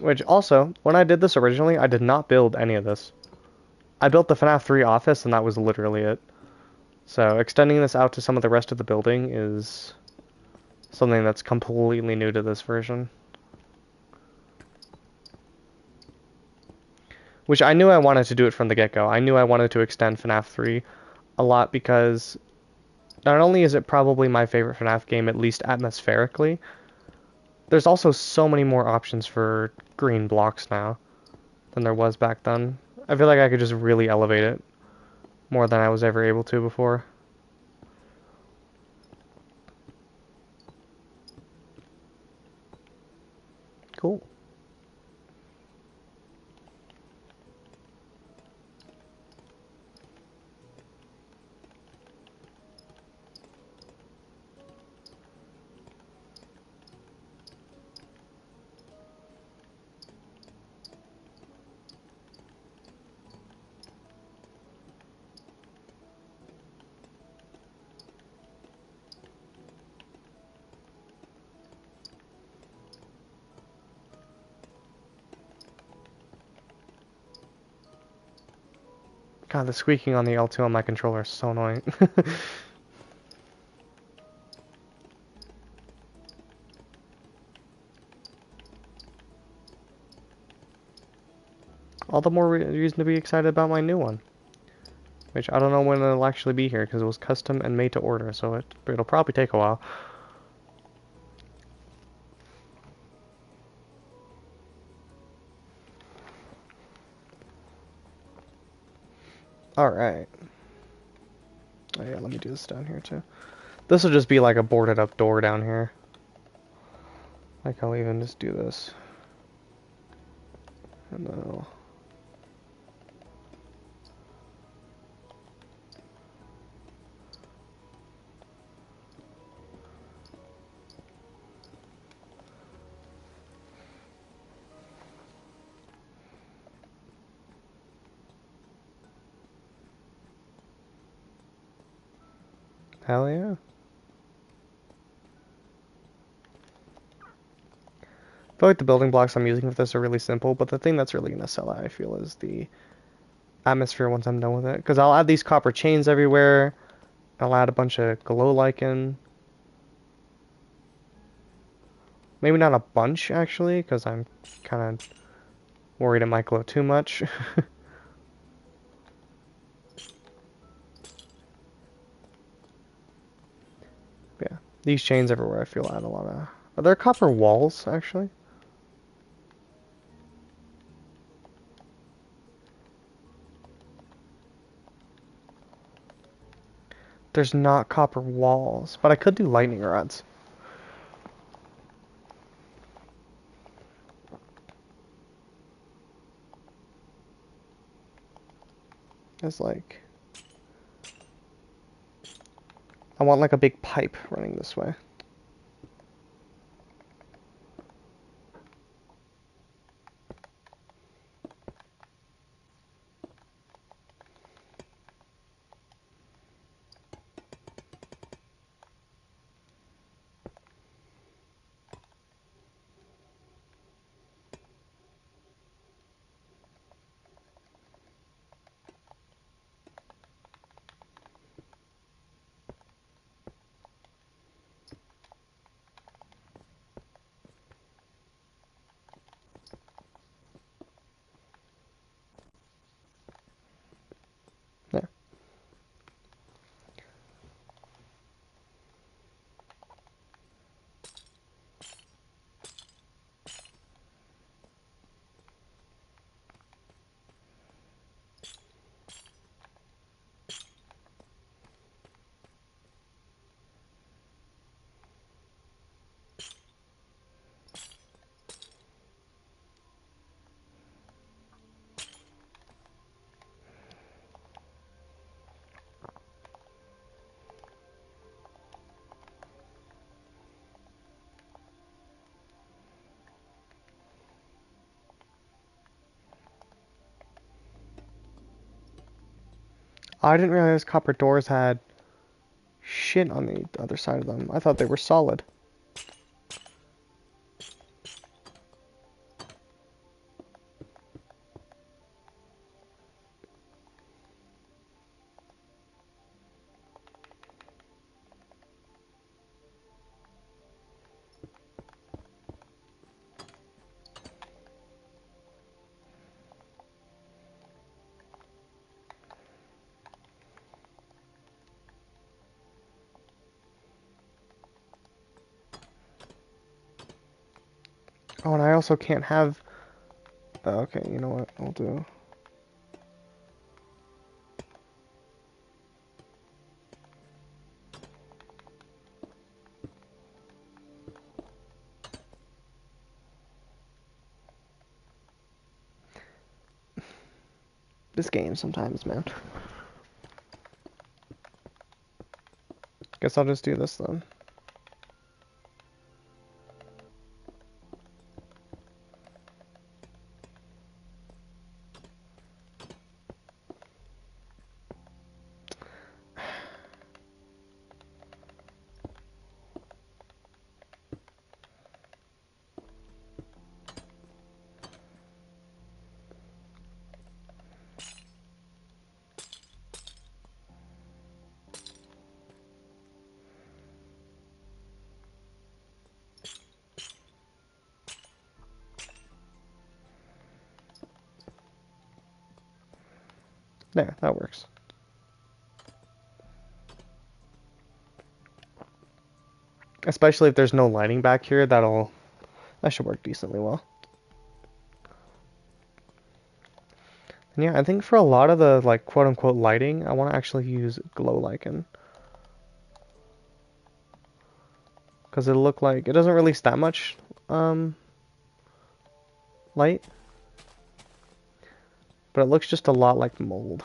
Which also, when I did this originally, I did not build any of this. I built the FNaF 3 office and that was literally it. So extending this out to some of the rest of the building is something that's completely new to this version. Which I knew I wanted to do it from the get-go. I knew I wanted to extend FNaF 3 a lot because not only is it probably my favorite FNaF game, at least atmospherically, there's also so many more options for green blocks now than there was back then. I feel like I could just really elevate it more than I was ever able to before. Cool. God, the squeaking on the L2 on my controller is so annoying. All the more reason to be excited about my new one. Which I don't know when it'll actually be here because it was custom and made to order, so it'll probably take a while. Alright. Oh yeah, let me do this down here too. This will just be like a boarded up door down here. Like I'll even just do this. And then I'll... Hell yeah. I feel like the building blocks I'm using for this are really simple, but the thing that's really going to sell it, I feel, is the atmosphere once I'm done with it. Because I'll add these copper chains everywhere. I'll add a bunch of glow lichen. Maybe not a bunch, actually, because I'm kind of worried it might glow too much. Yeah, these chains everywhere I feel add a lot of... Are there copper walls, actually? There's not copper walls, but I could do lightning rods. It's like... I want like a big pipe running this way. I didn't realize copper doors had shit on the other side of them. I thought they were solid. Oh, and I also can't have... Oh, okay, you know what? I'll do... This game sometimes, man. Guess I'll just do this then. There, that works. Especially if there's no lighting back here, that should work decently well. And yeah, I think for a lot of the like quote unquote lighting, I want to actually use glow lichen. Because it'll look like it doesn't release that much light. But it looks just a lot like mold.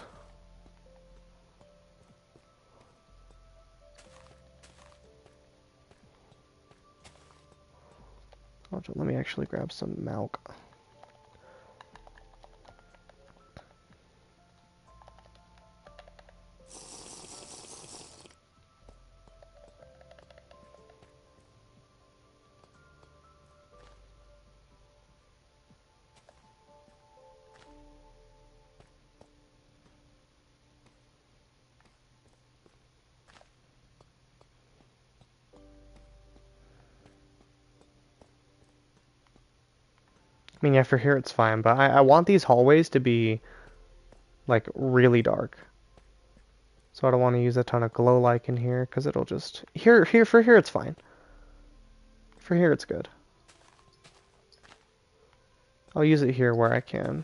Let me actually grab some milk. I mean, yeah, for here it's fine, but I want these hallways to be, like, really dark. So I don't want to use a ton of glow lichen here, because it'll just... For here it's fine. For here it's good. I'll use it here where I can.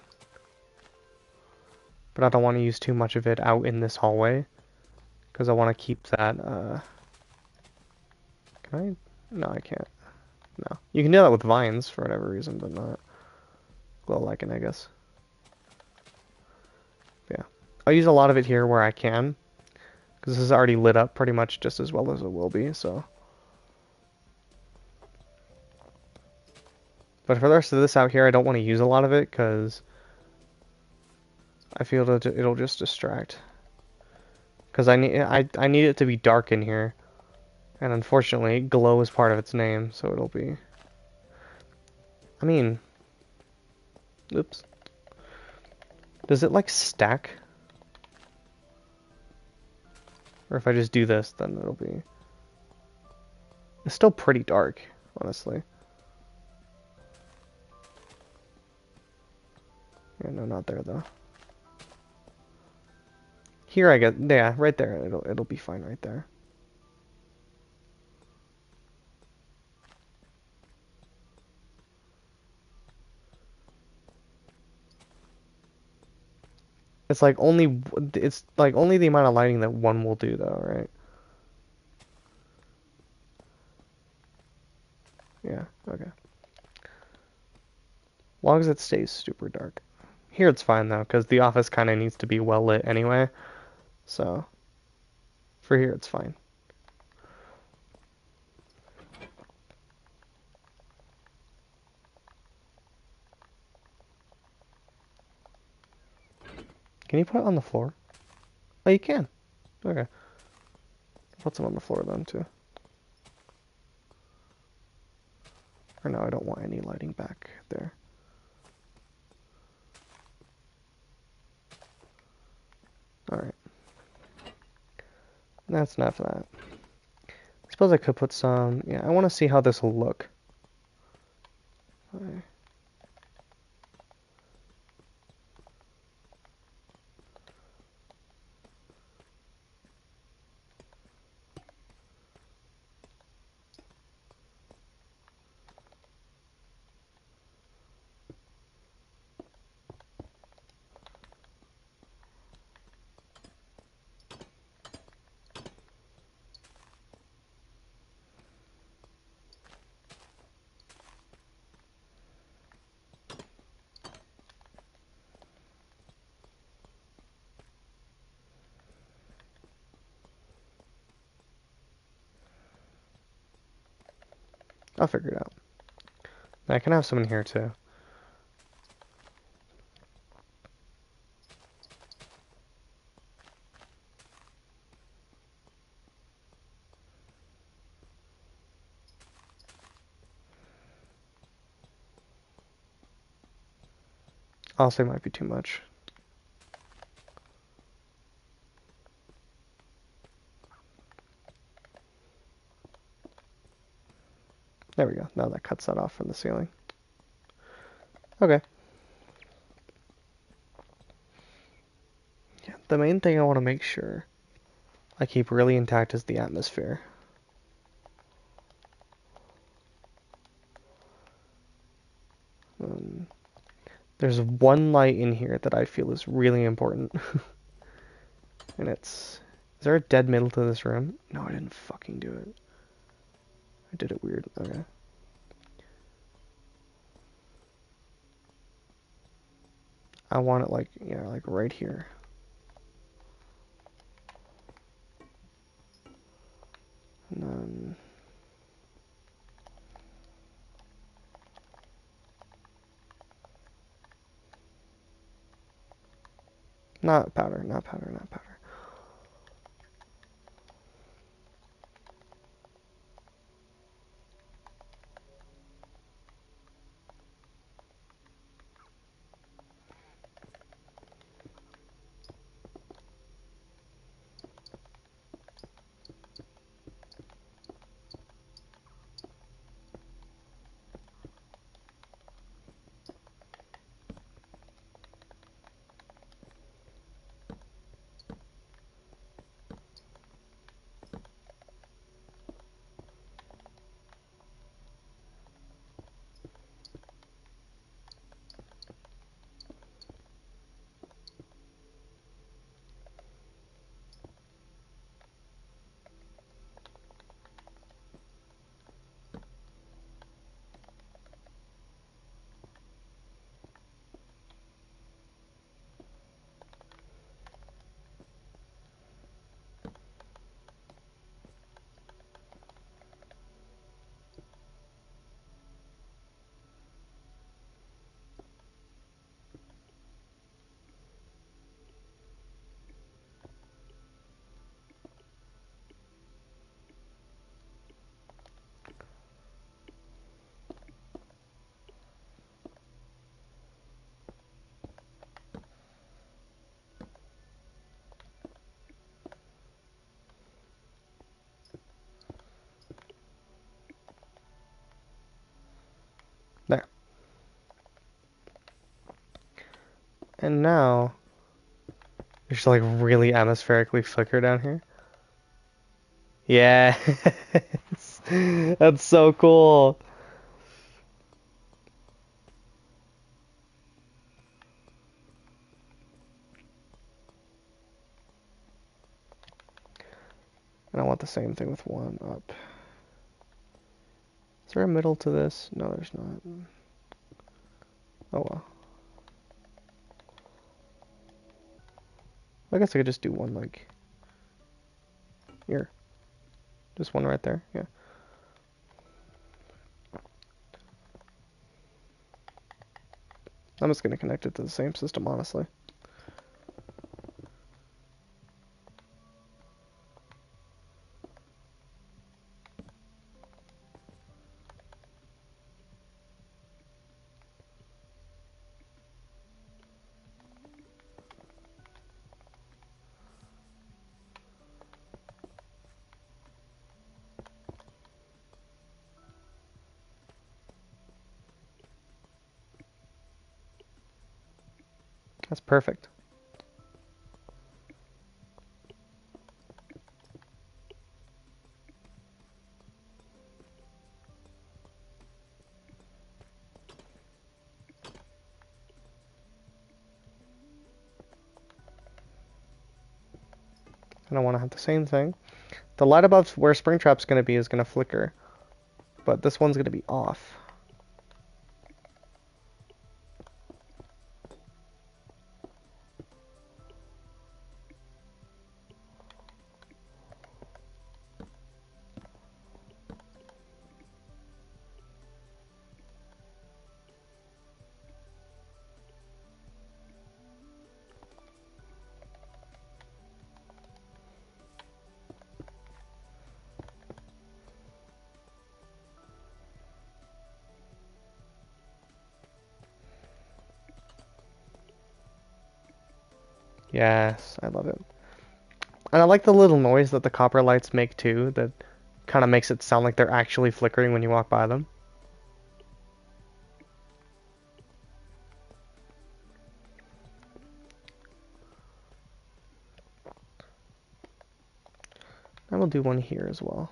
But I don't want to use too much of it out in this hallway, because I want to keep that, Can I? No, I can't. No. You can do that with vines, for whatever reason, but not glow lichen, I guess. Yeah. I'll use a lot of it here where I can, because this is already lit up pretty much just as well as it will be, so. But for the rest of this out here, I don't want to use a lot of it, because I feel that it'll just distract. Because I need it to be dark in here. And unfortunately, glow is part of its name, so it'll be... I mean... Oops. Does it, like, stack? Or if I just do this, then it'll be... It's still pretty dark, honestly. Yeah, no, not there, though. Here I get... Yeah, right there. It'll be fine right there. It's like only the amount of lighting that one will do though, right? Yeah, okay. As long as it stays super dark. Here it's fine though, because the office kind of needs to be well lit anyway. So, for here it's fine. Can you put it on the floor? Oh, you can. Okay. Put some on the floor then, too. Or no, I don't want any lighting back there. Alright. That's enough of that. I suppose I could put some... Yeah, I want to see how this will look. Okay. I'll figure it out. I can have some in here too. Also, it might be too much. There we go. Now that cuts that off from the ceiling. Okay. Yeah, the main thing I want to make sure I keep really intact is the atmosphere. There's one light in here that I feel is really important. And it's... Is there a dead middle to this room? No, I didn't fucking do it. I did it weird. Okay. I want it like, yeah, like right here. And then... Not powder, not powder, not powder. There. And now... There's like really atmospherically flicker down here. Yeah. That's so cool. And I want the same thing with one up. Is there a middle to this? No, there's not. Oh well. I guess I could just do one like here. Just one right there. Yeah. I'm just gonna connect it to the same system, honestly. That's perfect. And I want to have the same thing. The light above where Springtrap's going to be is going to flicker, but this one's going to be off. Yes, I love it. And I like the little noise that the copper lights make too, that kind of makes it sound like they're actually flickering when you walk by them. And we'll do one here as well.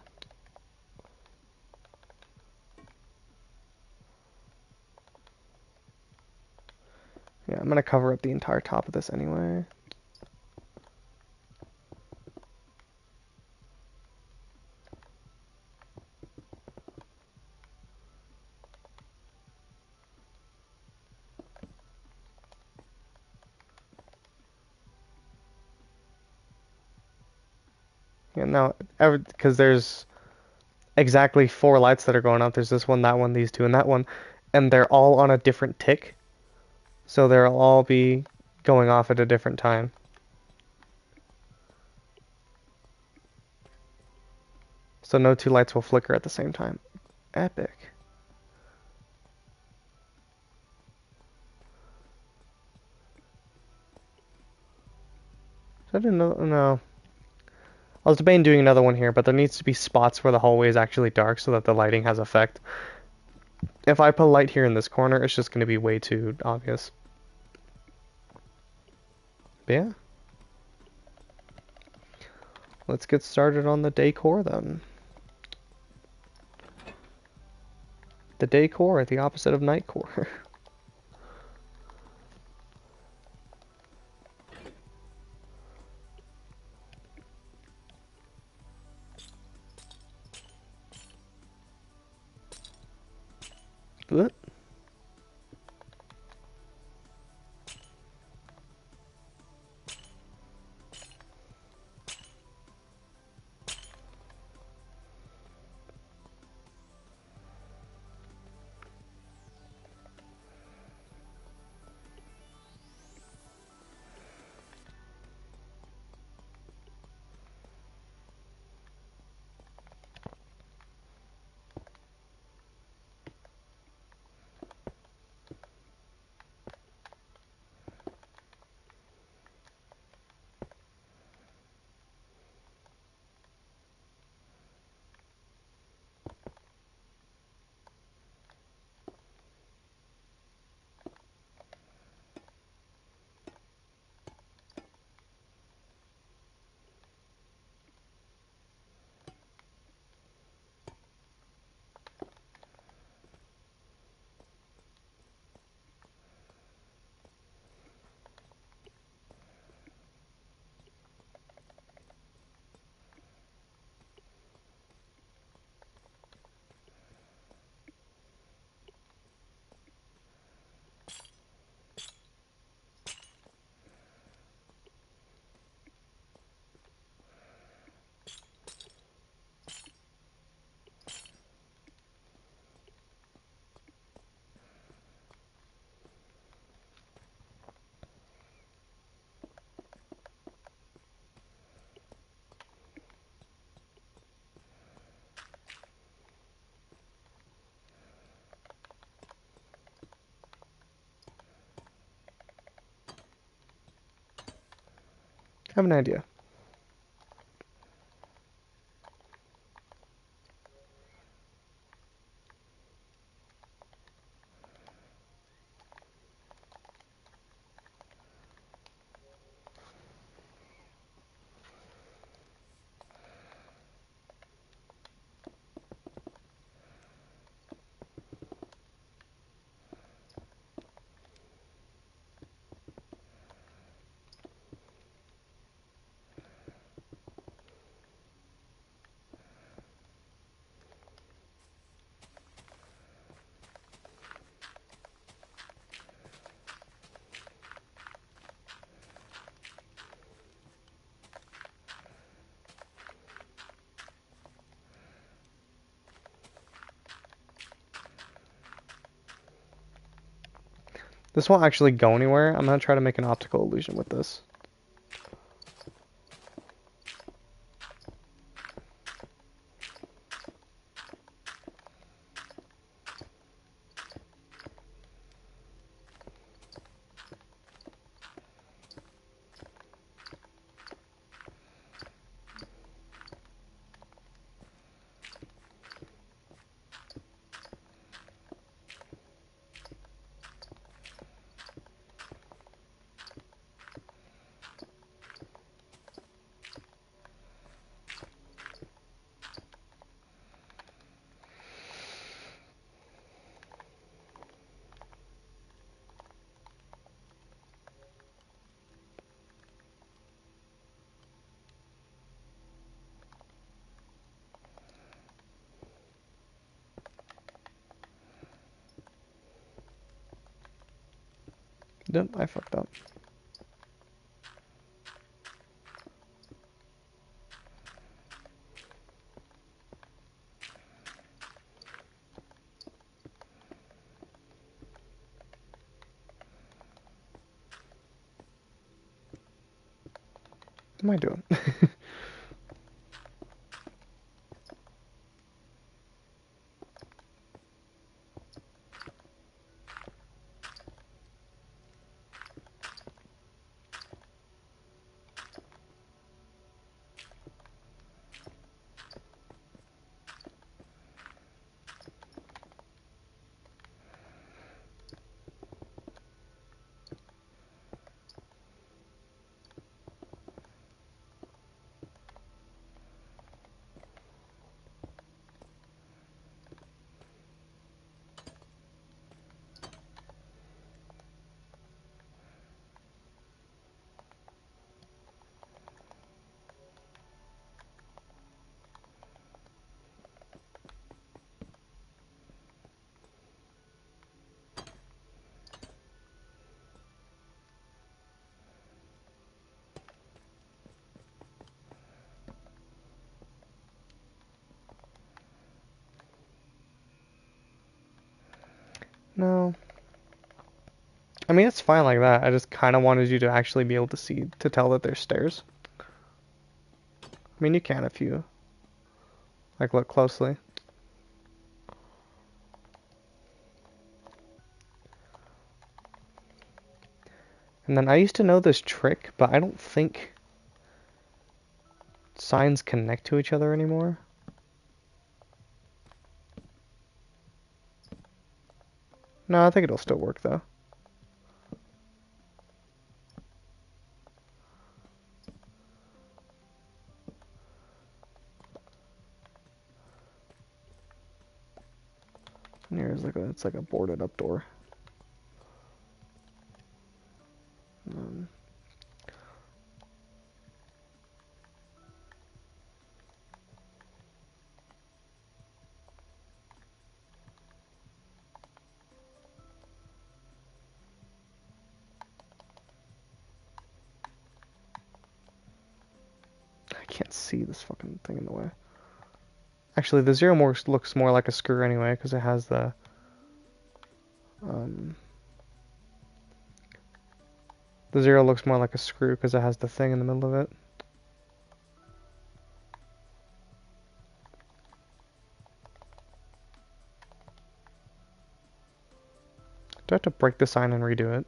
Yeah, I'm going to cover up the entire top of this anyway. Yeah, now, because there's exactly 4 lights that are going up. There's this one, that one, these two, and that one. And they're all on a different tick. So they'll all be going off at a different time. So no 2 lights will flicker at the same time. Epic. I didn't know. No. I was debating doing another one here, but there needs to be spots where the hallway is actually dark so that the lighting has effect. If I put a light here in this corner, it's just going to be way too obvious. But yeah. Let's get started on the decor then. The decor, the opposite of nightcore. What? I have an idea. This won't actually go anywhere. I'm gonna try to make an optical illusion with this. Nope, I fucked up. What am I doing? No. I mean, it's fine like that. I just kind of wanted you to actually be able to see, to tell that there's stairs. I mean, you can if you, like, look closely. And then I used to know this trick, but I don't think signs connect to each other anymore. No, I think it'll still work, though. And here's like it's like a boarded up door. Um, I can't see this fucking thing in the way. Actually, the zero more looks more like a screw anyway, because it has the um, the zero looks more like a screw because it has the thing in the middle of it. Do I have to break the sign and redo it?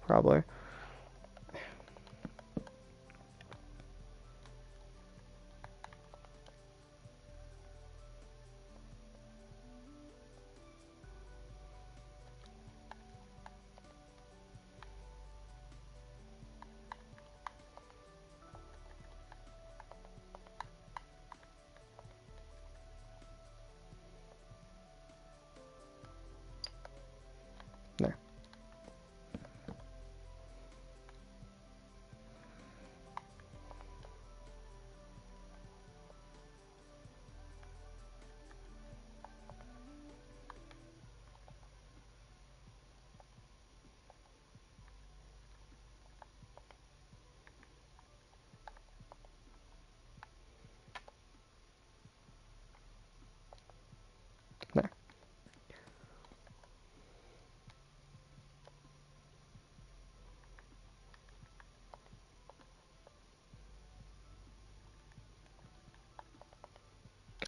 Probably. There.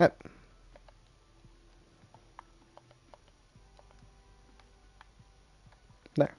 Yep. There.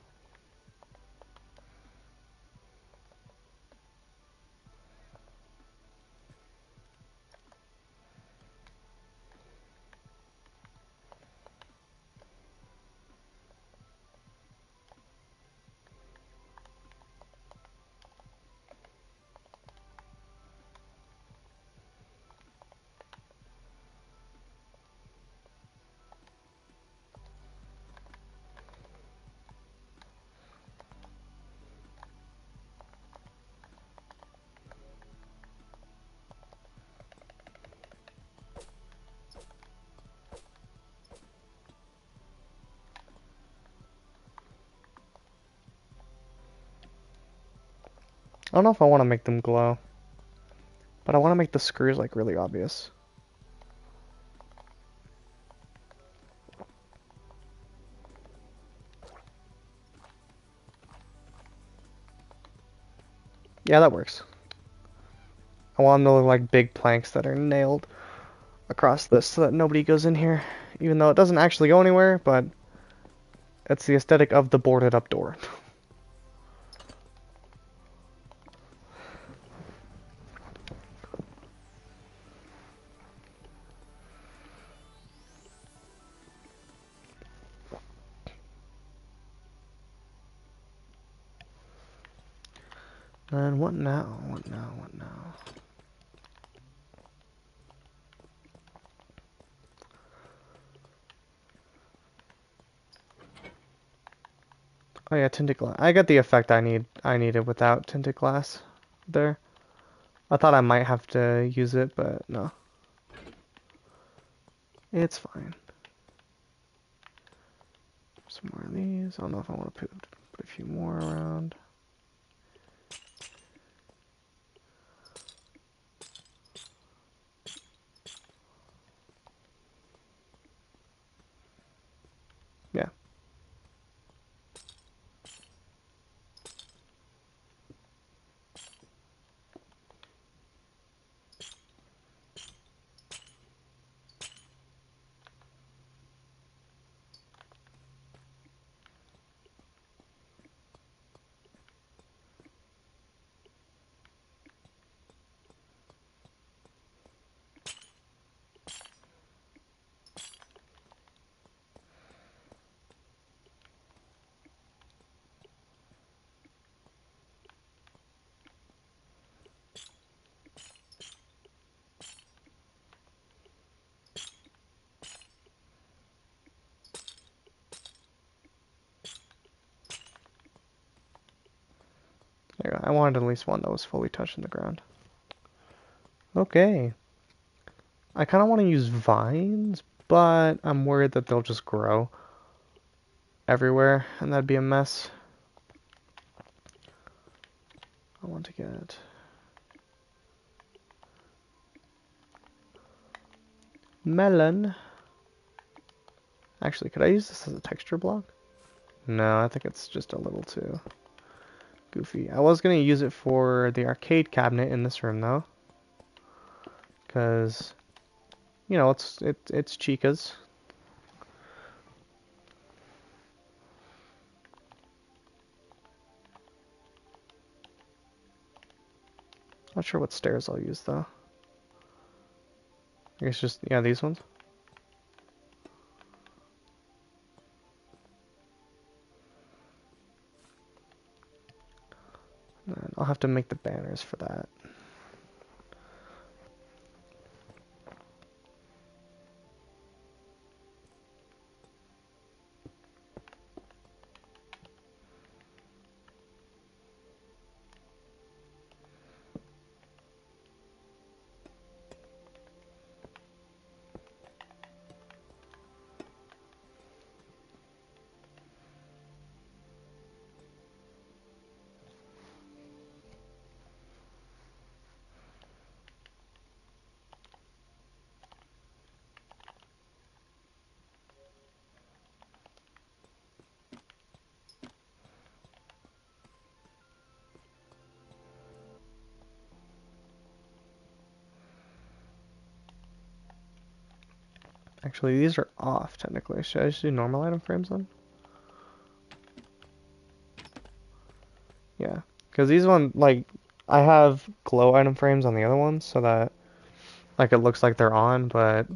I don't know if I want to make them glow, but I want to make the screws like really obvious. Yeah, that works. I want them to look like big planks that are nailed across this so that nobody goes in here, even though it doesn't actually go anywhere, but it's the aesthetic of the boarded up door. And what now? What now? What now? Oh yeah, tinted glass. I got the effect I needed without tinted glass there. I thought I might have to use it, but no. It's fine. Some more of these. I don't know if I want to put a few more around. Yeah. There you go. I wanted at least one that was fully touching the ground. Okay. I kind of want to use vines, but I'm worried that they'll just grow everywhere, and that'd be a mess. I want to get melon. Actually, could I use this as a texture block? No, I think it's just a little too goofy. I was gonna use it for the arcade cabinet in this room though, because you know it's Chica's. Not sure what stairs I'll use though. I guess just yeah these ones. And I'll have to make the banners for that. Actually, these are off, technically. Should I just do normal item frames then? Yeah. Because these one, like, I have glow item frames on the other ones so that, like, it looks like they're on, but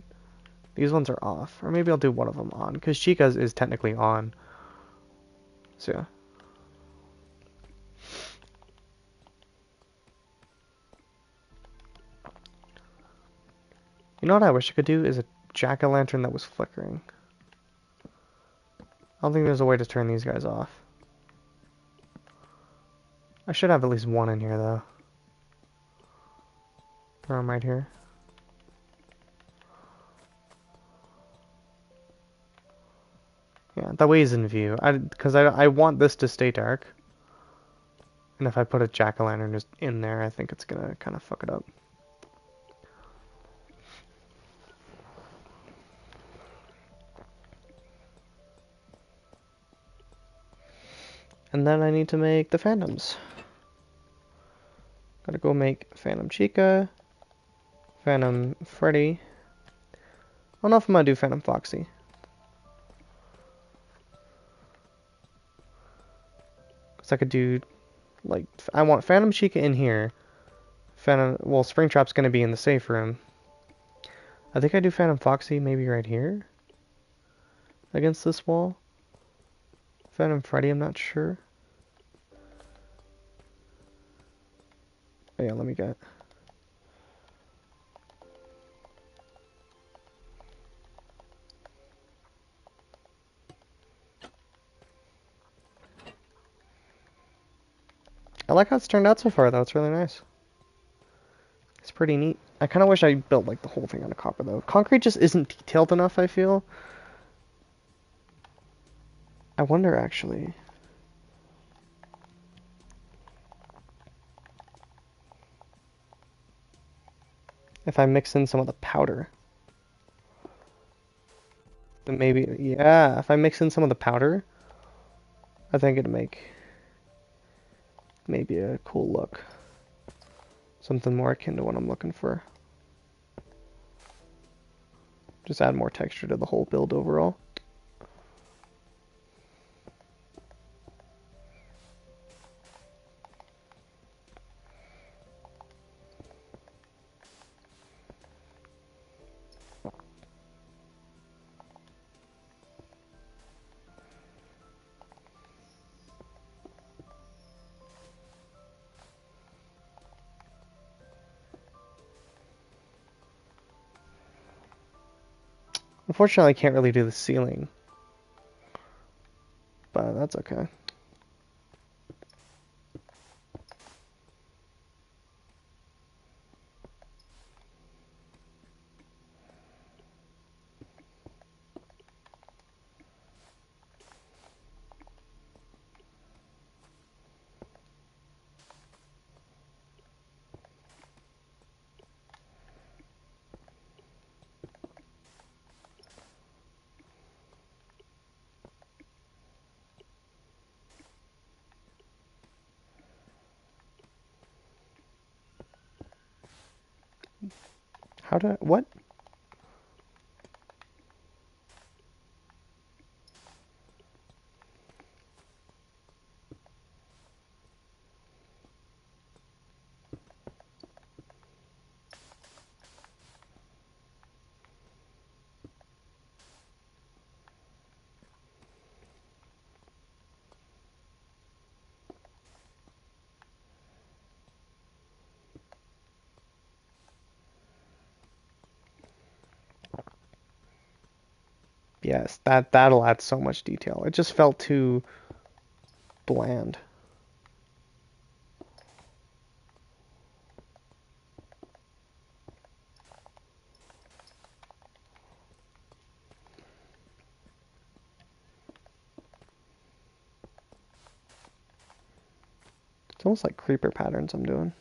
these ones are off. Or maybe I'll do one of them on, because Chica's is technically on. So, yeah. You know what I wish I could do is a jack-o'-lantern that was flickering. I don't think there's a way to turn these guys off. I should have at least one in here, though. Throw them right here. Yeah, that way he's in view. Because I want this to stay dark. And if I put a jack-o'-lantern just in there, I think it's gonna kind of fuck it up. And then I need to make the Phantoms. Gotta go make Phantom Chica, Phantom Freddy. I don't know if I'm gonna do Phantom Foxy. Because I could do, like, I want Phantom Chica in here. Well, Springtrap's gonna be in the safe room. I think I do Phantom Foxy maybe right here. Against this wall. Phantom Freddy, I'm not sure. Oh, yeah, let me get. I like how it's turned out so far, though. It's really nice. It's pretty neat. I kind of wish I built like the whole thing out of copper, though. Concrete just isn't detailed enough, I feel. I wonder, actually. If I mix in some of the powder. Then maybe, yeah, if I mix in some of the powder, I think it'd make maybe a cool look. Something more akin to what I'm looking for. Just add more texture to the whole build overall. Unfortunately, I can't really do the ceiling, but that's okay. How do I, what? Yes, that'll add so much detail. It just felt too bland. It's almost like creeper patterns I'm doing.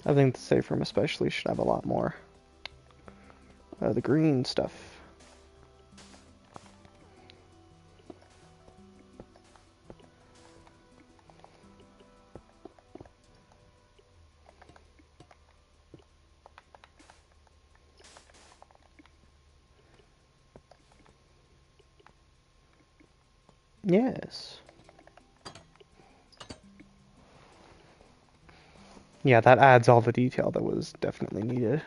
I think the safe room especially should have a lot more the green stuff. Yes. Yeah, that adds all the detail that was definitely needed.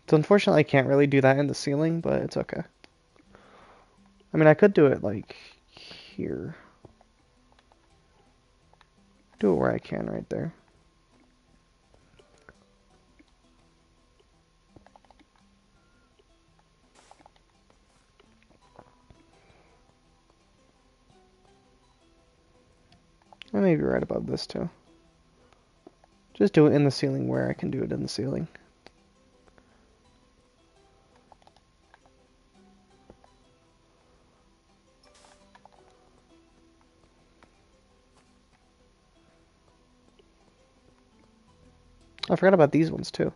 So unfortunately I can't really do that in the ceiling, but it's okay. I mean, I could do it like here. Do it where I can right there. I may be right above this too. Just do it in the ceiling where I can do it in the ceiling. I forgot about these ones too.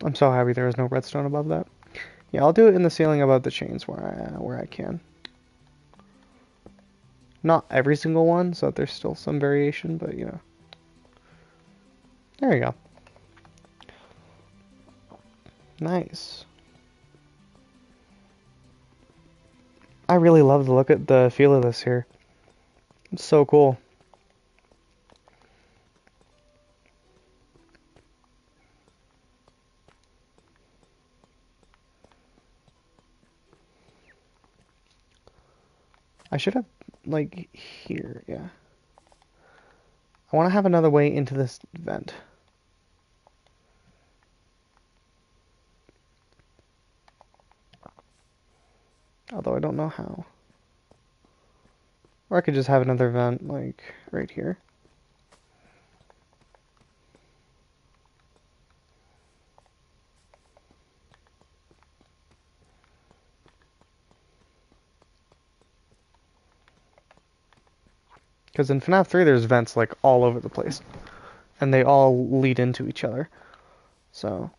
I'm so happy there is no redstone above that. Yeah, I'll do it in the ceiling above the chains where I can. Not every single one, so there's still some variation, but you know. There you go. Nice. I really love the look at the feel of this here. It's so cool. I should have, like, here, yeah. I want to have another way into this vent. Although I don't know how. Or I could just have another vent, like, right here. Because in FNaF 3 there's vents, like, all over the place. And they all lead into each other. So...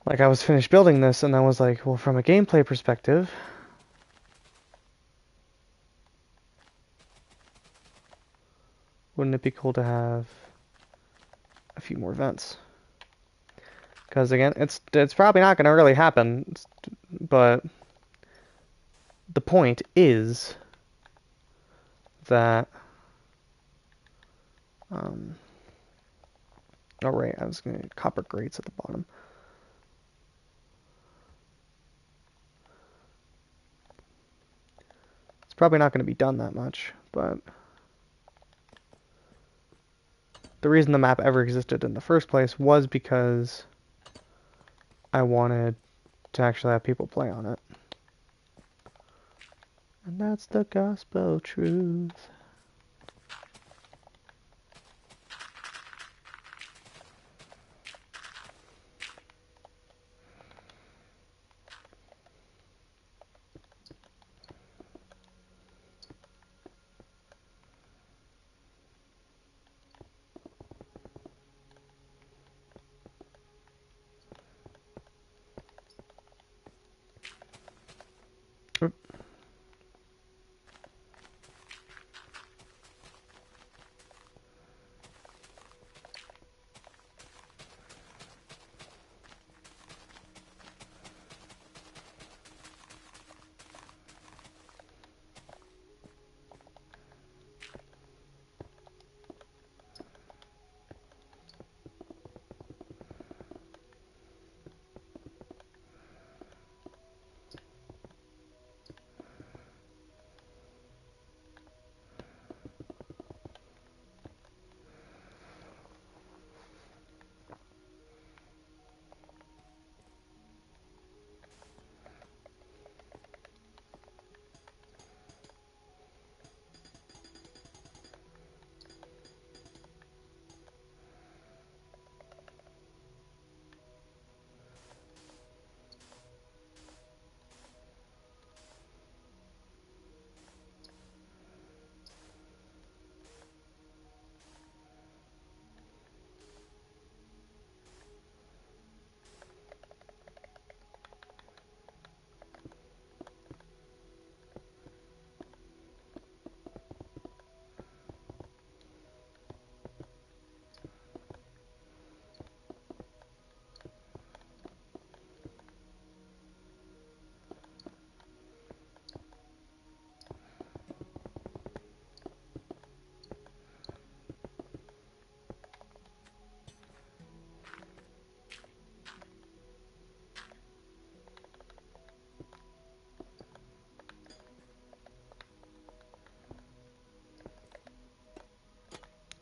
Like, I was finished building this, and I was like, well, from a gameplay perspective... Wouldn't it be cool to have a few more vents? Because, again, it's probably not going to really happen, but... The point is... that... Oh, right, I was going to copper grates at the bottom. It's probably not going to be done that much, but... The reason the map ever existed in the first place was because I wanted to actually have people play on it. And that's the gospel truth.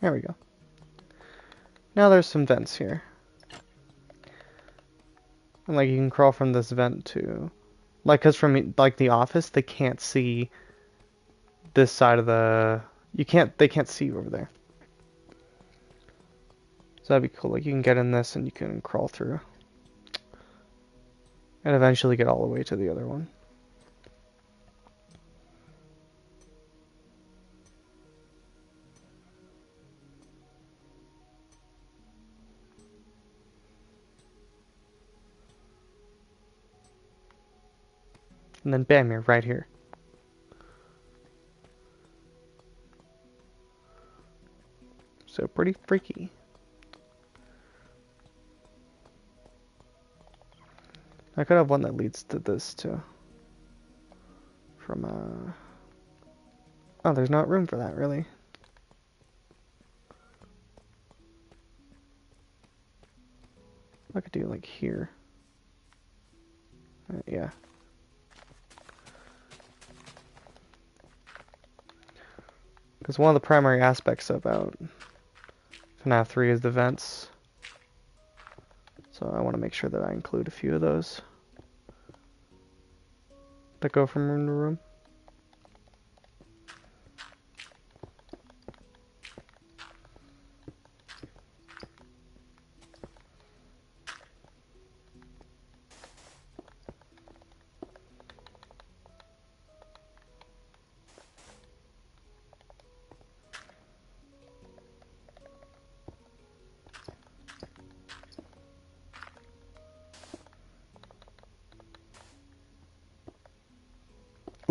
There we go. Now there's some vents here. And like you can crawl from this vent to, like, cause from like the office they can't see this side of the, they can't see you over there. So that'd be cool. Like you can get in this and you can crawl through. And eventually get all the way to the other one. And then bam, you're right here. So pretty freaky. I could have one that leads to this too. From oh, there's not room for that really. I could do like here. Yeah. Because one of the primary aspects about FNaF 3 is the vents. So I want to make sure that I include a few of those that go from room to room.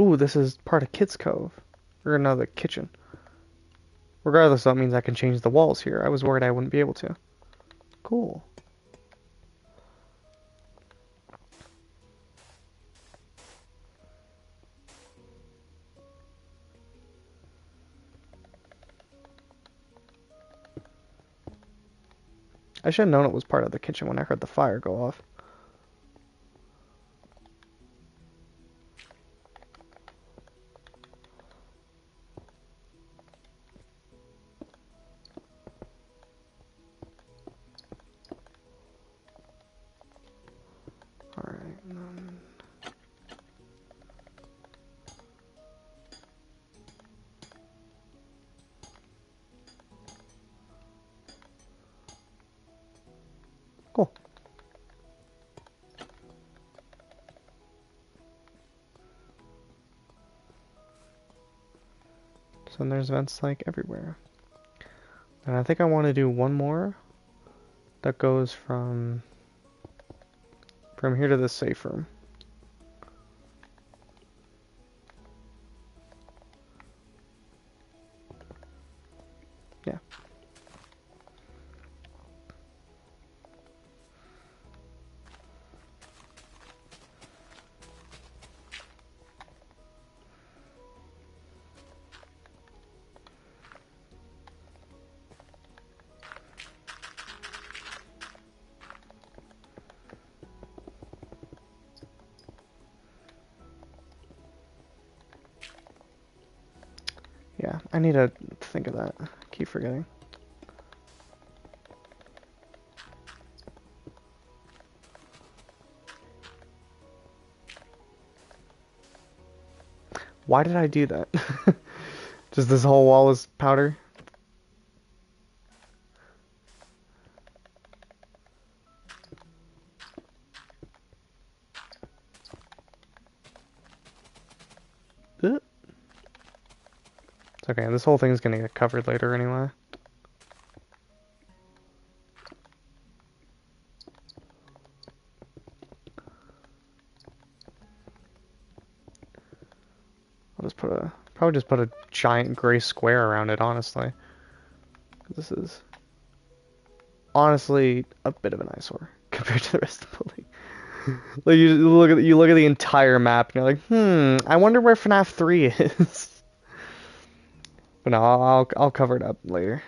Ooh, this is part of Kids Cove. Or another kitchen. Regardless, that means I can change the walls here. I was worried I wouldn't be able to. Cool. I should have known it was part of the kitchen when I heard the fire go off. Alright. Cool. So there's vents like everywhere. And I think I want to do one more that goes from here to the safe room. Yeah. Yeah, I need to think of that. I keep forgetting. Why did I do that? Just this whole wall is powder? It's okay, this whole thing's gonna get covered later anyway. I'll just probably just put a giant gray square around it, honestly. This is honestly a bit of an eyesore compared to the rest of the building. Like you look at the entire map and you're like, I wonder where FNaF 3 is. But no, I'll cover it up later.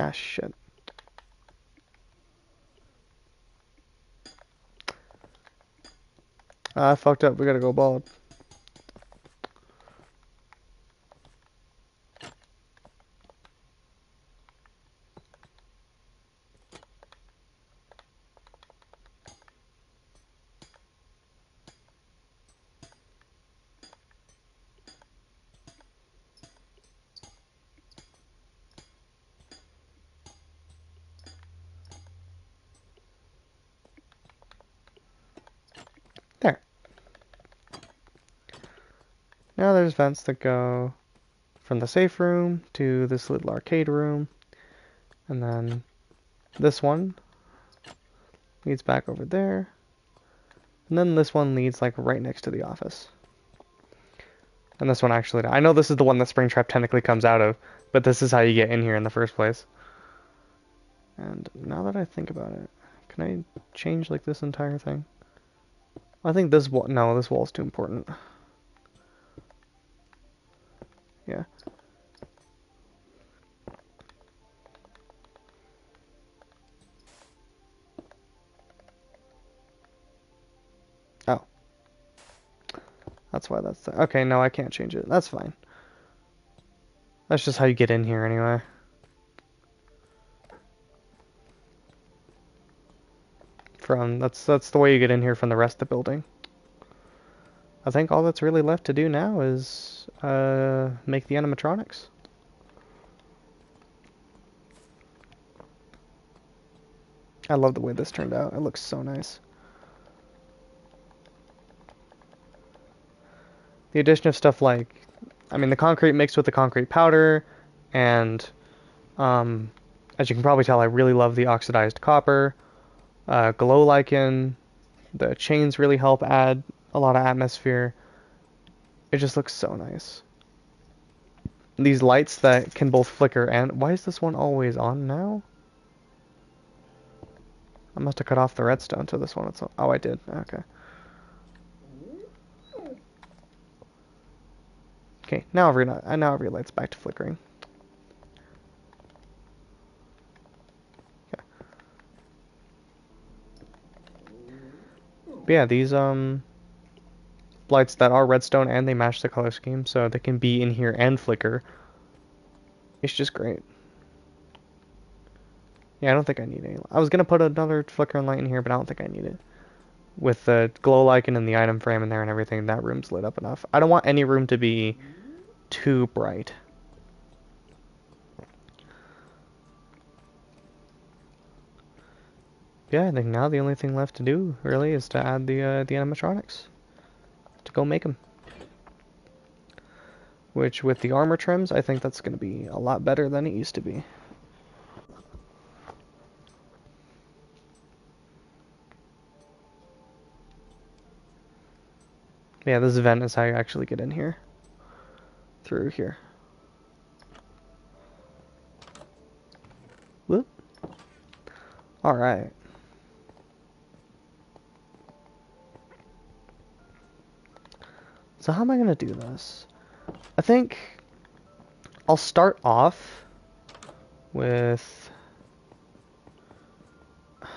Ah, shit. I fucked up. We gotta go bald. There. Now there's vents that go from the safe room to this little arcade room. And then this one leads back over there. And then this one leads like right next to the office. And this one actually, I know this is the one that Springtrap technically comes out of, but this is how you get in here in the first place. And now that I think about it, can I change like this entire thing? I think this wall, no, this wall's too important. Yeah. Oh. That's why that's there. Okay, no, I can't change it. That's fine. That's just how you get in here anyway. That's the way you get in here from the rest of the building. I think all that's really left to do now is make the animatronics. I love the way this turned out. It looks so nice. The addition of stuff like, I mean, the concrete mixed with the concrete powder, and as you can probably tell, I really love the oxidized copper. Glow lichen, the chains really help add a lot of atmosphere. It just looks so nice. These lights that can both flicker and... Why is this one always on now? I must have cut off the redstone to this one. Oh, I did. Okay. Okay, now every light's back to flickering. Okay. But yeah, these lights that are redstone and they match the color scheme, so they can be in here and flicker. It's just great. Yeah, I don't think I need any. I was gonna put another flickering light in here, but I don't think I need it. With the glow lichen and the item frame in there and everything, that room's lit up enough. I don't want any room to be too bright. Yeah, I think now the only thing left to do really is to add the animatronics to go make them. Which with the armor trims, I think that's going to be a lot better than it used to be. Yeah, this vent is how you actually get in here. Through here. Whoop. Alright. So how am I going to do this? I think I'll start off with...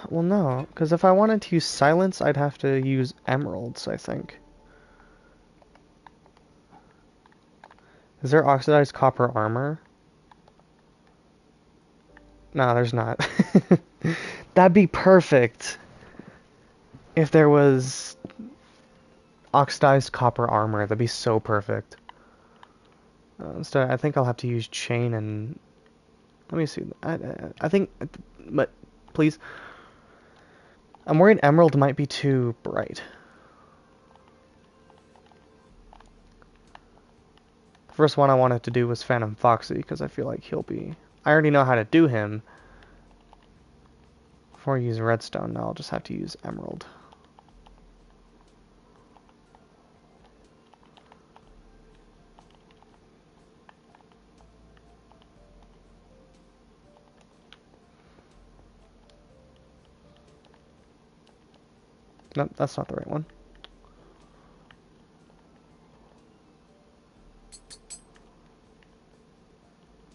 Well, no, because if I wanted to use silence, I'd have to use emeralds, I think. Is there oxidized copper armor? No, there's not. That'd be perfect if there was oxidized copper armor. That'd be so perfect. Instead, I think I'll have to use chain and... Let me see. I think... But, please. I'm worried emerald might be too bright. The first one I wanted to do was Phantom Foxy, because I feel like he'll be... I already know how to do him. Before I use redstone, now I'll just have to use emerald. No, that's not the right one.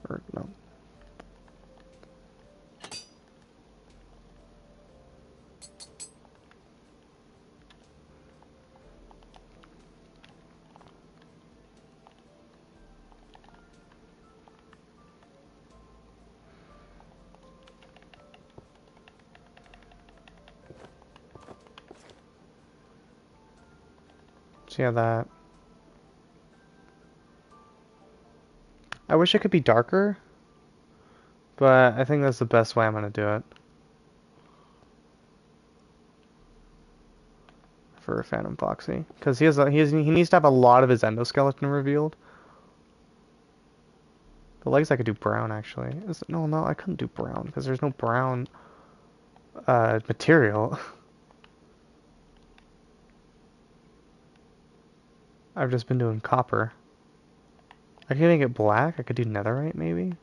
Or, no. So yeah, that. I wish it could be darker, but I think that's the best way I'm gonna do it. For Phantom Foxy, because he needs to have a lot of his endoskeleton revealed. The legs I could do brown actually. No, I couldn't do brown because there's no brown material. I've just been doing copper. I could make it black. I could do netherite maybe.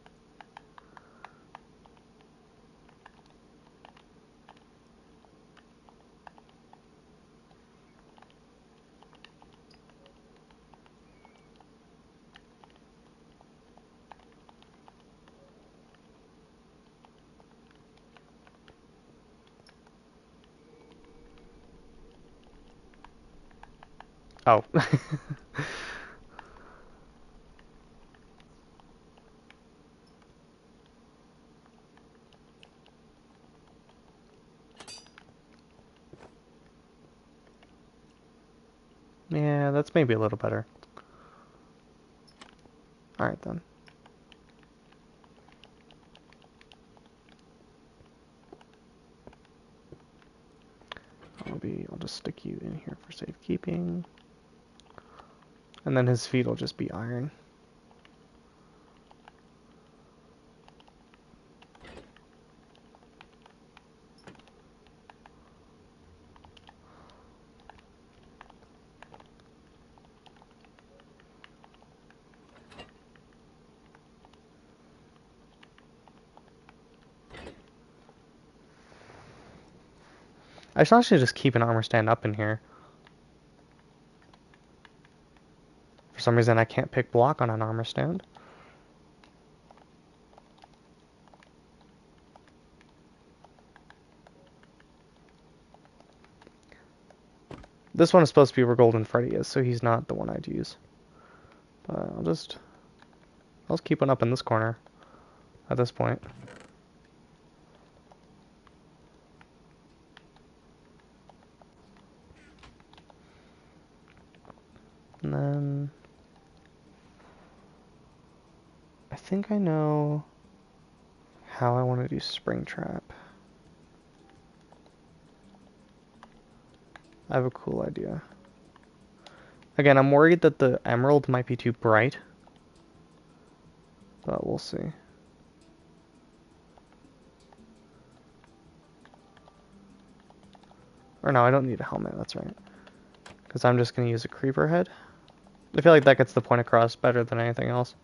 Oh. Yeah, that's maybe a little better. Alright then. I'll just stick you in here for safekeeping. And then his feet will just be iron. I should actually just keep an armor stand up in here. For some reason I can't pick block on an armor stand. This one is supposed to be where Golden Freddy is, so he's not the one I'd use. But I'll just keep one up in this corner at this point. And then I think I know how I want to do Springtrap. I have a cool idea. Again, I'm worried that the emerald might be too bright, but we'll see. Or no, I don't need a helmet, that's right. Because I'm just going to use a creeper head. I feel like that gets the point across better than anything else.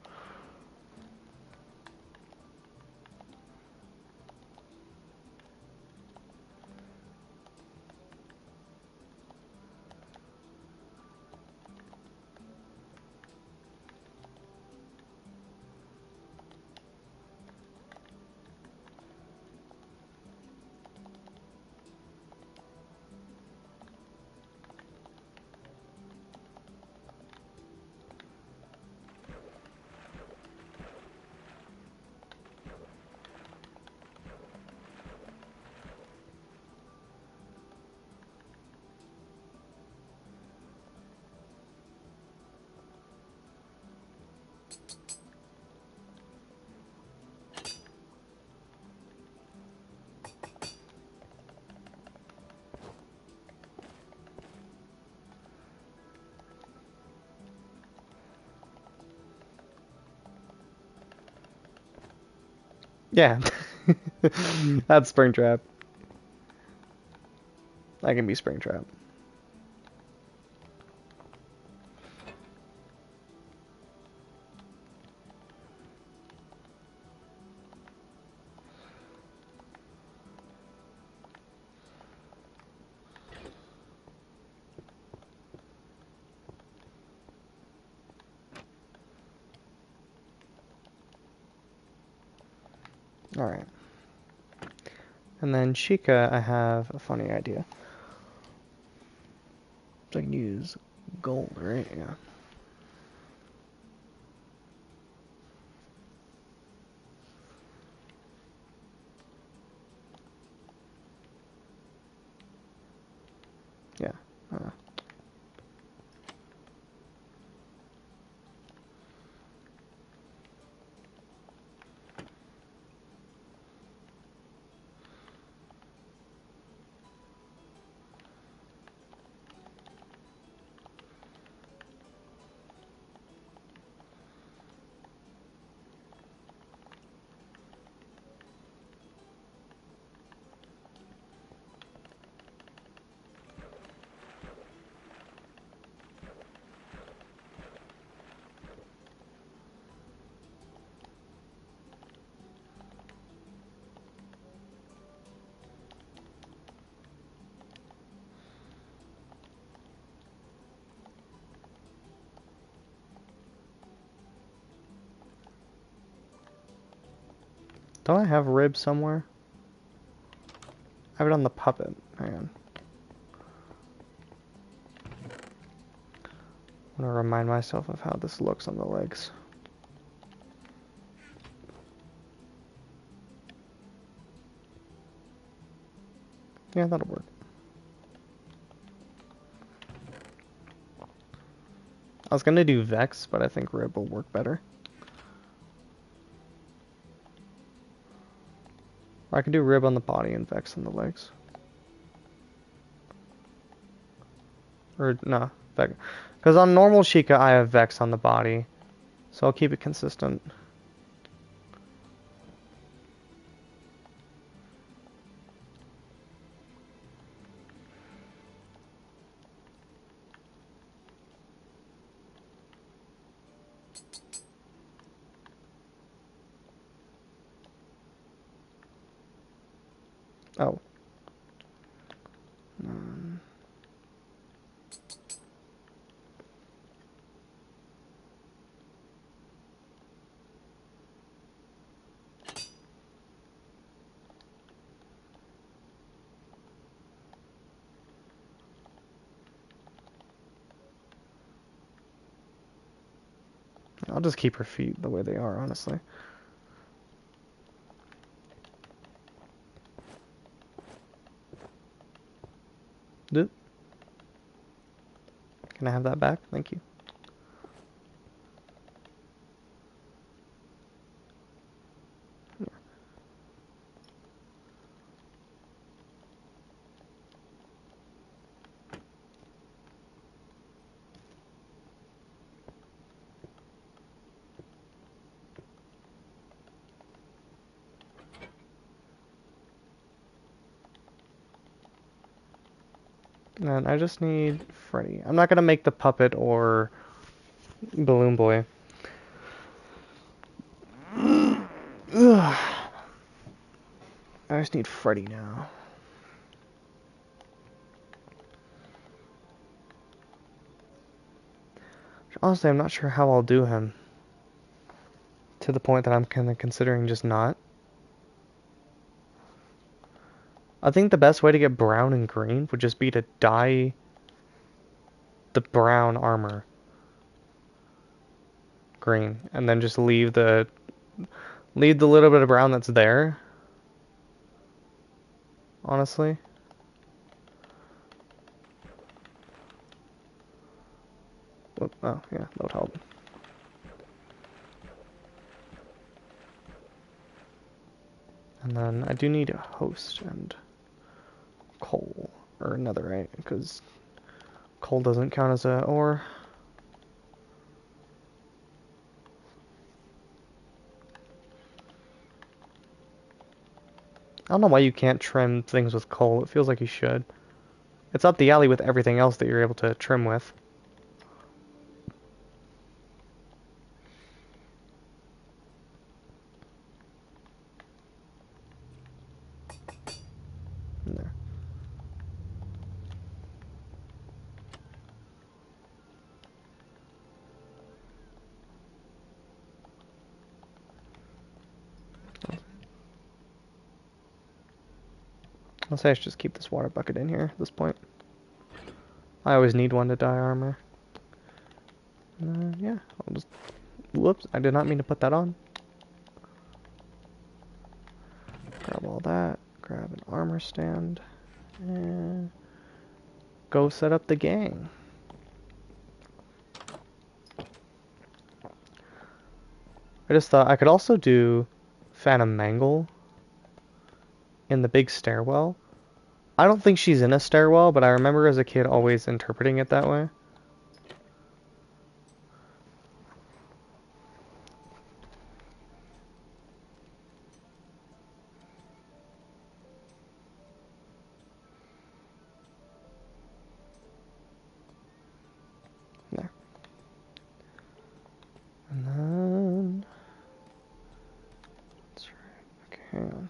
Yeah. That's Springtrap. That can be Springtrap. Alright. And then Chica, I have a funny idea. So I can use gold, right? Yeah. Yeah. Don't I have rib somewhere? I have it on the puppet. Hang on. I'm gonna remind myself of how this looks on the legs. Yeah, that'll work. I was gonna do Vex, but I think rib will work better. Or I can do rib on the body and Vex on the legs. Or, no, Vex. Because on normal Sheikah, I have Vex on the body. So I'll keep it consistent. Oh. I'll just keep her feet the way they are, honestly. Can I have that back? Thank you. And I just need Freddy. I'm not gonna make the puppet or Balloon Boy. Ugh. I just need Freddy now. Honestly, I'm not sure how I'll do him. To the point that I'm kind of considering just not. I think the best way to get brown and green would just be to dye the brown armor green, and then just leave the little bit of brown that's there. Honestly. Oh, yeah, that would help. And then I do need a host and coal, or netherite, because coal doesn't count as a ore. I don't know why you can't trim things with coal. It feels like you should. It's up the alley with everything else that you're able to trim with. There. I'll say I should just keep this water bucket in here at this point. I always need one to dye armor. Yeah, I'll just... Whoops, I did not mean to put that on. Grab all that, grab an armor stand, and go set up the gang. I just thought I could also do Phantom Mangle in the big stairwell. I don't think she's in a stairwell, but I remember as a kid always interpreting it that way. There. And then... That's right. Okay, hang on.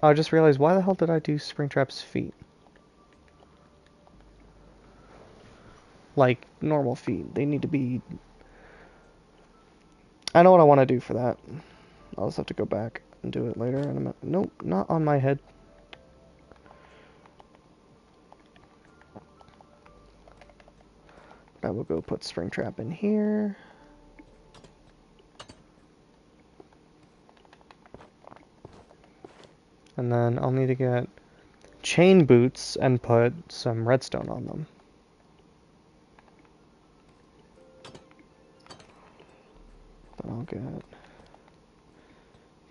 Oh, I just realized, why the hell did I do Springtrap's feet? Like, normal feet. They need to be I know what I want to do for that. I'll just have to go back and do it later. And nope, not on my head. I will go put Springtrap in here. And then I'll need to get chain boots and put some redstone on them. Then I'll get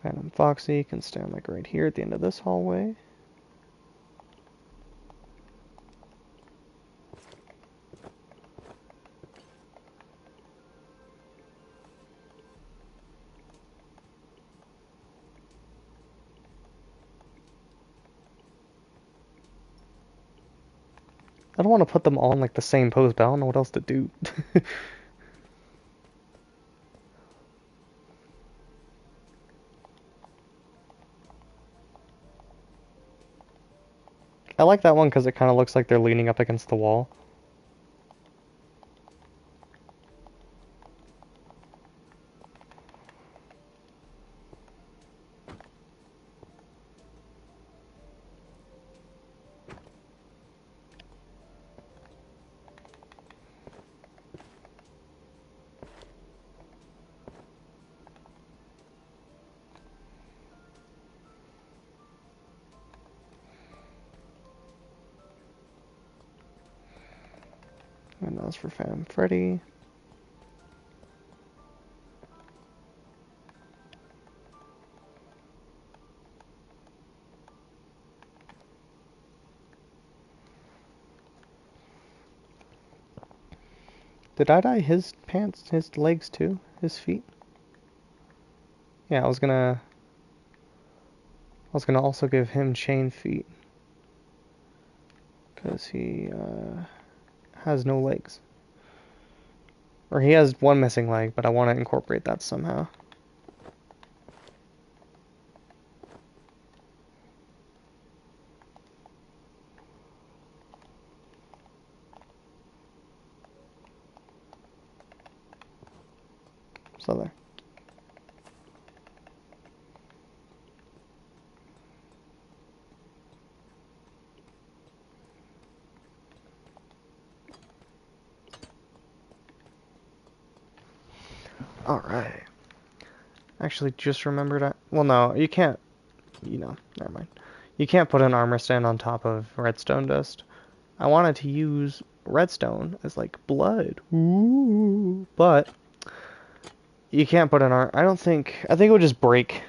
Phantom Foxy, can stand like right here at the end of this hallway. I don't want to put them all in like the same pose, but I don't know what else to do. I like that one because it kind of looks like they're leaning up against the wall. And that's for Phantom Freddy. Did I dye his pants, his legs too? His feet? Yeah, I was gonna also give him chain feet. Because he has no legs. Or he has one missing leg, but I want to incorporate that somehow. So there. Alright. Actually, just remembered well, no, you can't, never mind. You can't put an armor stand on top of redstone dust. I wanted to use redstone as, like, blood. Ooh. But you can't put an I think it would just break.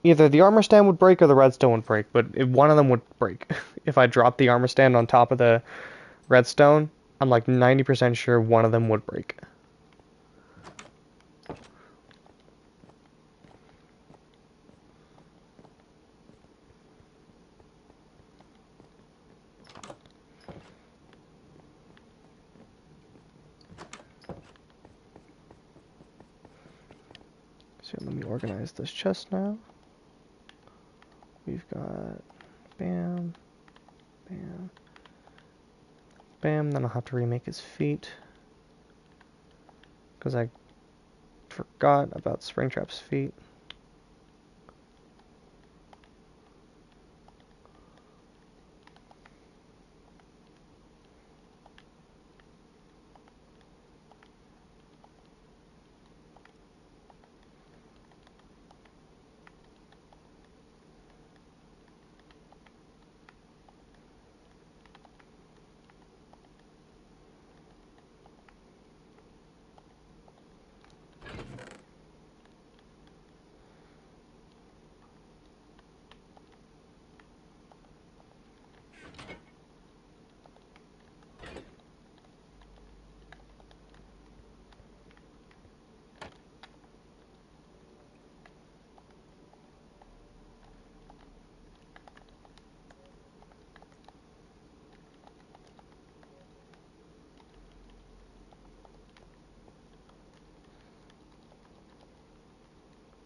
Either the armor stand would break or the redstone would break, but one of them would break. If I dropped the armor stand on top of the redstone, I'm like 90% sure one of them would break. So let me organize this chest now. We've got bam, bam, bam. Then I'll have to remake his feet. Because I forgot about Springtrap's feet.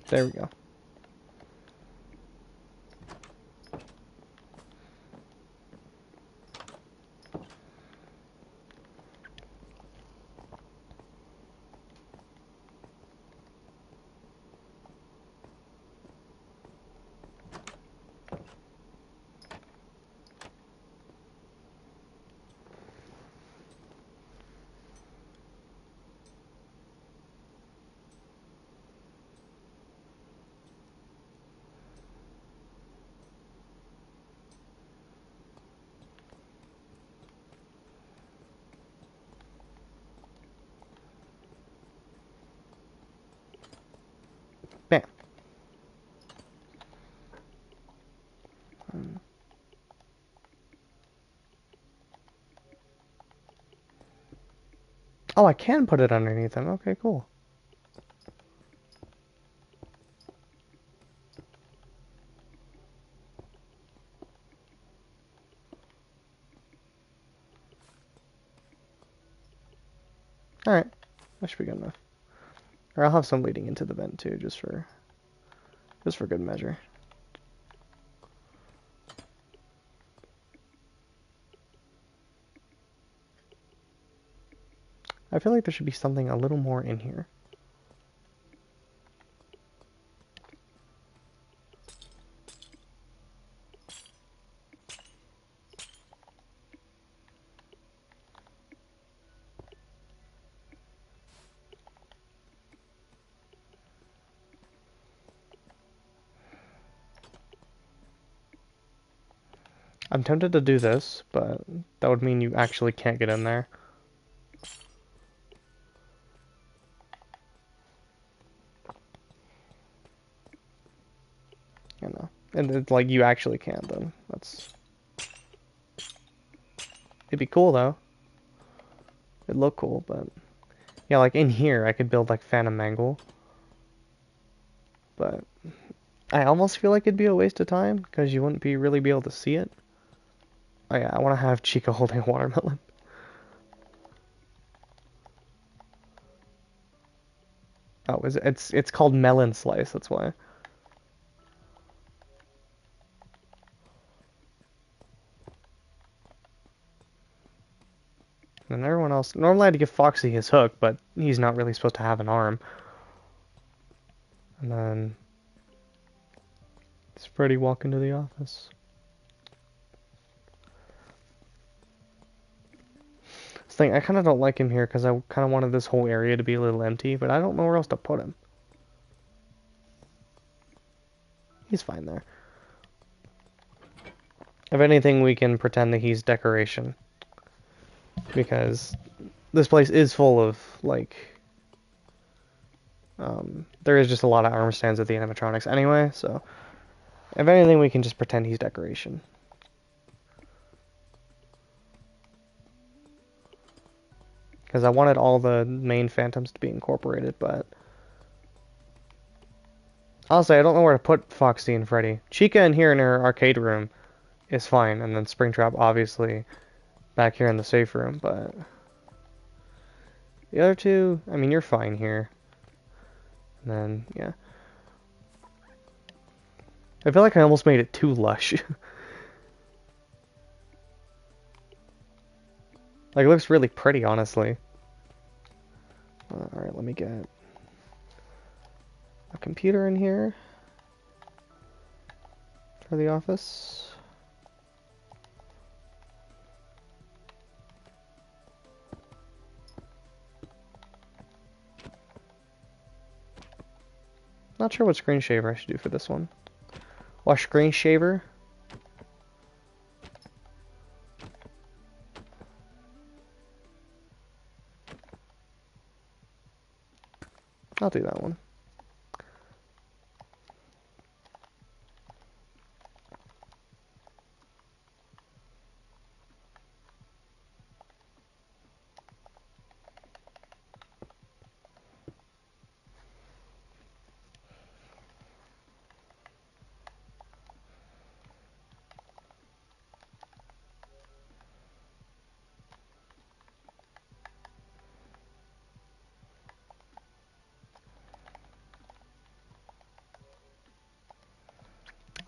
There we go. Oh, I can put it underneath them. Okay, cool. Alright, that should be good enough. Or I'll have some leading into the vent too, just for good measure. I feel like there should be something a little more in here. I'm tempted to do this, but that would mean you actually can't get in there. You know, and it's like you actually can. Then it'd be cool though. It'd look cool, but yeah, like in here I could build like Phantom Mangle, but I almost feel like it'd be a waste of time because you wouldn't really be able to see it. Oh yeah, I want to have Chica holding a watermelon. Oh, it's called Melon Slice. That's why. And everyone else. Normally I'd give Foxy his hook, but he's not really supposed to have an arm. And then does Freddy walk into the office? This thing, I kind of don't like him here because I kind of wanted this whole area to be a little empty, but I don't know where else to put him. He's fine there. If anything, we can pretend that he's decoration. Because this place is full of, like... there is just a lot of arm stands at the animatronics anyway, so... If anything, we can just pretend he's decoration. Because I wanted all the main phantoms to be incorporated, but... Honestly, I don't know where to put Foxy and Freddy. Chica in here in her arcade room is fine, and then Springtrap, obviously, back here in the safe room, but... The other two, I mean, you're fine here. And then, yeah. I feel like I almost made it too lush. Like, it looks really pretty, honestly. Alright, let me get a computer in here for the office. Not sure what screen shaver I should do for this one. Watch screen shaver. I'll do that one.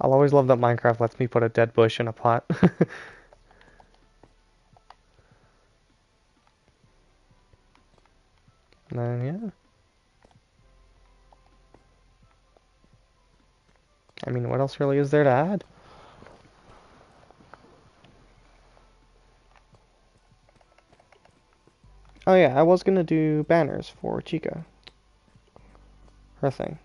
I'll always love that Minecraft lets me put a dead bush in a pot. And then, yeah. I mean, what else really is there to add? Oh yeah, I was gonna do banners for Chica. Her thing.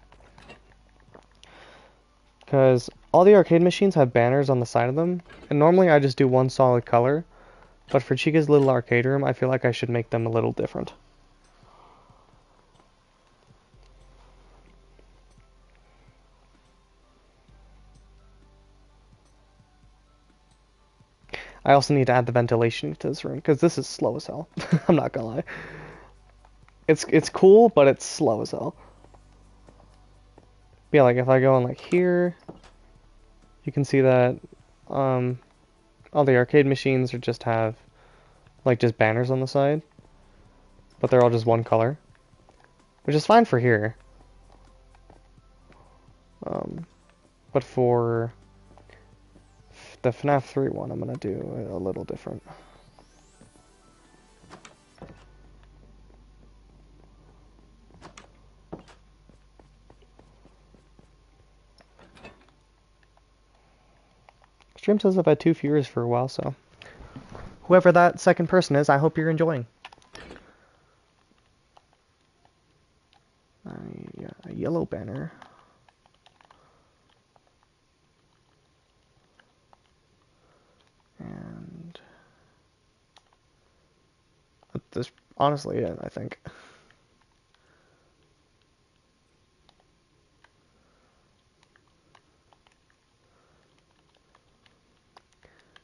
Because all the arcade machines have banners on the side of them, and normally I just do one solid color, but for Chica's little arcade room, I feel like I should make them a little different. I also need to add the ventilation to this room, because this is slow as hell. I'm not gonna lie. It's cool, but it's slow as hell. Yeah, like if I go in like here, you can see that um all the arcade machines are just have like just banners on the side, but they're all just one color, which is fine for here. But for the FNaF 3 one, I'm gonna do it a little different. Stream says I've had 2 viewers for a while, so whoever that second person is, I hope you're enjoying. A yellow banner. And that's honestly it, I think.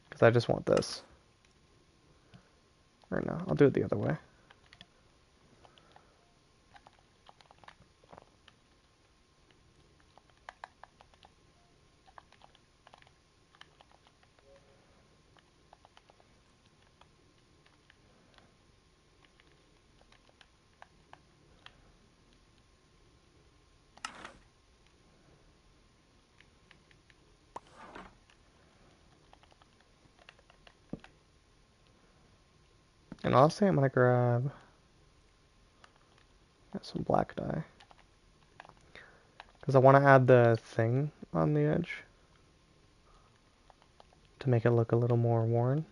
Because I just want this. Or no, I'll do it the other way. And honestly, I'm gonna grab some black dye. Because I want to add the thing on the edge to make it look a little more worn.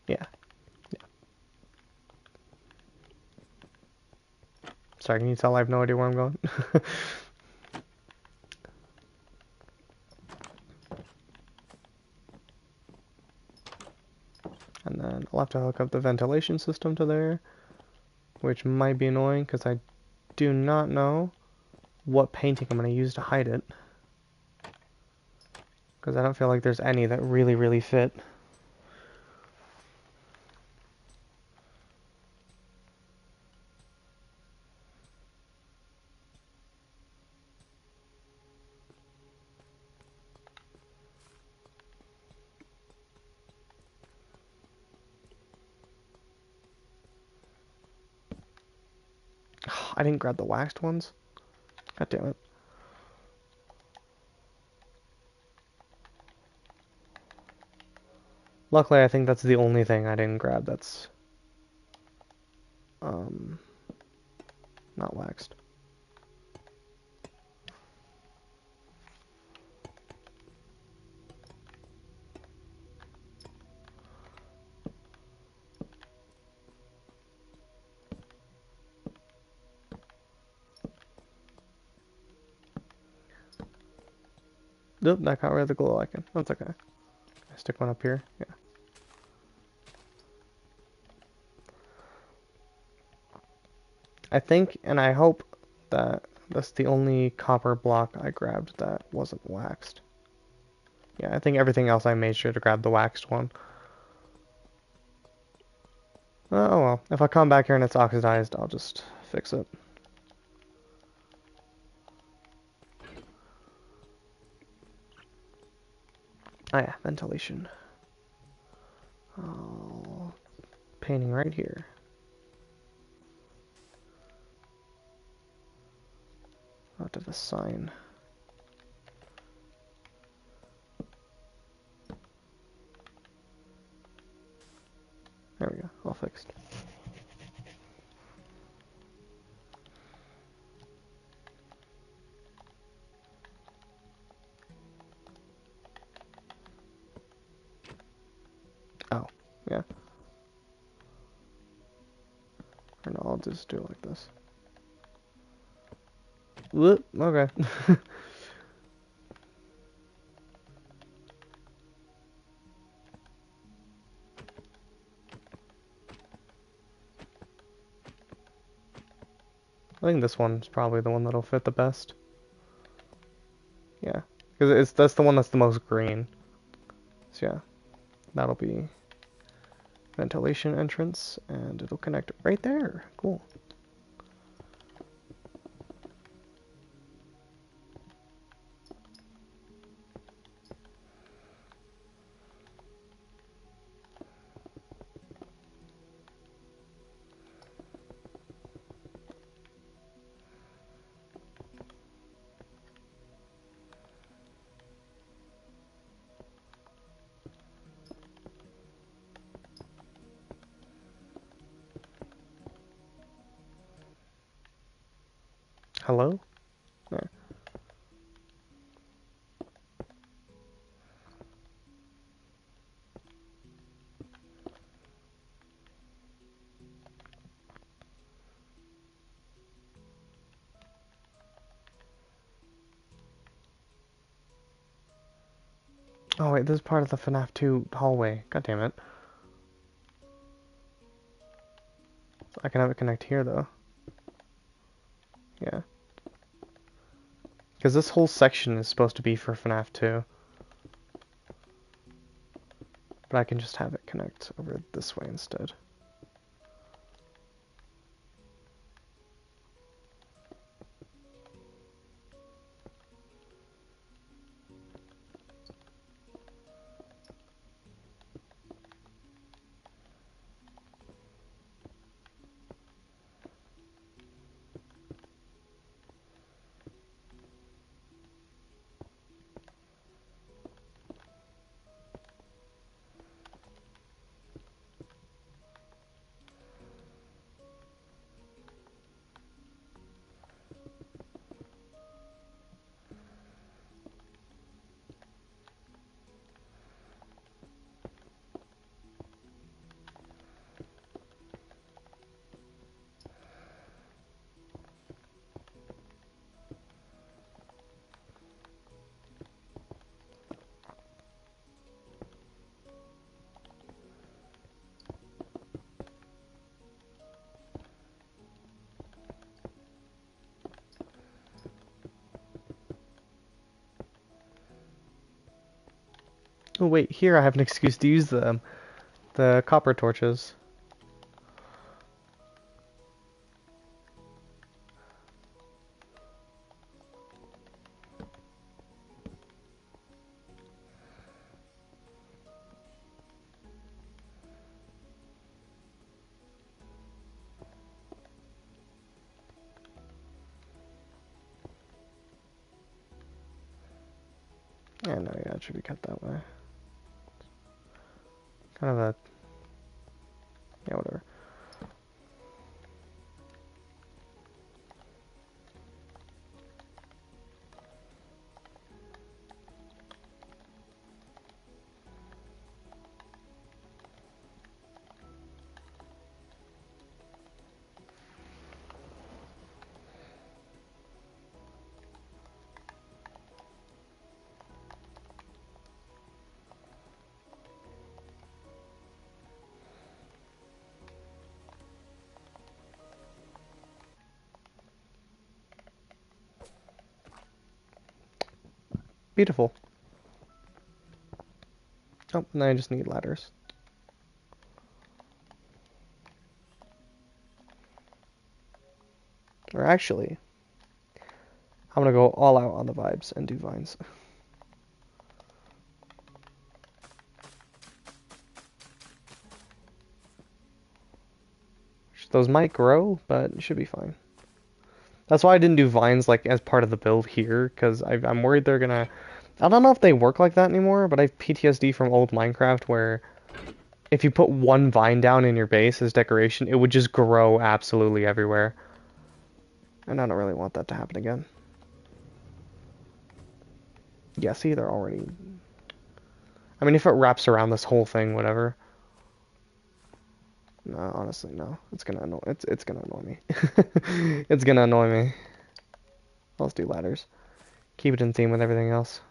Yeah. Sorry, can you tell I have no idea where I'm going? And then I'll have to hook up the ventilation system to there, which might be annoying because I do not know what painting I'm going to use to hide it. Because I don't feel like there's any that really fit. I didn't grab the waxed ones. God damn it. Luckily, I think that's the only thing I didn't grab that's not waxed. Nope, that got rid of the glow icon. That's okay. I stick one up here. Yeah. I think, and I hope that that's the only copper block I grabbed that wasn't waxed. Yeah, I think everything else I made sure to grab the waxed one. Oh well, if I come back here and it's oxidized, I'll just fix it. Oh yeah, ventilation. Oh, painting right here. Out of the sign. There we go, all fixed. Oh, yeah. Or no, I'll just do it like this. Whoop, okay. I think this one's probably the one that'll fit the best. Yeah, because that's the one that's the most green. So yeah, that'll be ventilation entrance, and it'll connect right there. Cool. Hello? There. Oh wait, this is part of the FNaF 2 hallway. God damn it. I can have it connect here though. Yeah. Because this whole section is supposed to be for FNaF 2. But I can just have it connect over this way instead. Oh wait, here I have an excuse to use them. The copper torches. Yeah, no, yeah, it should be cut that way. Kind of a... yeah, whatever. Beautiful. Oh, now I just need ladders. Or actually, I'm gonna go all out on the vibes and do vines. Those might grow, but it should be fine. That's why I didn't do vines like as part of the build here, because I'm worried they're gonna... I don't know if they work like that anymore, but I have PTSD from old Minecraft where if you put one vine down in your base as decoration, it would just grow absolutely everywhere. And I don't really want that to happen again. Yeah, see, they're already... I mean, if it wraps around this whole thing, whatever. No, honestly, no. It's gonna annoy... It's gonna annoy me. It's gonna annoy me. Let's do ladders. Keep it in theme with everything else.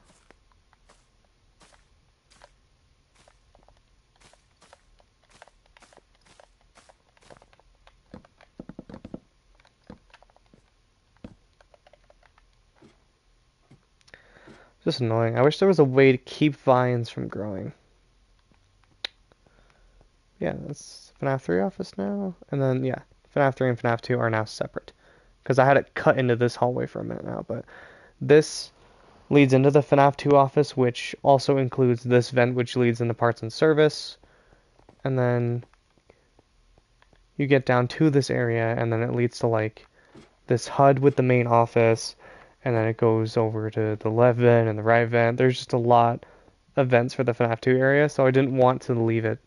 Just annoying. I wish there was a way to keep vines from growing. Yeah, that's FNaF 3 office now. And then, yeah, FNaF 3 and FNaF 2 are now separate. Because I had it cut into this hallway for a minute now, but this leads into the FNaF 2 office, which also includes this vent, which leads into parts and service. And then you get down to this area, and then it leads to, like, this HUD with the main office, and then it goes over to the left vent and the right vent. There's just a lot of vents for the FNaF 2 area, so I didn't want to leave it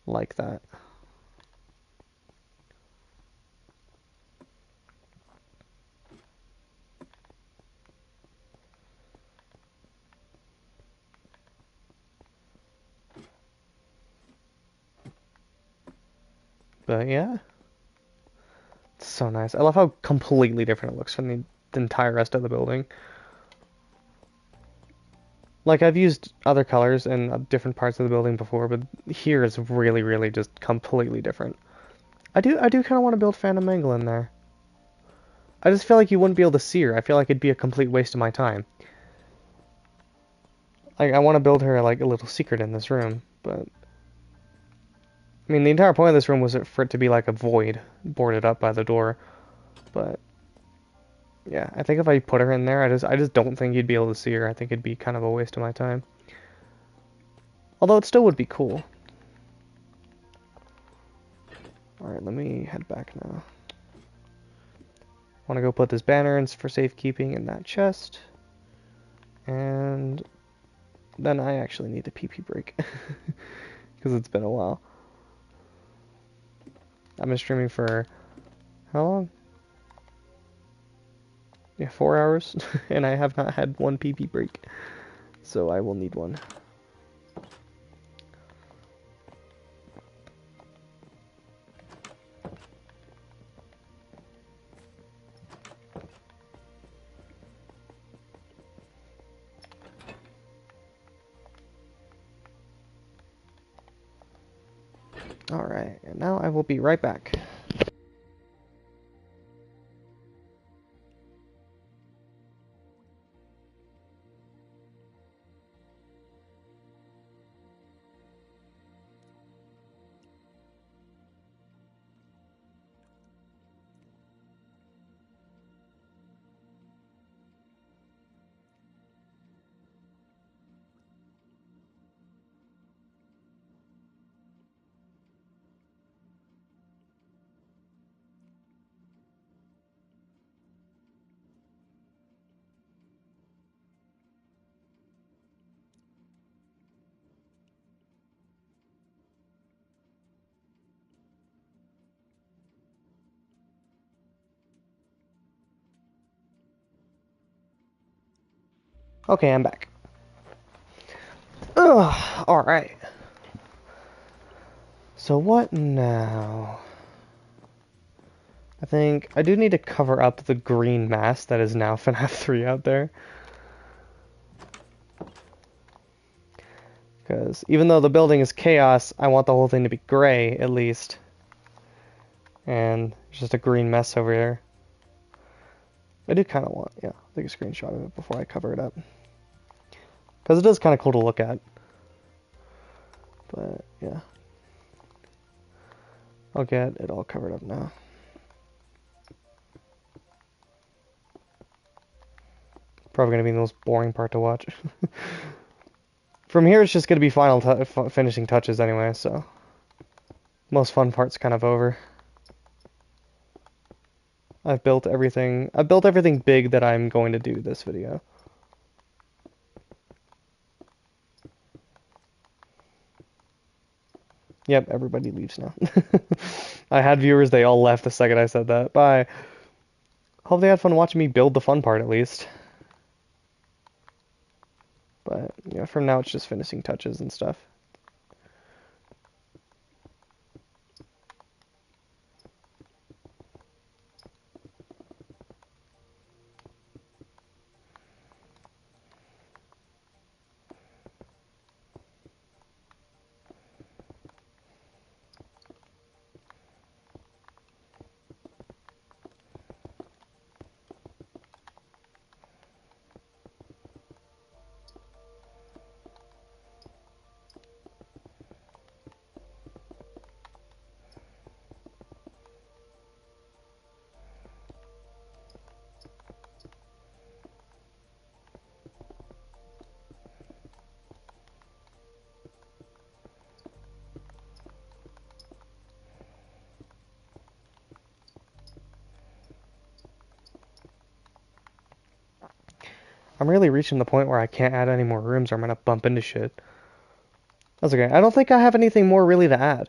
like that. But yeah, it's so nice. I love how completely different it looks from the entire rest of the building. Like, I've used other colors in different parts of the building before, but here is really, really just completely different. I do kind of want to build Phantom Mangle in there. I just feel like you wouldn't be able to see her. I feel like it'd be a complete waste of my time. Like, I want to build her like a little secret in this room, but I mean, the entire point of this room was for it to be like a void boarded up by the door. But yeah, I think if I put her in there, I just don't think you'd be able to see her. I think it'd be kind of a waste of my time. Although it still would be cool. Alright, let me head back now. I want to go put this banner in for safekeeping in that chest. And then I actually need a pee-pee break. Because it's been a while. I've been streaming for how long? Yeah, 4 hours. And I have not had one pee-pee break. So I will need one. Alright, and now I will be right back. Okay, I'm back. Ugh, alright. So what now? I think I do need to cover up the green mass that is now FNaF 3 out there. Because even though the building is chaos, I want the whole thing to be gray, at least. And it's just a green mess over here. I do kind of want, yeah, take a screenshot of it before I cover it up. Because it is kind of cool to look at. But, yeah. I'll get it all covered up now. Probably going to be the most boring part to watch. From here, it's just going to be finishing touches anyway, so... Most fun part's kind of over. I've built everything big that I'm going to do this video. Yep, everybody leaves now. I had viewers, they all left the second I said that. Bye. Hope they had fun watching me build the fun part, at least. But, yeah, from now it's just finishing touches and stuff. I'm really reaching the point where I can't add any more rooms or I'm gonna bump into shit. That's okay. I don't think I have anything more really to add.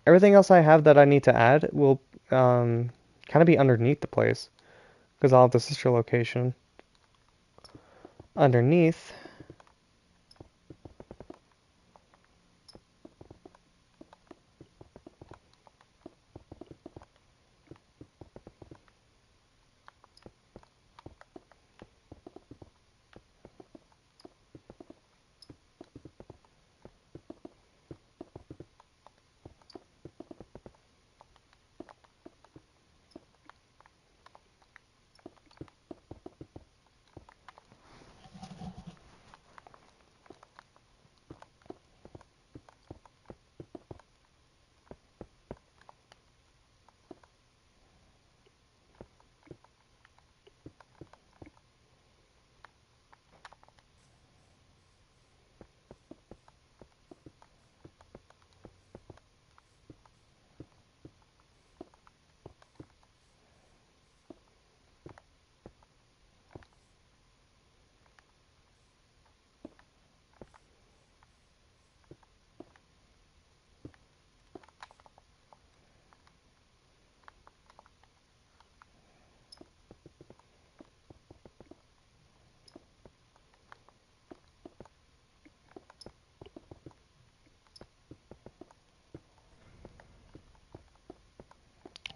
Everything else I have that I need to add will kind of be underneath the place because I'll have the sister location underneath.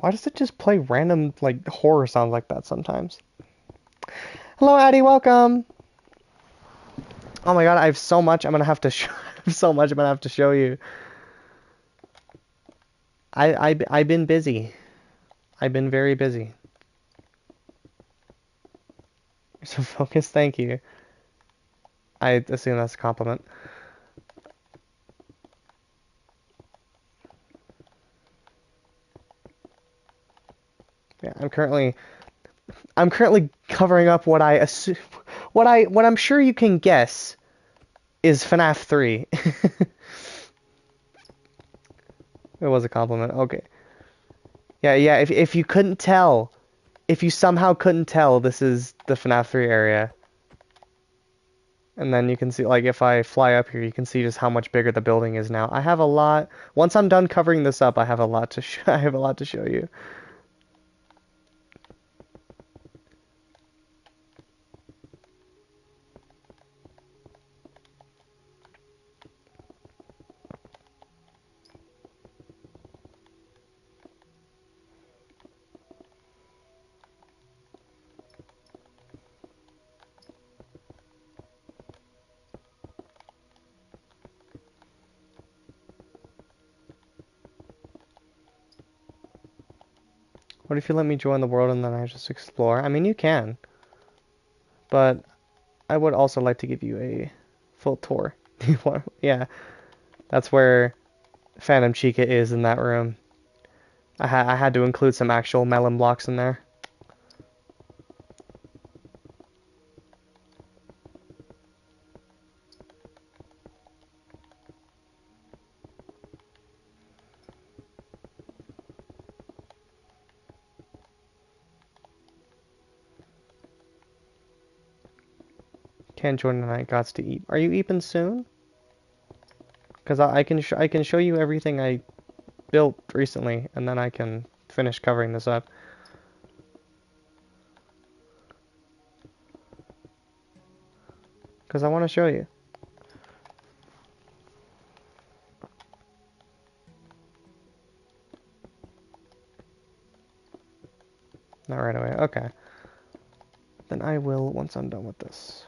Why does it just play random like horror sounds like that sometimes? Hello, Addie. Welcome. Oh my god, I have so much. I'm gonna have to show. I have so much. I'm gonna have to show you. I've been busy. I've been very busy. So focus. Thank you. I assume that's a compliment. Yeah, I'm currently covering up what I assume, what I'm sure you can guess is FNaF 3. It was a compliment. Okay. Yeah, yeah. If you couldn't tell, if you somehow couldn't tell, this is the FNaF 3 area. And then you can see, like, if I fly up here, you can see just how much bigger the building is now. I have a lot. Once I'm done covering this up, I have a lot to I have a lot to show you. What if you let me join the world and then I just explore? I mean, you can, but I would also like to give you a full tour. Yeah, that's where Phantom Chica is in that room. I had to include some actual melon blocks in there. Can't join tonight. Gots to eat. Are you eating soon? Because I can show you everything I built recently, and then I can finish covering this up. Because I want to show you. Not right away. Okay. Then I will once I'm done with this.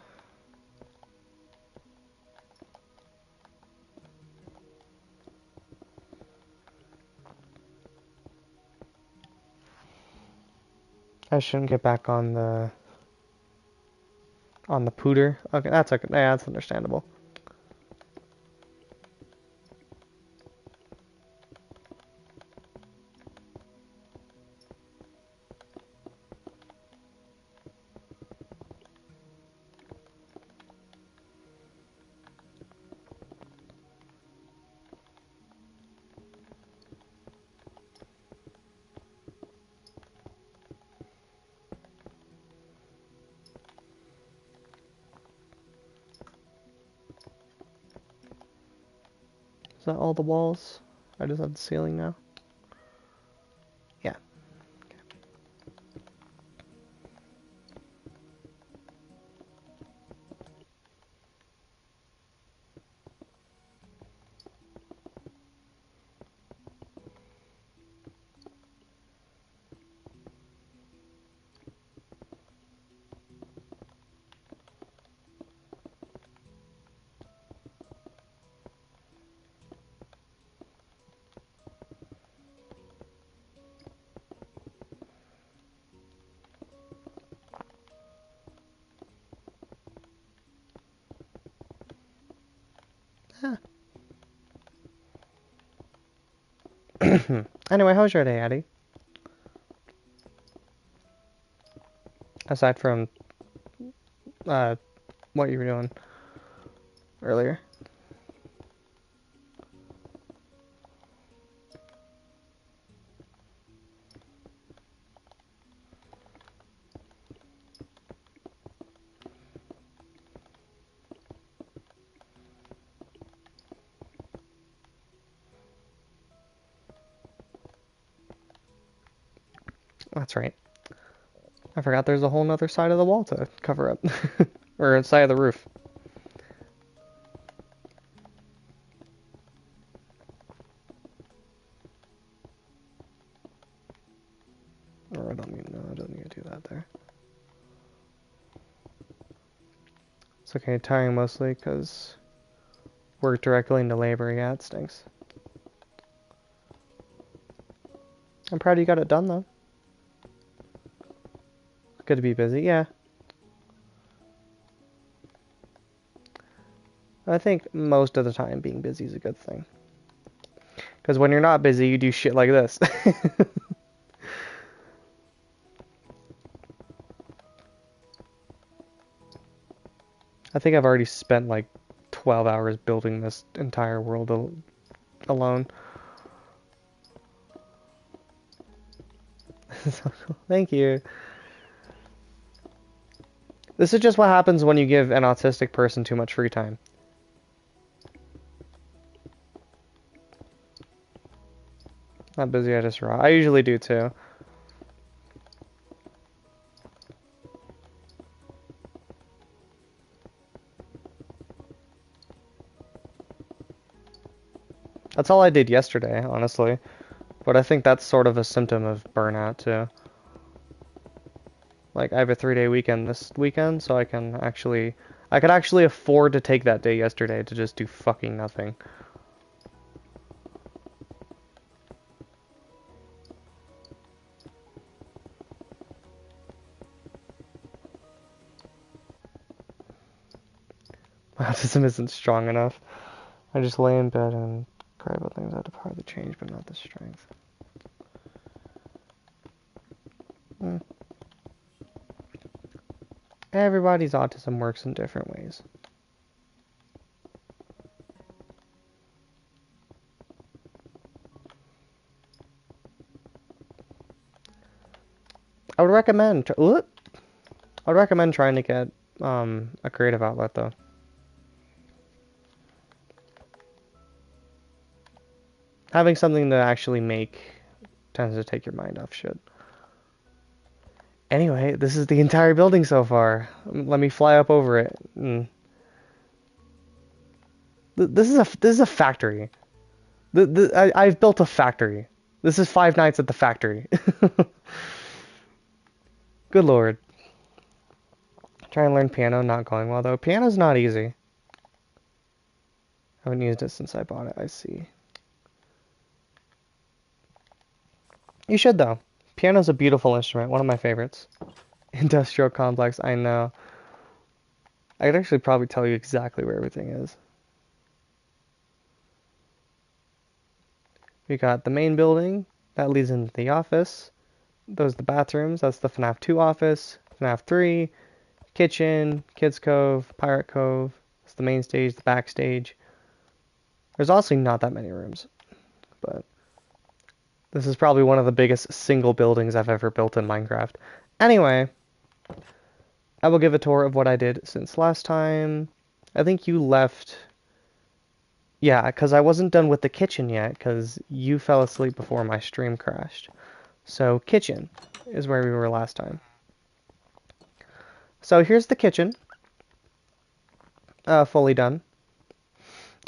I shouldn't get back on the pooter. Okay, that's okay. Yeah, that's understandable. that all the walls? I just have the ceiling now. Yeah. Anyway, how's your day, Addie? Aside from what you were doing earlier. That's right. I forgot there's a whole nother side of the wall to cover up. Or side of the roof. Or I don't mean, no, I don't need to do that there. It's okay, tiring mostly because work directly into labor. Yeah, it stinks. I'm proud you got it done though. Good to be busy, yeah. I think most of the time being busy is a good thing. Because when you're not busy, you do shit like this. I think I've already spent like 12 hours building this entire world alone. Thank you. This is just what happens when you give an autistic person too much free time. Not busy, I just raw. I usually do too. That's all I did yesterday, honestly. But I think that's sort of a symptom of burnout too. Like, I have a 3-day weekend this weekend, so I could actually afford to take that day yesterday to just do fucking nothing. My autism isn't strong enough. I just lay in bed and cry about things I have to power the change, but not the strength. Everybody's autism works in different ways. I would recommend trying to get a creative outlet though. Having something to actually make tends to take your mind off shit. Anyway, this is the entire building so far. Let me fly up over it. This is a factory. I've built a factory. This is 5 nights at the factory. Good lord. Trying to learn piano, not going well though. Piano's not easy. I haven't used it since I bought it, I see. You should though. Piano's a beautiful instrument, one of my favorites. Industrial complex, I know. I could actually probably tell you exactly where everything is. We got the main building, that leads into the office. Those are the bathrooms, that's the FNaF 2 office, FNaF 3, kitchen, Kids Cove, Pirate Cove. It's the main stage, the backstage. There's also not that many rooms, but this is probably one of the biggest single buildings I've ever built in Minecraft. Anyway, I will give a tour of what I did since last time. I think you left Yeah, because I wasn't done with the kitchen yet, because you fell asleep before my stream crashed. So, kitchen is where we were last time. So, here's the kitchen. Fully done.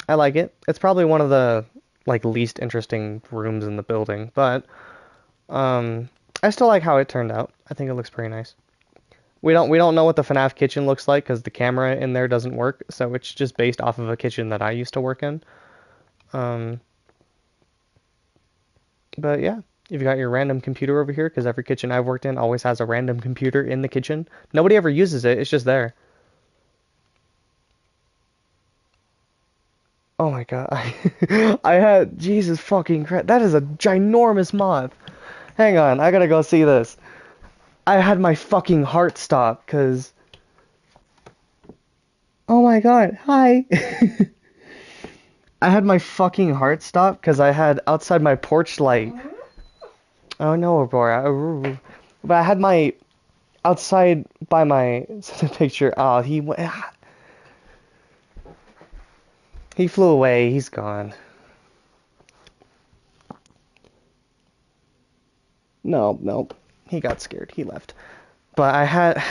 I like it. It's probably one of the, like, least interesting rooms in the building, but, um, I still like how it turned out. I think it looks pretty nice. We don't know what the FNaF kitchen looks like, because the camera in there doesn't work, so it's just based off of a kitchen that I used to work in. Um, But yeah, you've got your random computer over here because every kitchen I've worked in always has a random computer in the kitchen. Nobody ever uses it, it's just there. Oh my god. I had. Jesus fucking Christ. That is a ginormous moth. Hang on, I gotta go see this. I had my fucking heart stop because. Oh my god, hi. I had my fucking heart stop because I had outside my porch light. Oh no, Aurora. But I had my outside by my picture. Oh, he flew away. He's gone. No, nope. He got scared. He left. But I had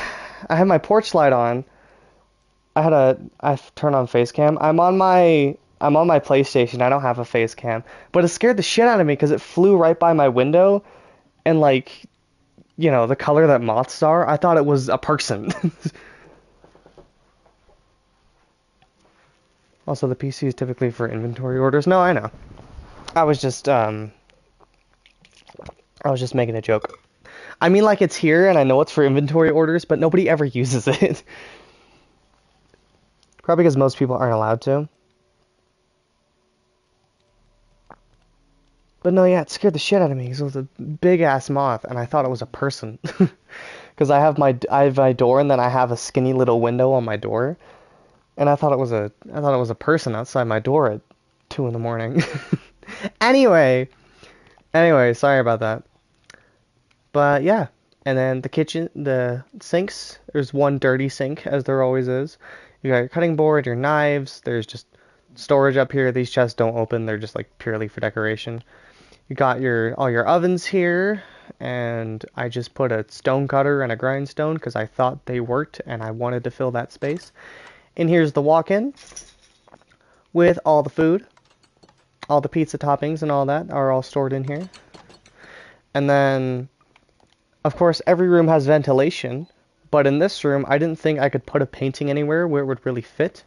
my porch light on. I turned on face cam. I'm on my PlayStation. I don't have a face cam, but it scared the shit out of me because it flew right by my window, and like, the color that moths are. I thought it was a person. Also, the PC is typically for inventory orders. No, I know. I was just um I was just making a joke. I mean, like, it's here and I know it's for inventory orders, but nobody ever uses it. Probably because most people aren't allowed to. But no, yeah, it scared the shit out of me because it was a big ass moth, and I thought it was a person. Because I have my door, and then I have a skinny little window on my door, and I thought it was a person outside my door at 2 in the morning. Anyway, sorry about that. But yeah, and then the kitchen, the sinks. There's one dirty sink, as there always is. You got your cutting board, your knives. There's just storage up here. These chests don't open. They're just like purely for decoration. You got all your ovens here, and I just put a stone cutter and a grindstone because I thought they worked and I wanted to fill that space. And here's the walk-in with all the food. All the pizza toppings and all that are all stored in here. And then, of course, every room has ventilation, but in this room, I didn't think I could put a painting anywhere where it would really fit.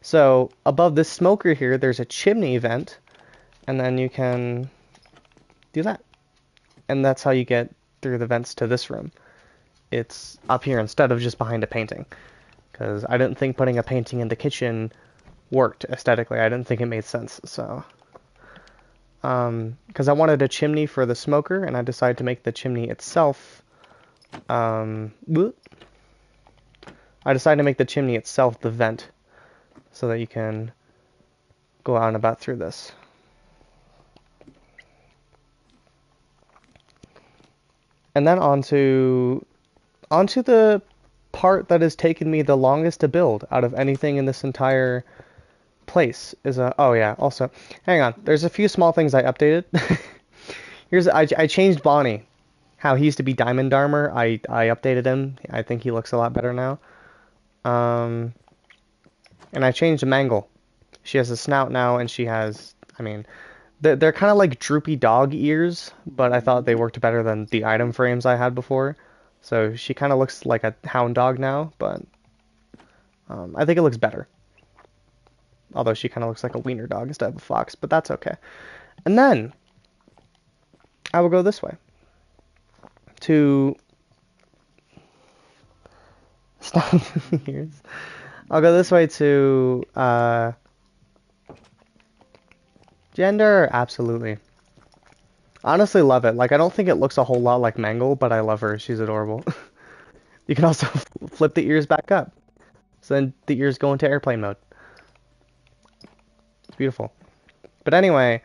So above this smoker here, there's a chimney vent, and then you can do that. And that's how you get through the vents to this room. It's up here instead of just behind a painting. Because I didn't think putting a painting in the kitchen worked aesthetically. I didn't think it made sense, so... Because I wanted a chimney for the smoker, and I decided to make the chimney itself, I decided to make the chimney itself the vent, so that you can go out and about through this. And then onto the part that has taken me the longest to build out of anything in this entire place is oh yeah, also, hang on, there's a few small things I updated. I changed Bonnie. How he used to be Diamond Armor, I updated him. I think he looks a lot better now. And I changed Mangle. She has a snout now, and she has, I mean, they're kind of like droopy dog ears, but I thought they worked better than the item frames I had before. So she kind of looks like a hound dog now, but I think it looks better. Although she kind of looks like a wiener dog instead of a fox, but that's okay. And then I will go this way to stop here. I'll go this way to gender. Absolutely. Honestly, love it. Like, I don't think it looks a whole lot like Mangle, but I love her. She's adorable. You can also flip the ears back up, so then the ears go into airplane mode. Beautiful. But anyway,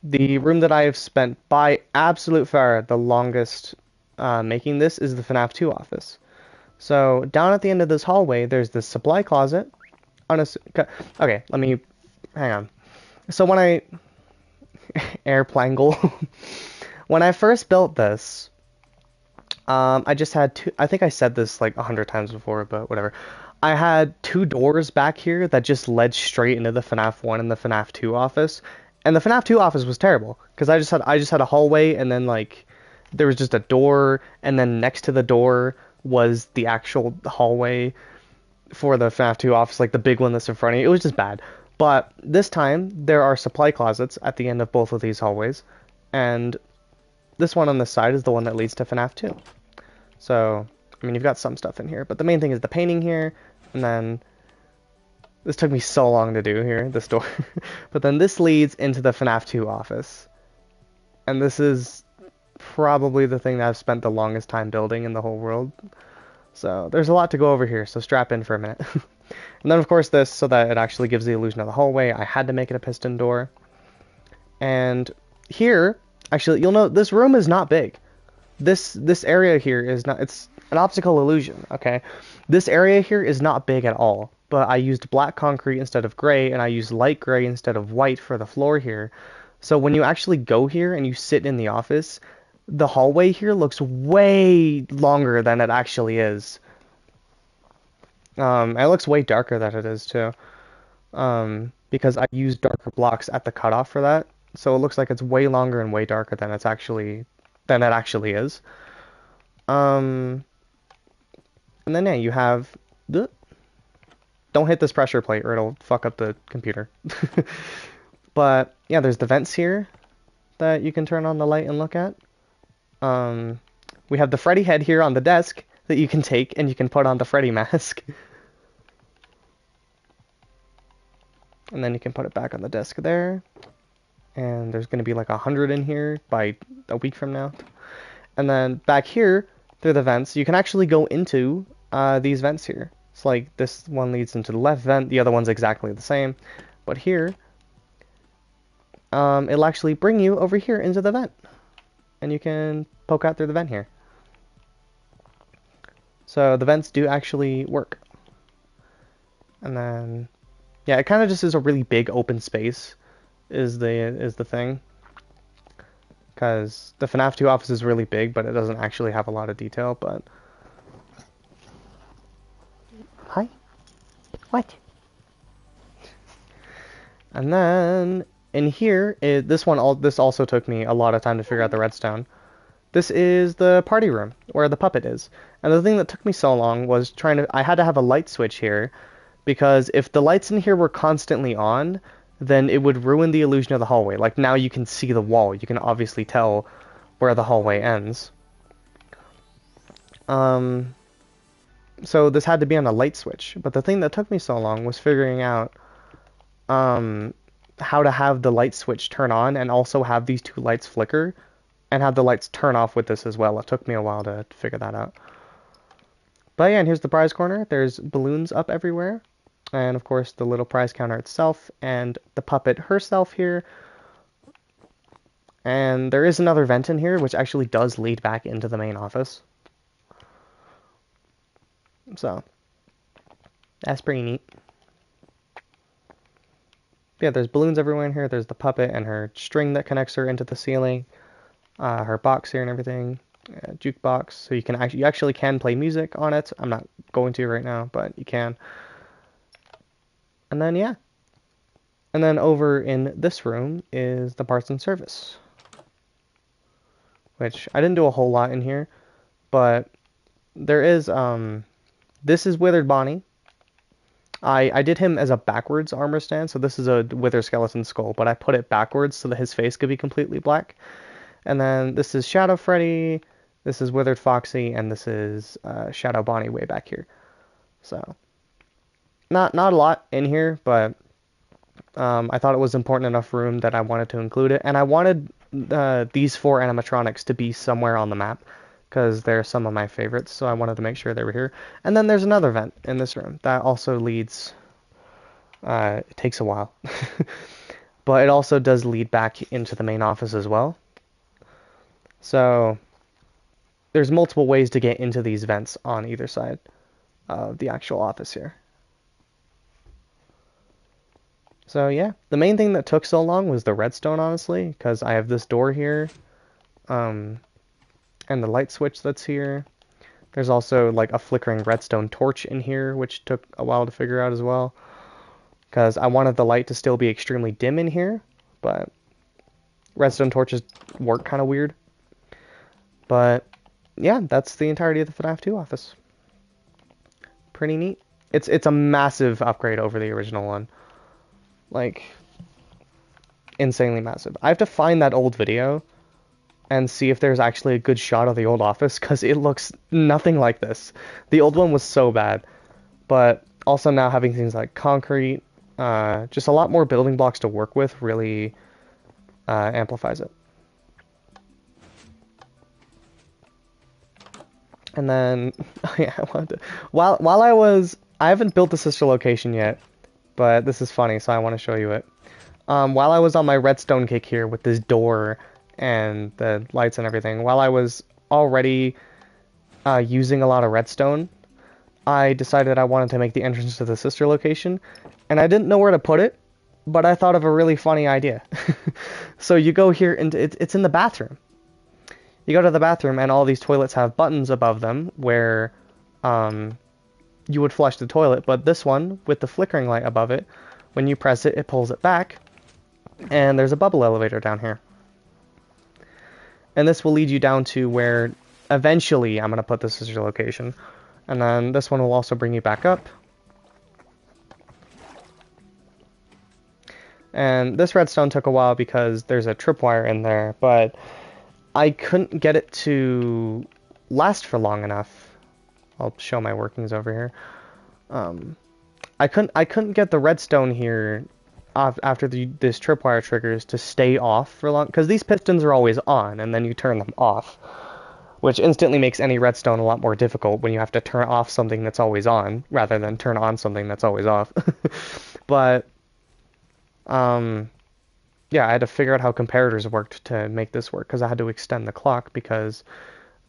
the room that I have spent by absolute far the longest making this is the FNaF 2 office. So down at the end of this hallway, there's this supply closet. Okay, hang on. So when I airplangle, when I first built this, I just had two. I think I said this like 100 times before, but whatever. I had two doors back here that just led straight into the FNaF 1 and the FNaF 2 office, and the FNaF 2 office was terrible because I just had a hallway and then like there was just a door, and then next to the door was the actual hallway for the FNaF 2 office, like the big one that's in front of you. It was just bad. But this time there are supply closets at the end of both of these hallways, and this one on this side is the one that leads to FNaF 2. So, I mean, you've got some stuff in here, but the main thing is the painting here, and then this took me so long to do here, this door. But then this leads into the FNaF 2 office. And this is probably the thing that I've spent the longest time building in the whole world. So, there's a lot to go over here, so strap in for a minute. And then, of course, this, so that it actually gives the illusion of the hallway, I had to make it a piston door. And here, actually, you'll note this room is not big. This area here is not, it's an optical illusion, okay? This area here is not big at all, but I used black concrete instead of gray, and I used light gray instead of white for the floor here. So when you actually go here and you sit in the office, the hallway here looks way longer than it actually is. It looks way darker than it is too. Because I used darker blocks at the cutoff for that. So it looks like it's way longer and way darker than it actually is. And then yeah, you have the, don't hit this pressure plate or it'll fuck up the computer. But yeah, there's the vents here that you can turn on the light and look at. We have the Freddy head here on the desk that you can take and you can put on the Freddy mask. And then you can put it back on the desk there. And there's going to be like 100 in here by a week from now. And then back here, through the vents, you can actually go into these vents here. It's like this one leads into the left vent, the other one's exactly the same. But here, it'll actually bring you over here into the vent. And you can poke out through the vent here. So the vents do actually work. And then, yeah, it kind of just is a really big open space is the thing. Because the FNaF 2 office is really big, but it doesn't actually have a lot of detail, but... Hi? What? And then, in here, this also took me a lot of time to figure out the redstone. This is the party room, where the puppet is. And the thing that took me so long was I had to have a light switch here, because if the lights in here were constantly on, then it would ruin the illusion of the hallway. Like, now you can see the wall. You can obviously tell where the hallway ends. So this had to be on a light switch. But the thing that took me so long was figuring out how to have the light switch turn on and also have these two lights flicker and have the lights turn off with this as well. It took me a while to figure that out. But yeah, and here's the prize corner. There's balloons up everywhere. And of course the little prize counter itself and the puppet herself here. And there is another vent in here which actually does lead back into the main office. So that's pretty neat. Yeah, there's balloons everywhere in here. There's the puppet and her string that connects her into the ceiling. Her box here and everything. Jukebox, so you actually can play music on it. I'm not going to right now, but you can. And then, yeah. And then over in this room is the parts and service. Which, I didn't do a whole lot in here. But there is, this is Withered Bonnie. I did him as a backwards armor stand, so this is a Wither skeleton skull, but I put it backwards so that his face could be completely black. And then this is Shadow Freddy, this is Withered Foxy, and this is Shadow Bonnie way back here. So... Not a lot in here, but I thought it was important enough room that I wanted to include it. And I wanted these 4 animatronics to be somewhere on the map, because they're some of my favorites, so I wanted to make sure they were here. And then there's another vent in this room that also leads... it takes a while. But it also does lead back into the main office as well. So there's multiple ways to get into these vents on either side of the actual office here. So yeah, the main thing that took so long was the redstone, honestly, because I have this door here, um, and the light switch that's here. There's also like a flickering redstone torch in here, which took a while to figure out as well, because I wanted the light to still be extremely dim in here, but redstone torches work kind of weird. But yeah, that's the entirety of the FNaF 2 office. Pretty neat. It's a massive upgrade over the original one. Like, insanely massive. I have to find that old video and see if there's actually a good shot of the old office, because it looks nothing like this. The old one was so bad. But also now having things like concrete, just a lot more building blocks to work with really amplifies it. And then, yeah, I wanted to, while I haven't built the sister location yet, but this is funny, so I want to show you it. While I was on my redstone kick here with this door and the lights and everything, while I was already using a lot of redstone, I decided I wanted to make the entrance to the sister location, and I didn't know where to put it, but I thought of a really funny idea. So you go here, and it's in the bathroom. You go to the bathroom, and all these toilets have buttons above them where you would flush the toilet, but this one, with the flickering light above it, when you press it, it pulls it back, and there's a bubble elevator down here. And this will lead you down to where eventually I'm going to put this as your location. And then this one will also bring you back up. And this redstone took a while because there's a tripwire in there, but I couldn't get it to last for long enough. I'll show my workings over here. I couldn't get the redstone here after this tripwire triggers to stay off for long, because these pistons are always on, and then you turn them off, which instantly makes any redstone a lot more difficult when you have to turn off something that's always on, rather than turn on something that's always off. But, yeah, I had to figure out how comparators worked to make this work, because I had to extend the clock, because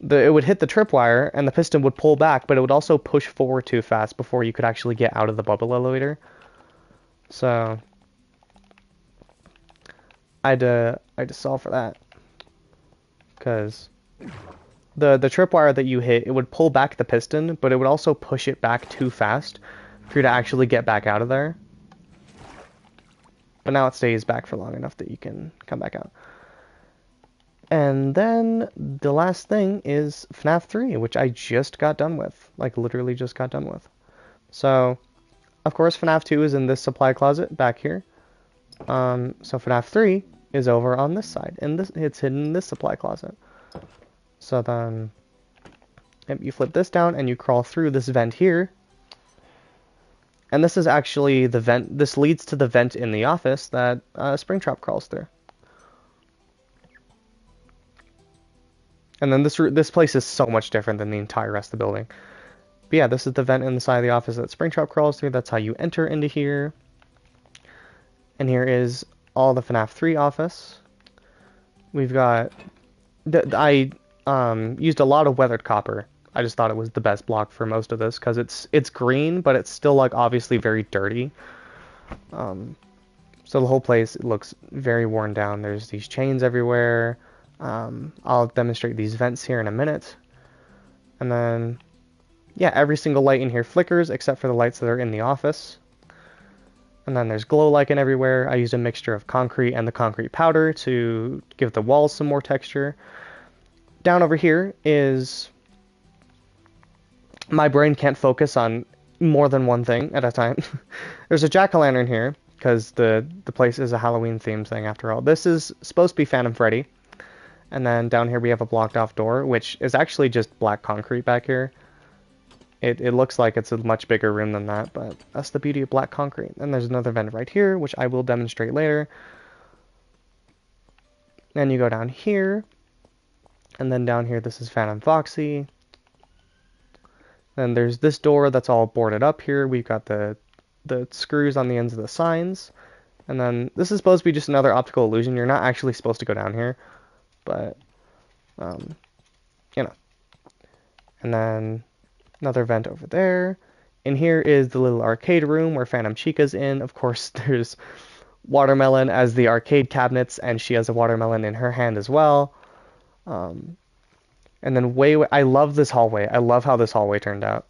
it would hit the tripwire, and the piston would pull back, but it would also push forward too fast before you could actually get out of the bubble elevator. So I had to solve for that, because the tripwire that you hit, it would pull back the piston, but it would also push it back too fast for you to actually get back out of there. But now it stays back for long enough that you can come back out. And then the last thing is FNaF 3, which I just got done with. Like, literally just got done with. So, of course, FNaF 2 is in this supply closet back here. So FNaF 3 is over on this side, and it's hidden in this supply closet. So then, you flip this down, and you crawl through this vent here. And this is actually the vent. This leads to the vent in the office that Springtrap crawls through. And then this place is so much different than the entire rest of the building. But yeah, this is the vent in the side of the office that Springtrap crawls through. That's how you enter into here. And here is all the FNaF 3 office. We've got... I used a lot of weathered copper. I just thought it was the best block for most of this, because it's green, but it's still, like, obviously very dirty. So the whole place looks very worn down. There's these chains everywhere. I'll demonstrate these vents here in a minute. And then, yeah, every single light in here flickers, except for the lights that are in the office. And then there's glow lichen everywhere. I used a mixture of concrete and the concrete powder to give the walls some more texture. Down over here is... my brain can't focus on more than one thing at a time. There's a jack-o'-lantern here, because the place is a Halloween themed thing after all. This is supposed to be Phantom Freddy. And then down here we have a blocked off door, which is actually just black concrete back here. It looks like it's a much bigger room than that, but that's the beauty of black concrete. And there's another vent right here, which I will demonstrate later. Then you go down here, and then down here this is Phantom Foxy. Then there's this door that's all boarded up here. We've got the screws on the ends of the signs. And then this is supposed to be just another optical illusion. You're not actually supposed to go down here. But, you know. And then another vent over there. And here is the little arcade room where Phantom Chica's in. Of course, there's watermelon as the arcade cabinets, and she has a watermelon in her hand as well. Um, and then I love this hallway. I love how this hallway turned out.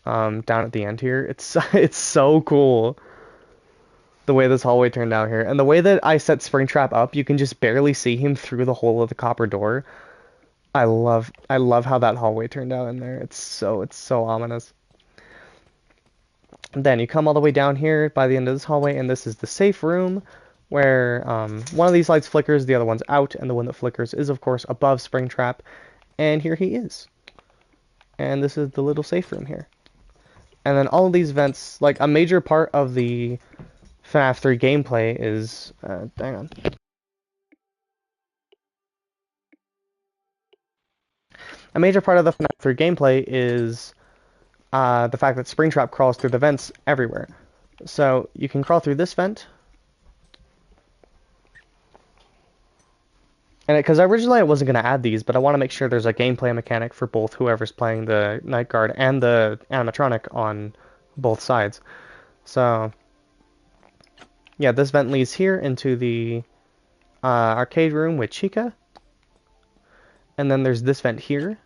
Down at the end here, it's so cool the way this hallway turned out here, and the way that I set Springtrap up, you can just barely see him through the hole of the copper door. I love how that hallway turned out in there. It's so ominous. And then you come all the way down here by the end of this hallway, and this is the safe room where one of these lights flickers, the other one's out, and the one that flickers is, of course, above Springtrap. And here he is. And this is the little safe room here. And then all of these vents, like a major part of the FNaF 3 gameplay is, hang on. A major part of the FNaF 3 gameplay is the fact that Springtrap crawls through the vents everywhere. So you can crawl through this vent. And because originally I wasn't going to add these, but I want to make sure there's a gameplay mechanic for both whoever's playing the Night Guard and the animatronic on both sides. So, yeah, this vent leads here into the arcade room with Chica. And then there's this vent here.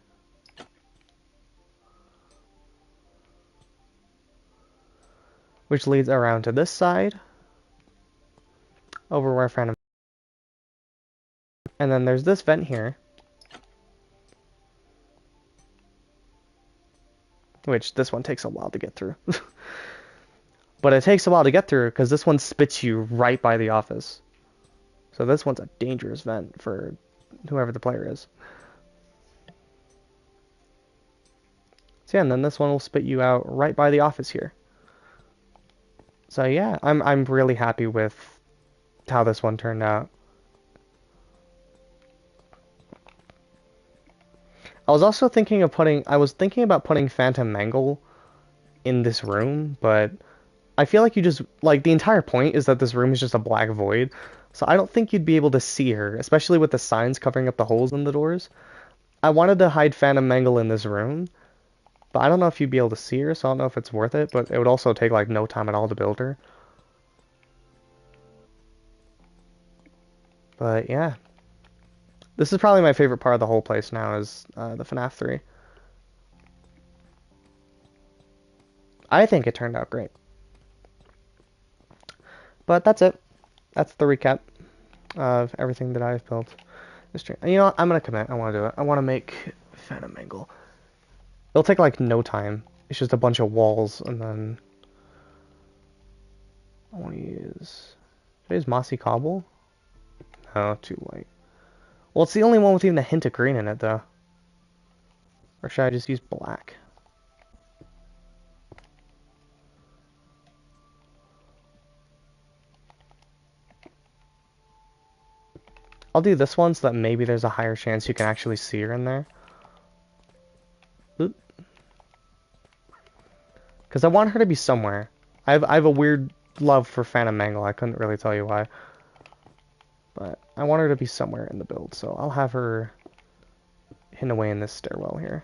Which leads around to this side. Over where Phantom. And then there's this vent here. Which this one takes a while to get through. But it takes a while to get through because this one spits you right by the office. So this one's a dangerous vent for whoever the player is. So yeah, and then this one will spit you out right by the office here. So yeah, I'm really happy with how this one turned out. I was thinking about putting Phantom Mangle in this room, but I feel like the entire point is that this room is just a black void. So I don't think you'd be able to see her, especially with the signs covering up the holes in the doors. I wanted to hide Phantom Mangle in this room, but I don't know if you'd be able to see her, so I don't know if it's worth it, but it would also take like no time at all to build her. But yeah. This is probably my favorite part of the whole place now is the FNaF 3. I think it turned out great. But that's it. That's the recap of everything that I've built. You know what? I'm going to commit. I want to do it. I want to make Phantom Mangle. It'll take like no time. It's just a bunch of walls and then... I want to use... Should I use Mossy Cobble? No, too light. Well, it's the only one with even a hint of green in it, though. Or should I just use black? I'll do this one so that maybe there's a higher chance you can actually see her in there. Because I want her to be somewhere. I have a weird love for Phantom Mangle. I couldn't really tell you why. But I want her to be somewhere in the build, so I'll have her hidden away in this stairwell here.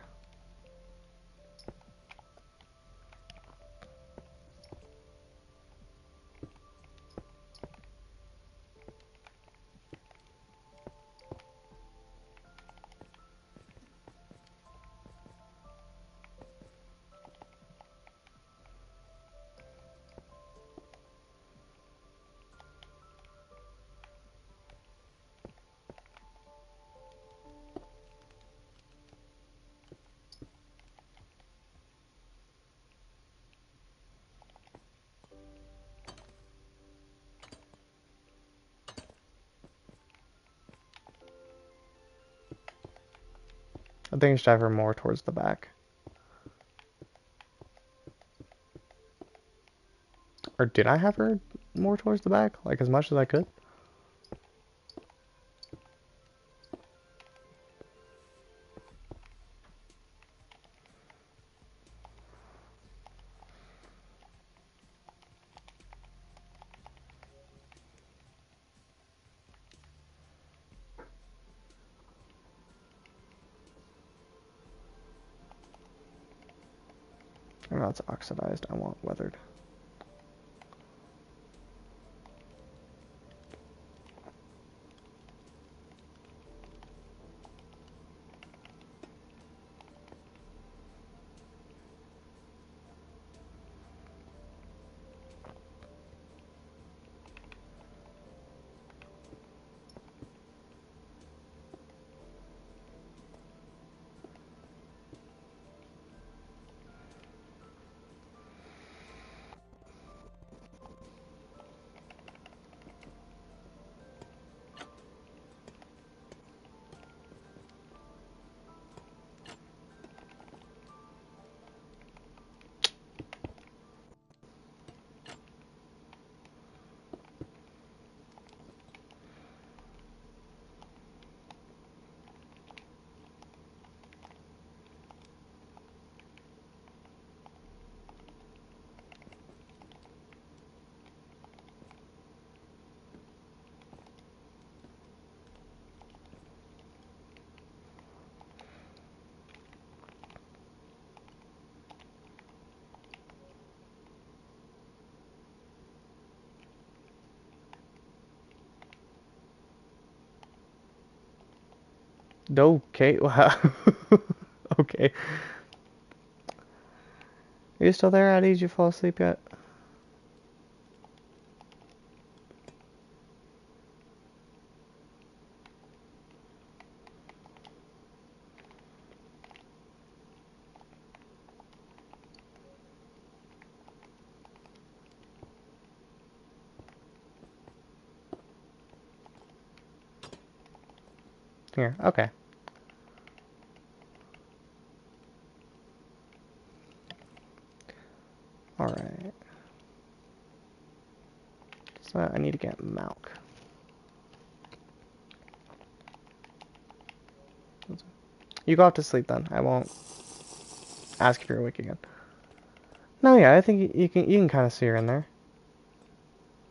I think I should have her more towards the back. Or did I have her more towards the back? Like as much as I could? Oh, no, it's oxidized. I want weathered. Okay. Okay. Are you still there, Addie? Did you fall asleep yet? Here. Okay. Alright. So I need to get milk. You go off to sleep then. I won't ask if you're awake again. No, yeah, I think you can kind of see her in there.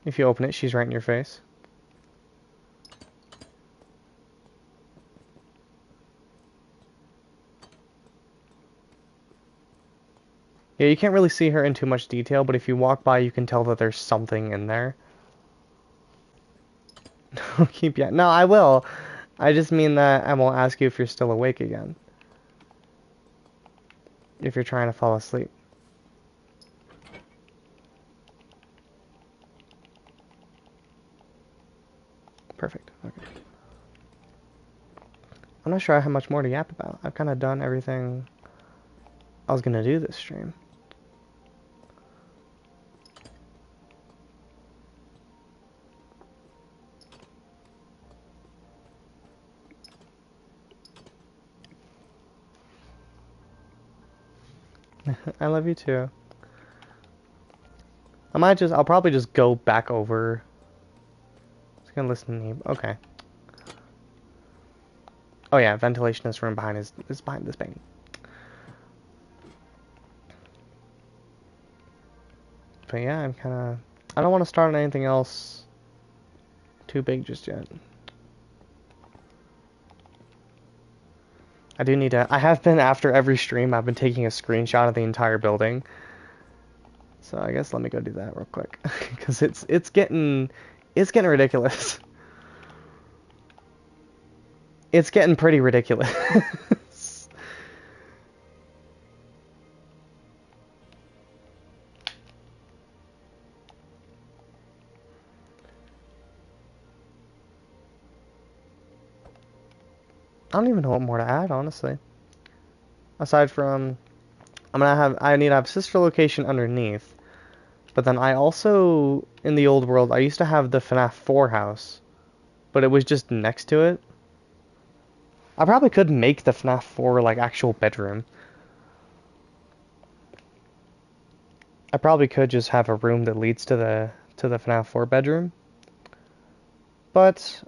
If you open it, she's right in your face. Yeah, you can't really see her in too much detail, but if you walk by, you can tell that there's something in there. Keep ya. No, I will. I just mean that I won't ask you if you're still awake again. If you're trying to fall asleep. Perfect. Okay. I'm not sure I have much more to yap about. I've kind of done everything I was gonna do this stream. I love you too. I'll probably just go back over. Just gonna listen to you. Okay. Oh yeah, ventilation in this room is behind this pane. But yeah, I don't want to start on anything else too big just yet. I have been after every stream, I've been taking a screenshot of the entire building. So I guess let me go do that real quick. Because it's getting ridiculous. It's getting pretty ridiculous. I don't even know what more to add, honestly. Aside from, I need to have sister location underneath. But then I also, in the old world, I used to have the FNaF 4 house. But it was just next to it. I probably could make the FNaF 4, like, actual bedroom. I probably could just have a room that leads to the FNaF 4 bedroom. But,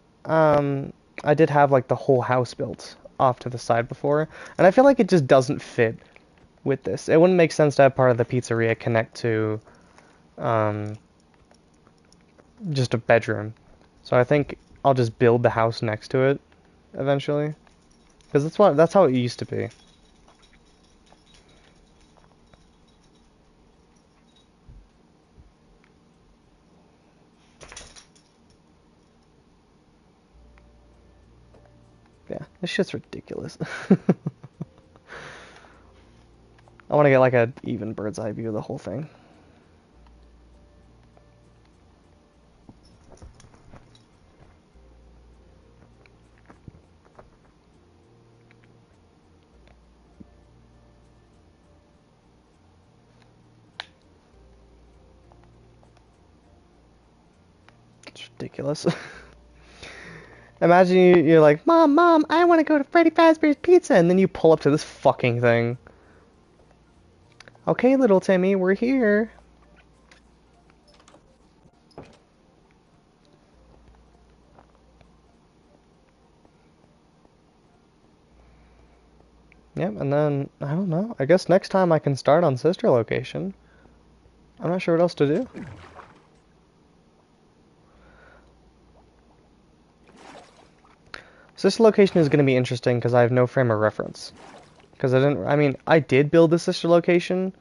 I did have, like, the whole house built off to the side before. And I feel like it just doesn't fit with this. It wouldn't make sense to have part of the pizzeria connect to, just a bedroom. So I think I'll just build the house next to it eventually. Because that's how it used to be. Yeah, this shit's ridiculous. I want to get like a even bird's eye view of the whole thing. It's ridiculous. Imagine you're like, Mom, I want to go to Freddy Fazbear's Pizza, and then you pull up to this fucking thing. Okay, little Timmy, we're here. Yep, and then, I don't know. I guess next time I can start on sister location. I'm not sure what else to do. Sister location is going to be interesting because I have no frame of reference. Because I did build the sister location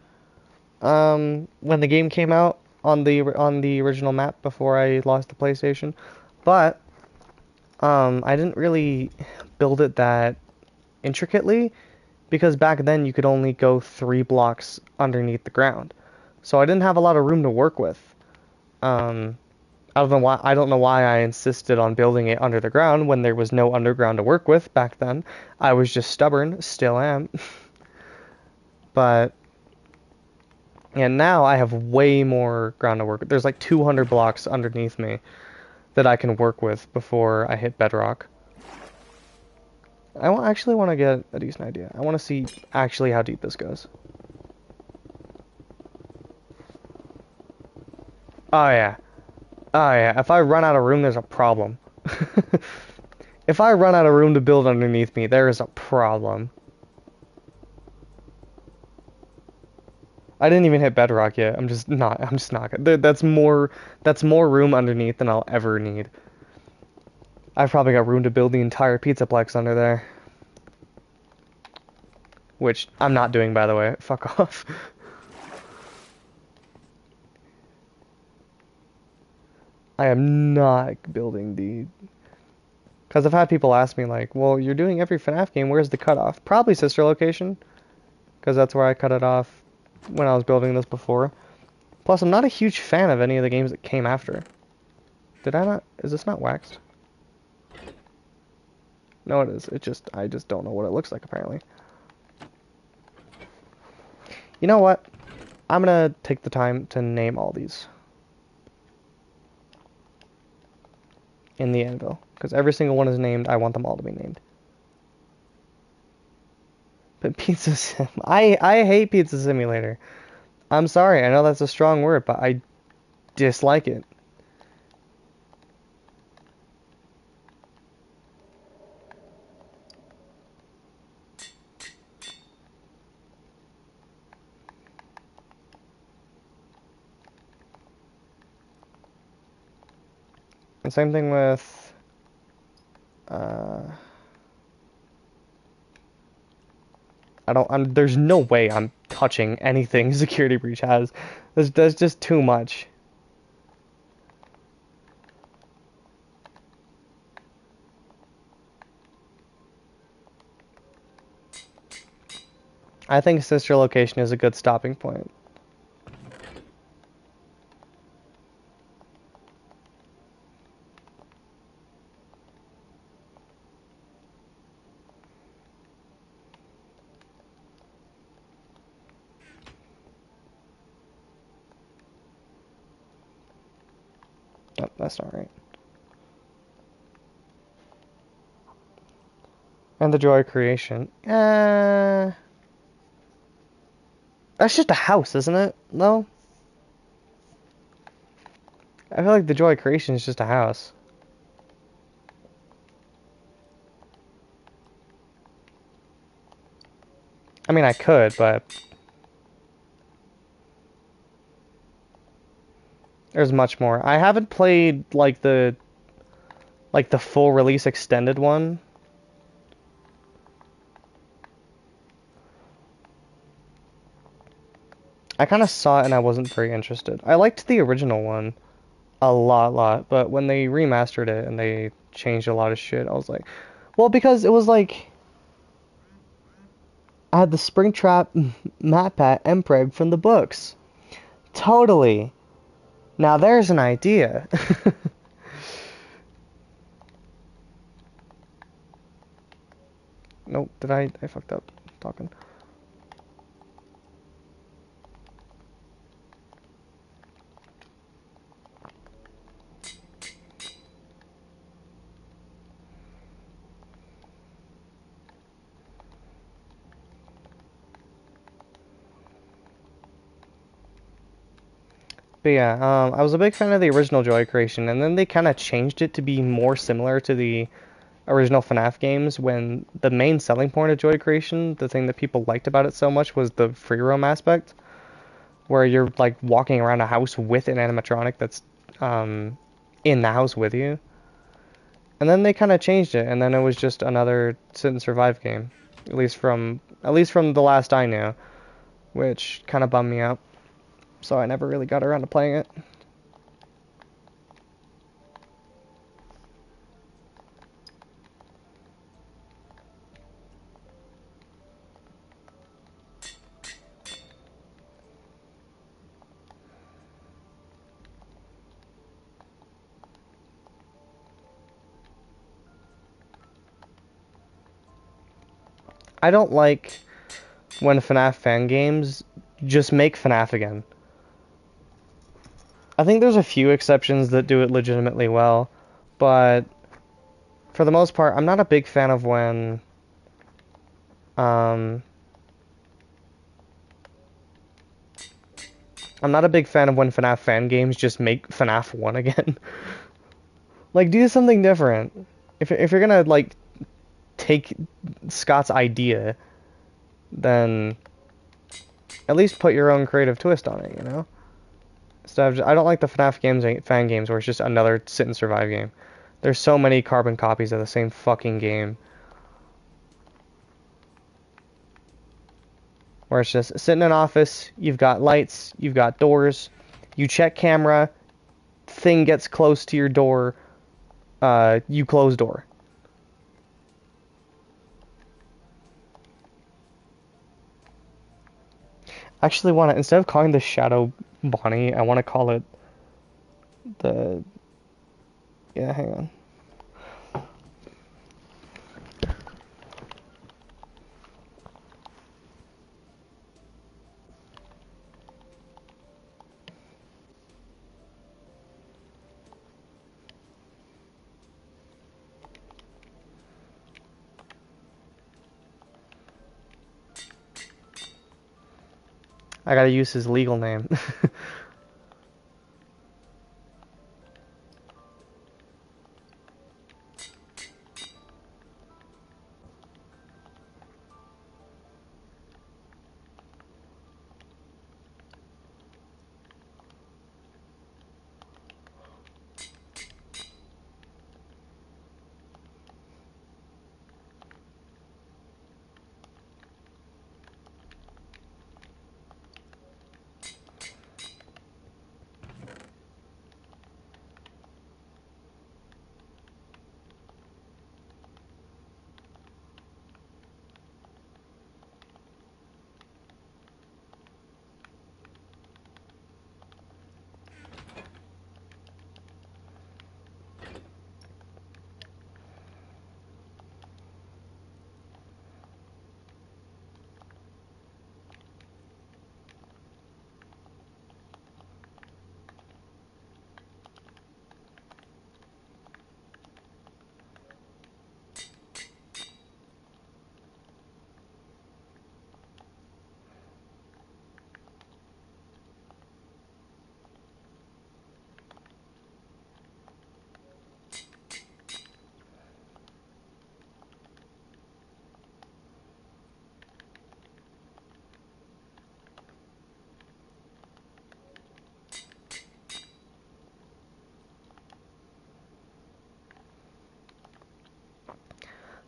when the game came out on the original map before I lost the PlayStation. But I didn't really build it that intricately because back then you could only go 3 blocks underneath the ground. So I didn't have a lot of room to work with. Um, I don't know why I insisted on building it under the ground when there was no underground to work with back then. I was just stubborn, still am. But yeah, now I have way more ground to work with. There's like 200 blocks underneath me that I can work with before I hit bedrock. Actually want to get a decent idea. I want to see actually how deep this goes. Oh yeah. Oh yeah. If I run out of room, there's a problem. If I run out of room to build underneath me, there is a problem. I didn't even hit bedrock yet. I'm just not gonna. That's more room underneath than I'll ever need. I've probably got room to build the entire pizzaplex under there. Which I'm not doing, by the way. Fuck off. I am not building the... Because I've had people ask me, like, well, you're doing every FNaF game, where's the cutoff? Probably sister location, because that's where I cut it off when I was building this before. Plus, I'm not a huge fan of any of the games that came after. Did I not... Is this not waxed? No, it is. I just don't know what it looks like, apparently. You know what? I'm gonna take the time to name all these in the anvil, because every single one is named. I want them all to be named. But Pizza Sim, I hate Pizza Simulator. I'm sorry, I know that's a strong word, but I dislike it. And same thing with there's no way I'm touching anything Security Breach has. There's just too much. I think sister location is a good stopping point. Oh, that's not right. And the joy of creation. That's just a house, isn't it? No? I feel like the joy of creation is just a house. I mean, I could, but there's much more. I haven't played like the full release extended one. I kind of saw it and I wasn't very interested. I liked the original one a lot, but when they remastered it and they changed a lot of shit, I was like, well, because it was like I had the Springtrap map at Mpreg from the books. Totally. Now there's an idea. Nope, I fucked up talking. But yeah, I was a big fan of the original Joy Creation, and then they kind of changed it to be more similar to the original FNaF games when the main selling point of Joy Creation, the thing that people liked about it so much, was the free roam aspect, where you're like walking around a house with an animatronic that's in the house with you. And then they kind of changed it, and then it was just another sit and survive game, at least from the last I knew, which kind of bummed me out. So I never really got around to playing it. I don't like when FNaF fan games just make FNaF again. I think there's a few exceptions that do it legitimately well, but for the most part, I'm not a big fan of when um I'm not a big fan of when FNaF fan games just make FNaF 1 again. Like, do something different. If you're gonna like take Scott's idea, then at least put your own creative twist on it, you know? Instead of I don't like the FNaF games fan games where it's just another sit and survive game. There's so many carbon copies of the same fucking game. Where it's just sit in an office, you've got lights, you've got doors, you check camera, thing gets close to your door, you close door. Actually want to, instead of calling the Shadow Bonnie, I want to call it the, yeah, hang on. I gotta use his legal name.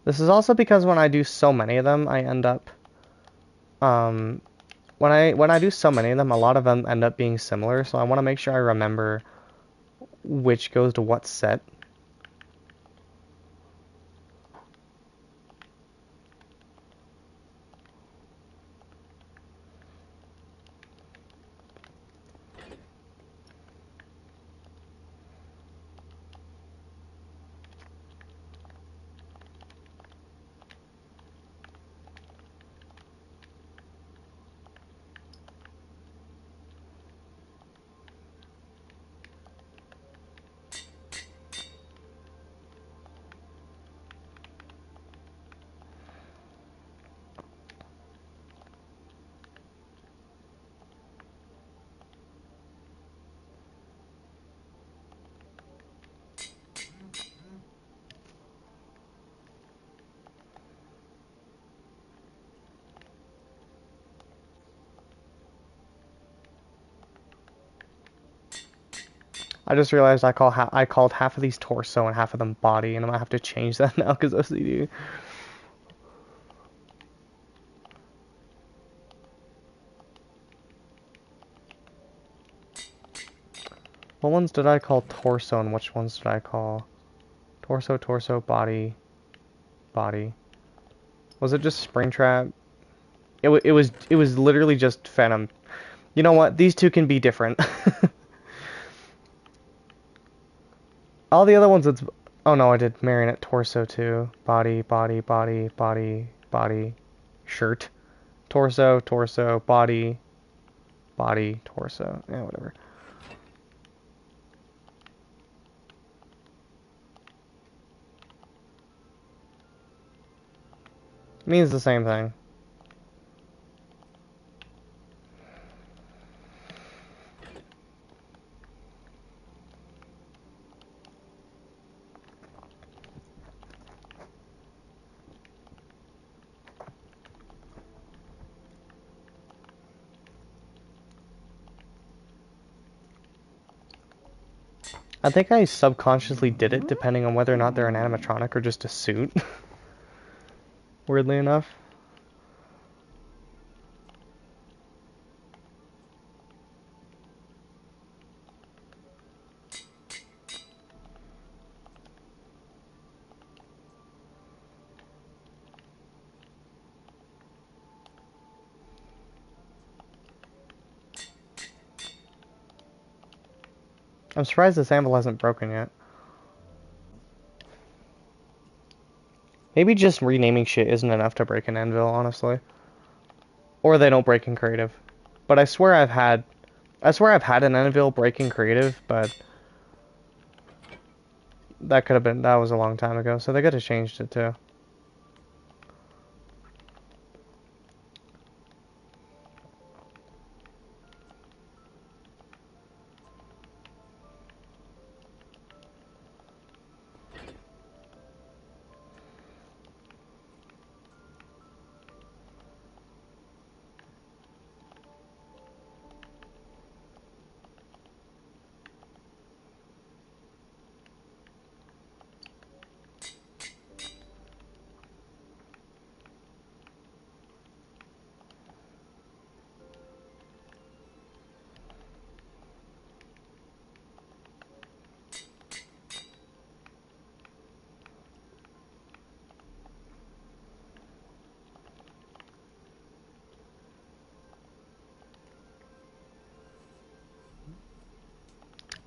This is also because when I do so many of them, I end up um when I do so many of them, a lot of them end up being similar, so I want to make sure I remember which goes to what set. I just realized I called half of these torso and half of them body, and I'm gonna have to change that now because OCD. What ones did I call torso and which ones did I call torso, torso, body, body? Was it just Springtrap? It was literally just Phantom. You know what? These two can be different. All the other ones, it's... Oh no, I did Marionette torso too. Body, body, body, body, body. shirt, torso, torso, body, body, torso. Yeah, whatever. Means the same thing. I think I subconsciously did it depending on whether or not they're an animatronic or just a suit. Weirdly enough. I'm surprised this anvil hasn't broken yet. Maybe just renaming shit isn't enough to break an anvil, honestly. Or they don't break in creative. But I swear I've had an anvil break in creative, but that was a long time ago, so they could have changed it too.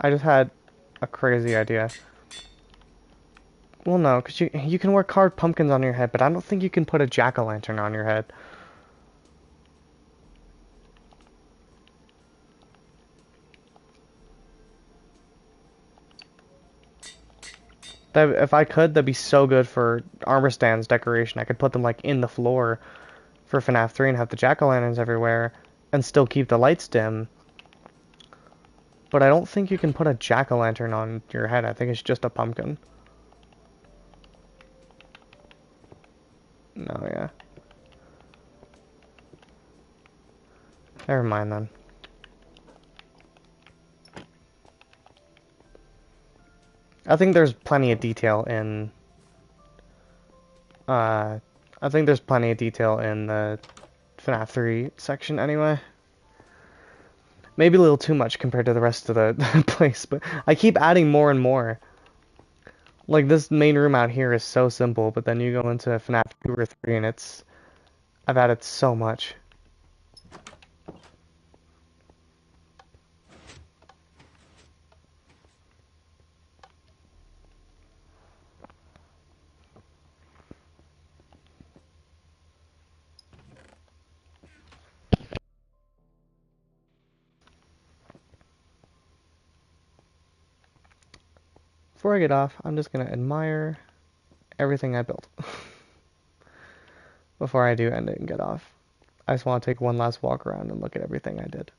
I just had a crazy idea. Well, no, because you can wear carved pumpkins on your head, but I don't think you can put a jack-o'-lantern on your head. That if I could, that'd be so good for armor stands decoration. I could put them like in the floor for FNaF 3 and have the jack-o'-lanterns everywhere and still keep the lights dim. But I don't think you can put a jack-o'-lantern on your head. I think it's just a pumpkin. No, yeah. Never mind then. I think there's plenty of detail in uh I think there's plenty of detail in the FNaF 3 section anyway. Maybe a little too much compared to the rest of the place, but I keep adding more and more. Like this main room out here is so simple, but then you go into FNaF 2 or 3 and I've added so much. Before I get off, I'm just gonna admire everything I built before I do end it and get off. I just want to take one last walk around and look at everything I did.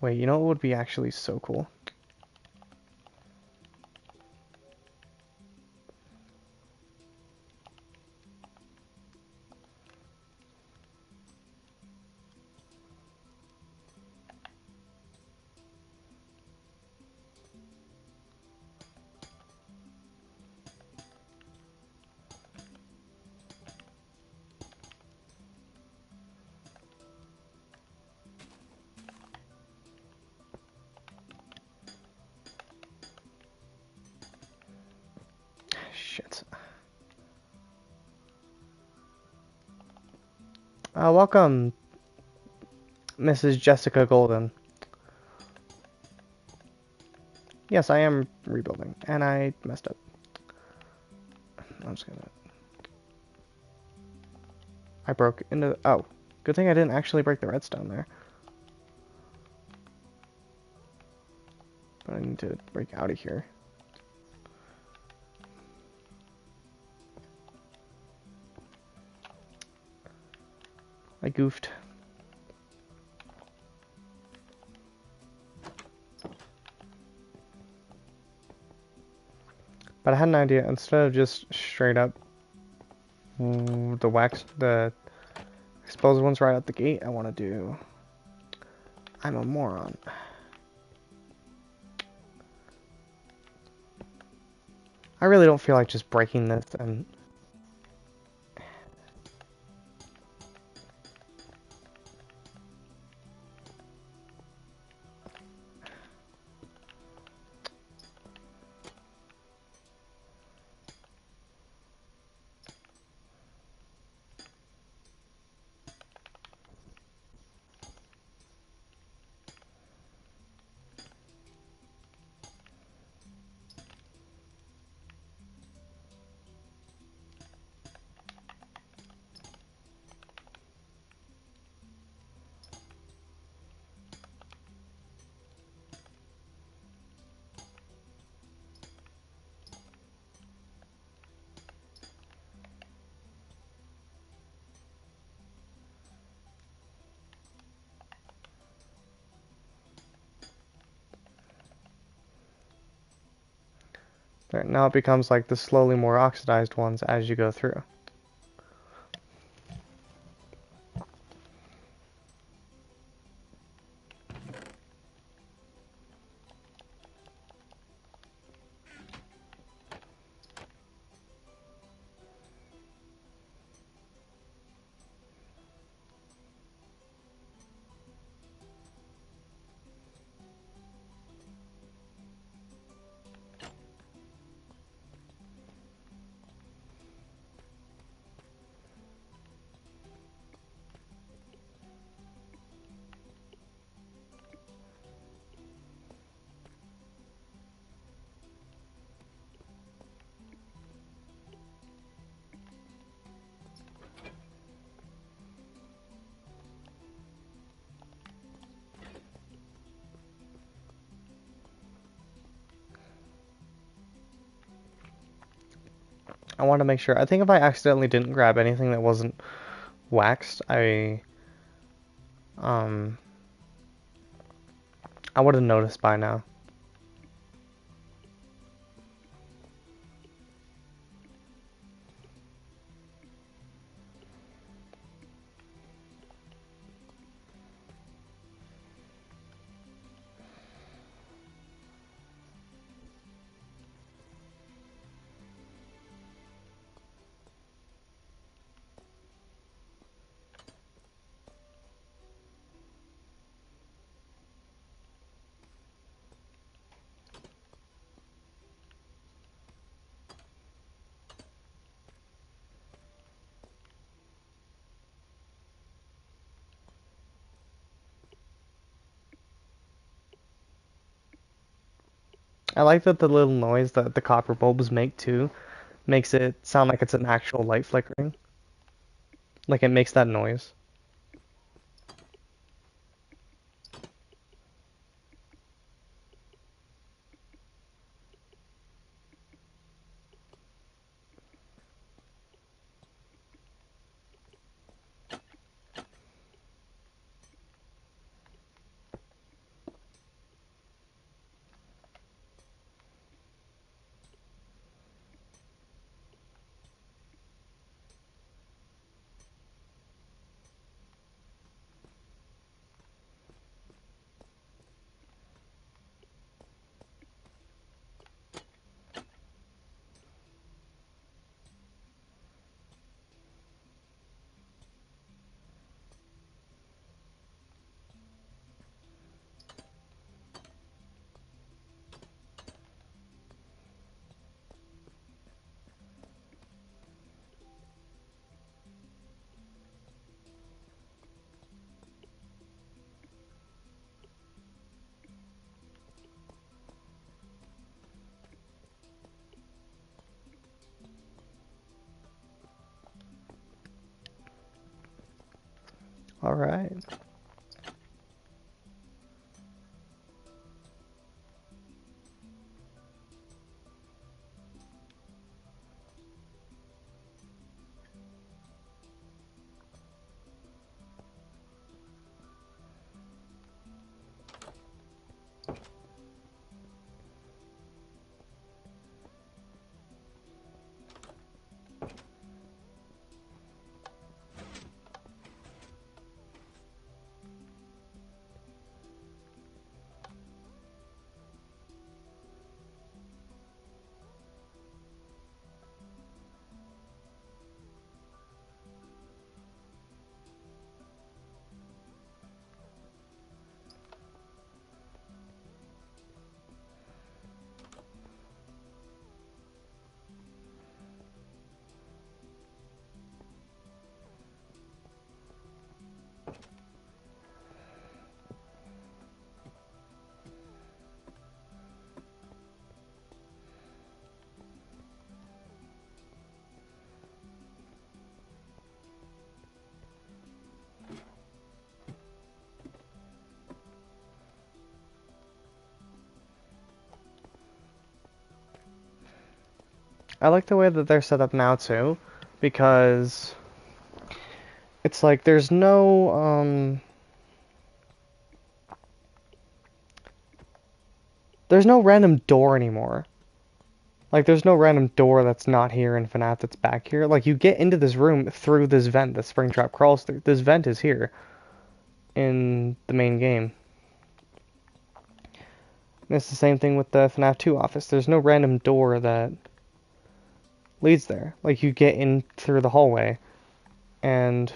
Wait, you know what would be actually so cool? Shit. Welcome, Mrs. Jessica Golden. Yes, I am rebuilding, and I messed up. I'm just gonna... I broke into... Oh, good thing I didn't actually break the redstone there. But I need to break out of here. I goofed. But I had an idea. Instead of just straight up the exposed ones right out the gate, I want to do... I'm a moron. I really don't feel like just breaking this and... There, now it becomes like the slowly more oxidized ones as you go through. I want to make sure. I think if I accidentally didn't grab anything that wasn't waxed, um I would have noticed by now. I like that the little noise that the copper bulbs make too makes it sound like it's an actual light flickering. Like it makes that noise. Alright. I like the way that they're set up now too, because it's like there's no random door anymore. Like there's no random door that's not here in FNaF that's back here. Like you get into this room through this vent that Springtrap crawls through. This vent is here in the main game. And it's the same thing with the FNAF 2 office. There's no random door that leads there. Like you get in through the hallway and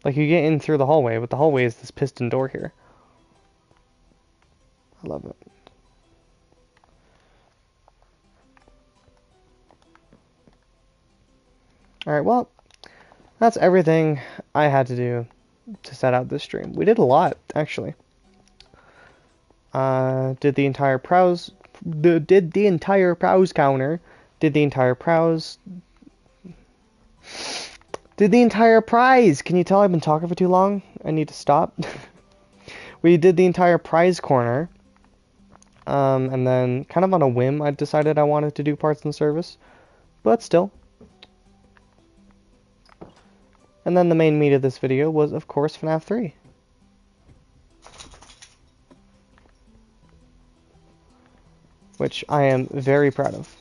like you get in through the hallway, but the hallway is this piston door here. I love it. Alright, well, that's everything I had to do to set out this stream. We did a lot, actually. Did the entire prowse counter, did the entire prowse, did the entire prize. Can you tell I've been talking for too long? I need to stop. We did the entire prize corner. And then kind of on a whim, I decided I wanted to do parts and service, but still. And then the main meat of this video was, of course, FNAF 3. Which I am very proud of.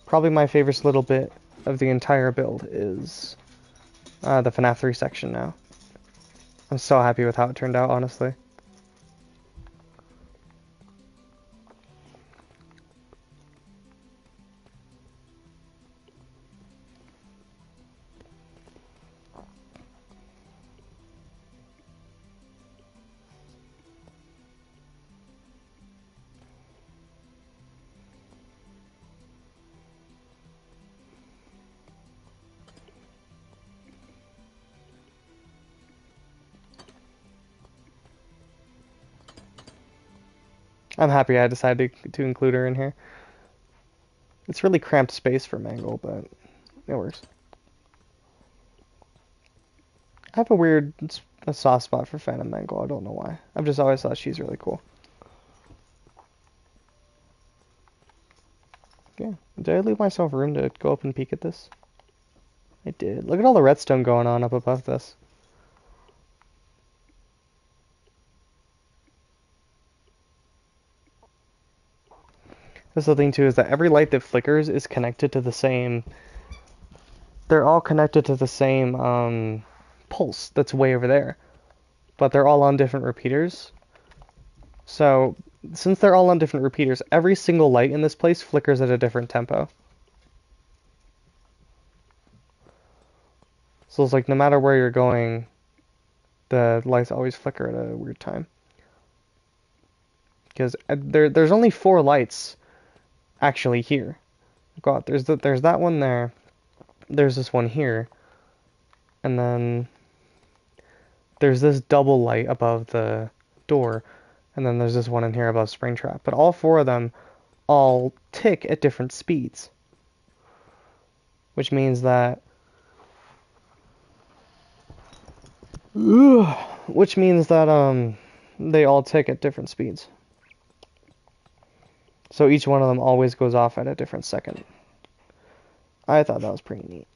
Probably my favorite little bit of the entire build is the FNAF 3 section now. I'm so happy with how it turned out, honestly. I'm happy I decided to include her in here. It's really cramped space for Mangle, but it works. I have a soft spot for Phantom Mangle. I don't know why. I've just always thought she's really cool. Yeah. Did I leave myself room to go up and peek at this? I did. Look at all the redstone going on up above this. That's the thing too, is that every light that flickers is connected to the same... They're all connected to the same pulse that's way over there. But they're all on different repeaters. So, since they're all on different repeaters, every single light in this place flickers at a different tempo. So it's like no matter where you're going, the lights always flicker at a weird time. Because there's only 4 lights actually here. God, there's that one there. There's this one here. And then there's this double light above the door. And then there's this one in here above Springtrap. But all four of them all tick at different speeds. Which means that... Which means that, they all tick at different speeds. So each one of them always goes off at a different second. I thought that was pretty neat.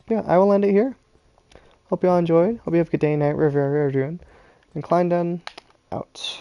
Yeah, I will end it here. Hope you all enjoyed. Hope you have a good day, night, wherever you're doing. And Klein done out.